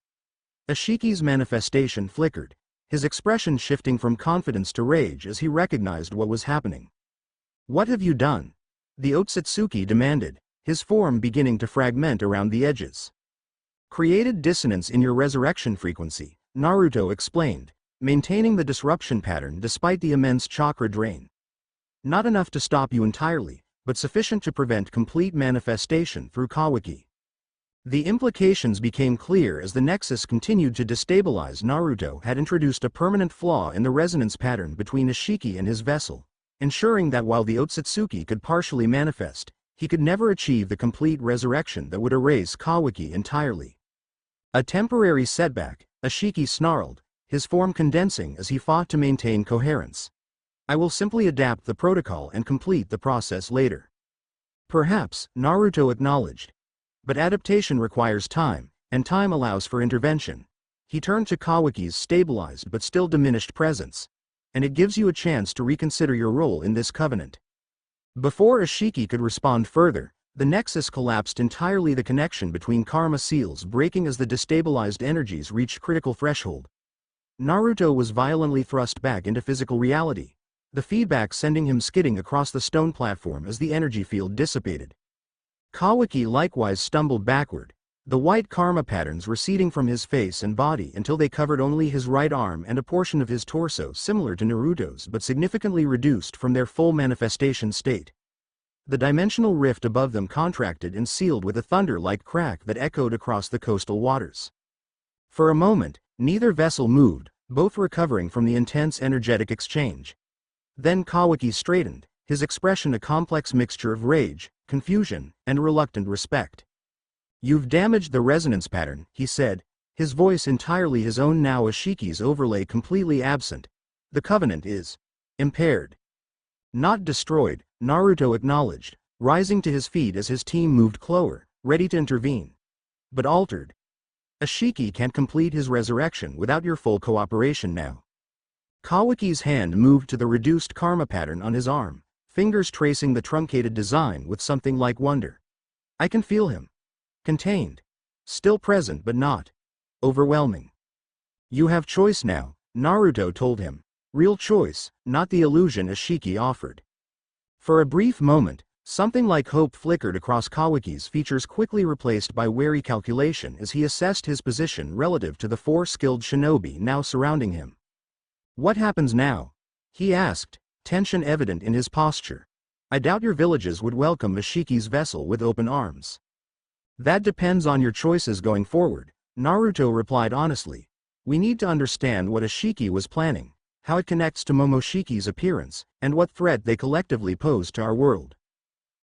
Ashiki's manifestation flickered, his expression shifting from confidence to rage as he recognized what was happening. What have you done? The Otsutsuki demanded, his form beginning to fragment around the edges. Created dissonance in your resurrection frequency, Naruto explained, maintaining the disruption pattern despite the immense chakra drain. Not enough to stop you entirely, but sufficient to prevent complete manifestation through Kawaki. The implications became clear as the Nexus continued to destabilize. Naruto had introduced a permanent flaw in the resonance pattern between Ashiki and his vessel, ensuring that while the Otsutsuki could partially manifest, he could never achieve the complete resurrection that would erase Kawaki entirely. A temporary setback, Ashiki snarled, his form condensing as he fought to maintain coherence. I will simply adapt the protocol and complete the process later. Perhaps, Naruto acknowledged. But adaptation requires time, and time allows for intervention. He turned to Kawaki's stabilized but still diminished presence. And it gives you a chance to reconsider your role in this covenant. Before Ashiki could respond further, the Nexus collapsed entirely, the connection between karma seals breaking as the destabilized energies reached critical threshold. Naruto was violently thrust back into physical reality, the feedback sending him skidding across the stone platform as the energy field dissipated. Kawaki likewise stumbled backward, the white karma patterns receding from his face and body until they covered only his right arm and a portion of his torso similar to Naruto's but significantly reduced from their full manifestation state. The dimensional rift above them contracted and sealed with a thunder-like crack that echoed across the coastal waters. For a moment, neither vessel moved, both recovering from the intense energetic exchange. Then Kawaki straightened, his expression a complex mixture of rage, confusion, and reluctant respect. You've damaged the resonance pattern, he said, his voice entirely his own now, Ashiki's overlay completely absent. The covenant is impaired. Not destroyed, Naruto acknowledged, rising to his feet as his team moved closer, ready to intervene. But altered. Ashiki can't complete his resurrection without your full cooperation now. Kawaki's hand moved to the reduced karma pattern on his arm, fingers tracing the truncated design with something like wonder. I can feel him. Contained. Still present but not overwhelming. You have choice now, Naruto told him. Real choice, not the illusion Ashiki offered. For a brief moment, something like hope flickered across Kawaki's features, quickly replaced by wary calculation as he assessed his position relative to the 4 skilled shinobi now surrounding him. What happens now? He asked, tension evident in his posture. I doubt your villages would welcome Ashiki's vessel with open arms. That depends on your choices going forward, Naruto replied honestly. We need to understand what Ashiki was planning, how it connects to Momoshiki's appearance, and what threat they collectively pose to our world.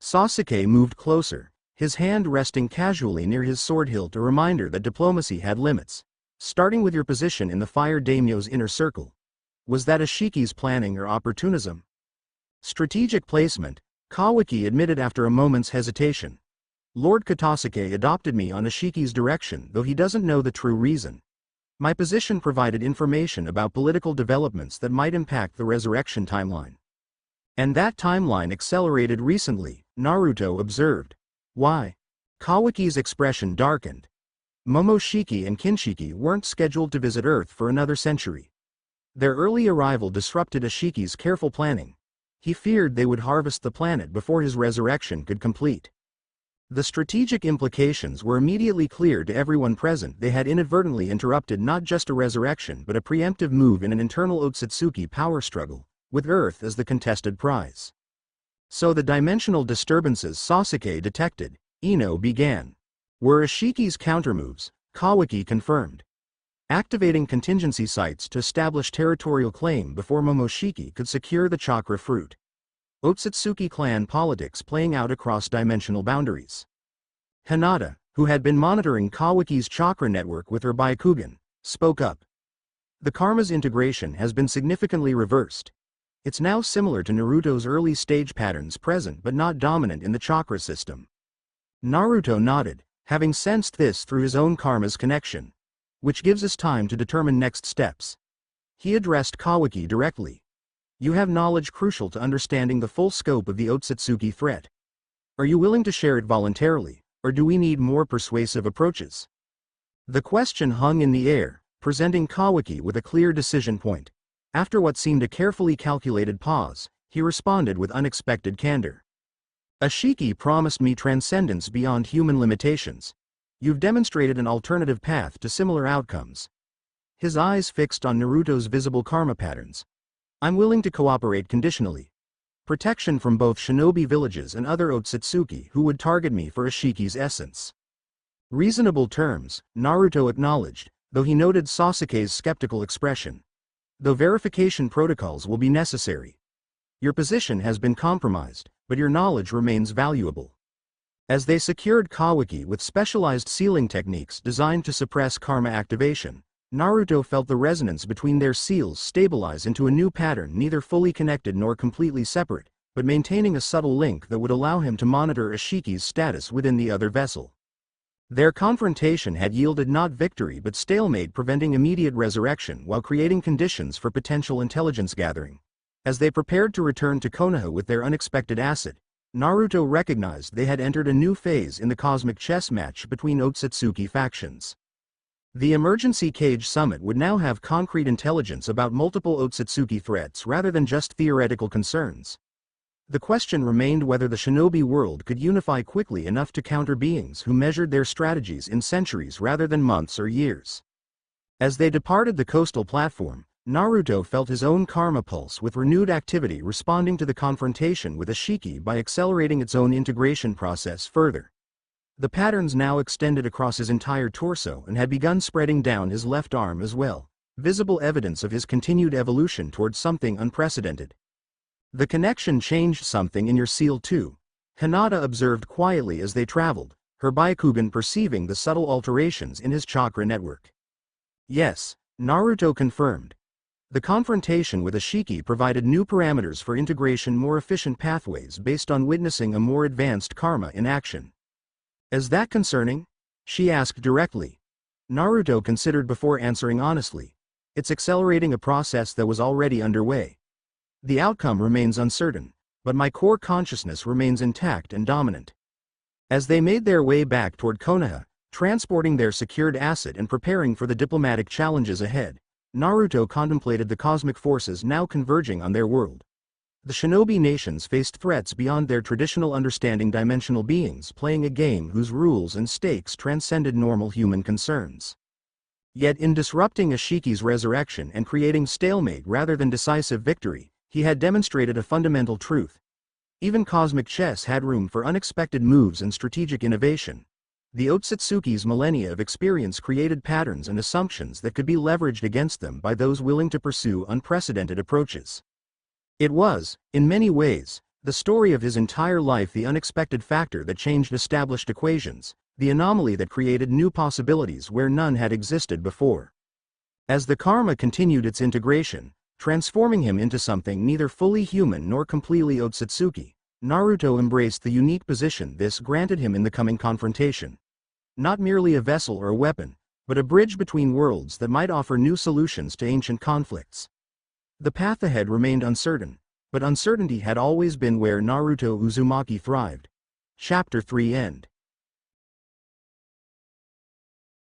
Sasuke moved closer, his hand resting casually near his sword hilt, a reminder that diplomacy had limits. Starting with your position in the Fire Daimyo's inner circle. Was that Ashiki's planning or opportunism? Strategic placement, Kawaki admitted after a moment's hesitation. Lord Katasuke adopted me on Ashiki's direction, though he doesn't know the true reason. My position provided information about political developments that might impact the resurrection timeline. And that timeline accelerated recently, Naruto observed. Why? Kawaki's expression darkened. Momoshiki and Kinshiki weren't scheduled to visit Earth for another century. Their early arrival disrupted Ashiki's careful planning. He feared they would harvest the planet before his resurrection could complete. The strategic implications were immediately clear to everyone present. They had inadvertently interrupted not just a resurrection but a preemptive move in an internal Otsutsuki power struggle, with Earth as the contested prize. So the dimensional disturbances Sasuke detected, Ino began. Were Ashiki's countermoves, Kawaki confirmed. Activating contingency sites to establish territorial claim before Momoshiki could secure the chakra fruit. Otsutsuki clan politics playing out across dimensional boundaries. Hinata, who had been monitoring Kawaki's chakra network with her Byakugan, spoke up. The karma's integration has been significantly reversed. It's now similar to Naruto's early stage patterns, present but not dominant in the chakra system. Naruto nodded, having sensed this through his own karma's connection. Which gives us time to determine next steps. He addressed Kawaki directly. You have knowledge crucial to understanding the full scope of the Otsutsuki threat. Are you willing to share it voluntarily, or do we need more persuasive approaches? The question hung in the air, presenting Kawaki with a clear decision point. After what seemed a carefully calculated pause, he responded with unexpected candor. Ashiki promised me transcendence beyond human limitations. You've demonstrated an alternative path to similar outcomes. His eyes fixed on Naruto's visible karma patterns. I'm willing to cooperate conditionally. Protection from both shinobi villages and other Otsutsuki who would target me for Ashiki's essence. Reasonable terms, Naruto acknowledged, though he noted Sasuke's skeptical expression. Though verification protocols will be necessary. Your position has been compromised, but your knowledge remains valuable. As they secured Kawaki with specialized sealing techniques designed to suppress karma activation, Naruto felt the resonance between their seals stabilize into a new pattern, neither fully connected nor completely separate, but maintaining a subtle link that would allow him to monitor Ashiki's status within the other vessel. Their confrontation had yielded not victory but stalemate, preventing immediate resurrection while creating conditions for potential intelligence gathering. As they prepared to return to Konoha with their unexpected asset, Naruto recognized they had entered a new phase in the cosmic chess match between Otsutsuki factions. The emergency cage summit would now have concrete intelligence about multiple Otsutsuki threats rather than just theoretical concerns. The question remained whether the shinobi world could unify quickly enough to counter beings who measured their strategies in centuries rather than months or years. As they departed the coastal platform, Naruto felt his own karma pulse with renewed activity, responding to the confrontation with Ashiki by accelerating its own integration process further. The patterns now extended across his entire torso and had begun spreading down his left arm as well, visible evidence of his continued evolution towards something unprecedented. The connection changed something in your seal too, Hinata observed quietly as they traveled, her Byakugan perceiving the subtle alterations in his chakra network. Yes, Naruto confirmed. The confrontation with Ashiki provided new parameters for integration, more efficient pathways based on witnessing a more advanced karma in action. Is that concerning? She asked directly. Naruto considered before answering honestly. It's accelerating a process that was already underway. The outcome remains uncertain, but my core consciousness remains intact and dominant. As they made their way back toward Konoha, transporting their secured asset and preparing for the diplomatic challenges ahead, Naruto contemplated the cosmic forces now converging on their world. The shinobi nations faced threats beyond their traditional understanding, dimensional beings playing a game whose rules and stakes transcended normal human concerns. Yet in disrupting Ashiki's resurrection and creating stalemate rather than decisive victory, he had demonstrated a fundamental truth. Even cosmic chess had room for unexpected moves and strategic innovation. The Otsutsuki's millennia of experience created patterns and assumptions that could be leveraged against them by those willing to pursue unprecedented approaches. It was, in many ways, the story of his entire life, the unexpected factor that changed established equations, the anomaly that created new possibilities where none had existed before. As the karma continued its integration, transforming him into something neither fully human nor completely Otsutsuki, Naruto embraced the unique position this granted him in the coming confrontation. Not merely a vessel or a weapon, but a bridge between worlds that might offer new solutions to ancient conflicts. The path ahead remained uncertain, but uncertainty had always been where Naruto Uzumaki thrived. Chapter 3 End.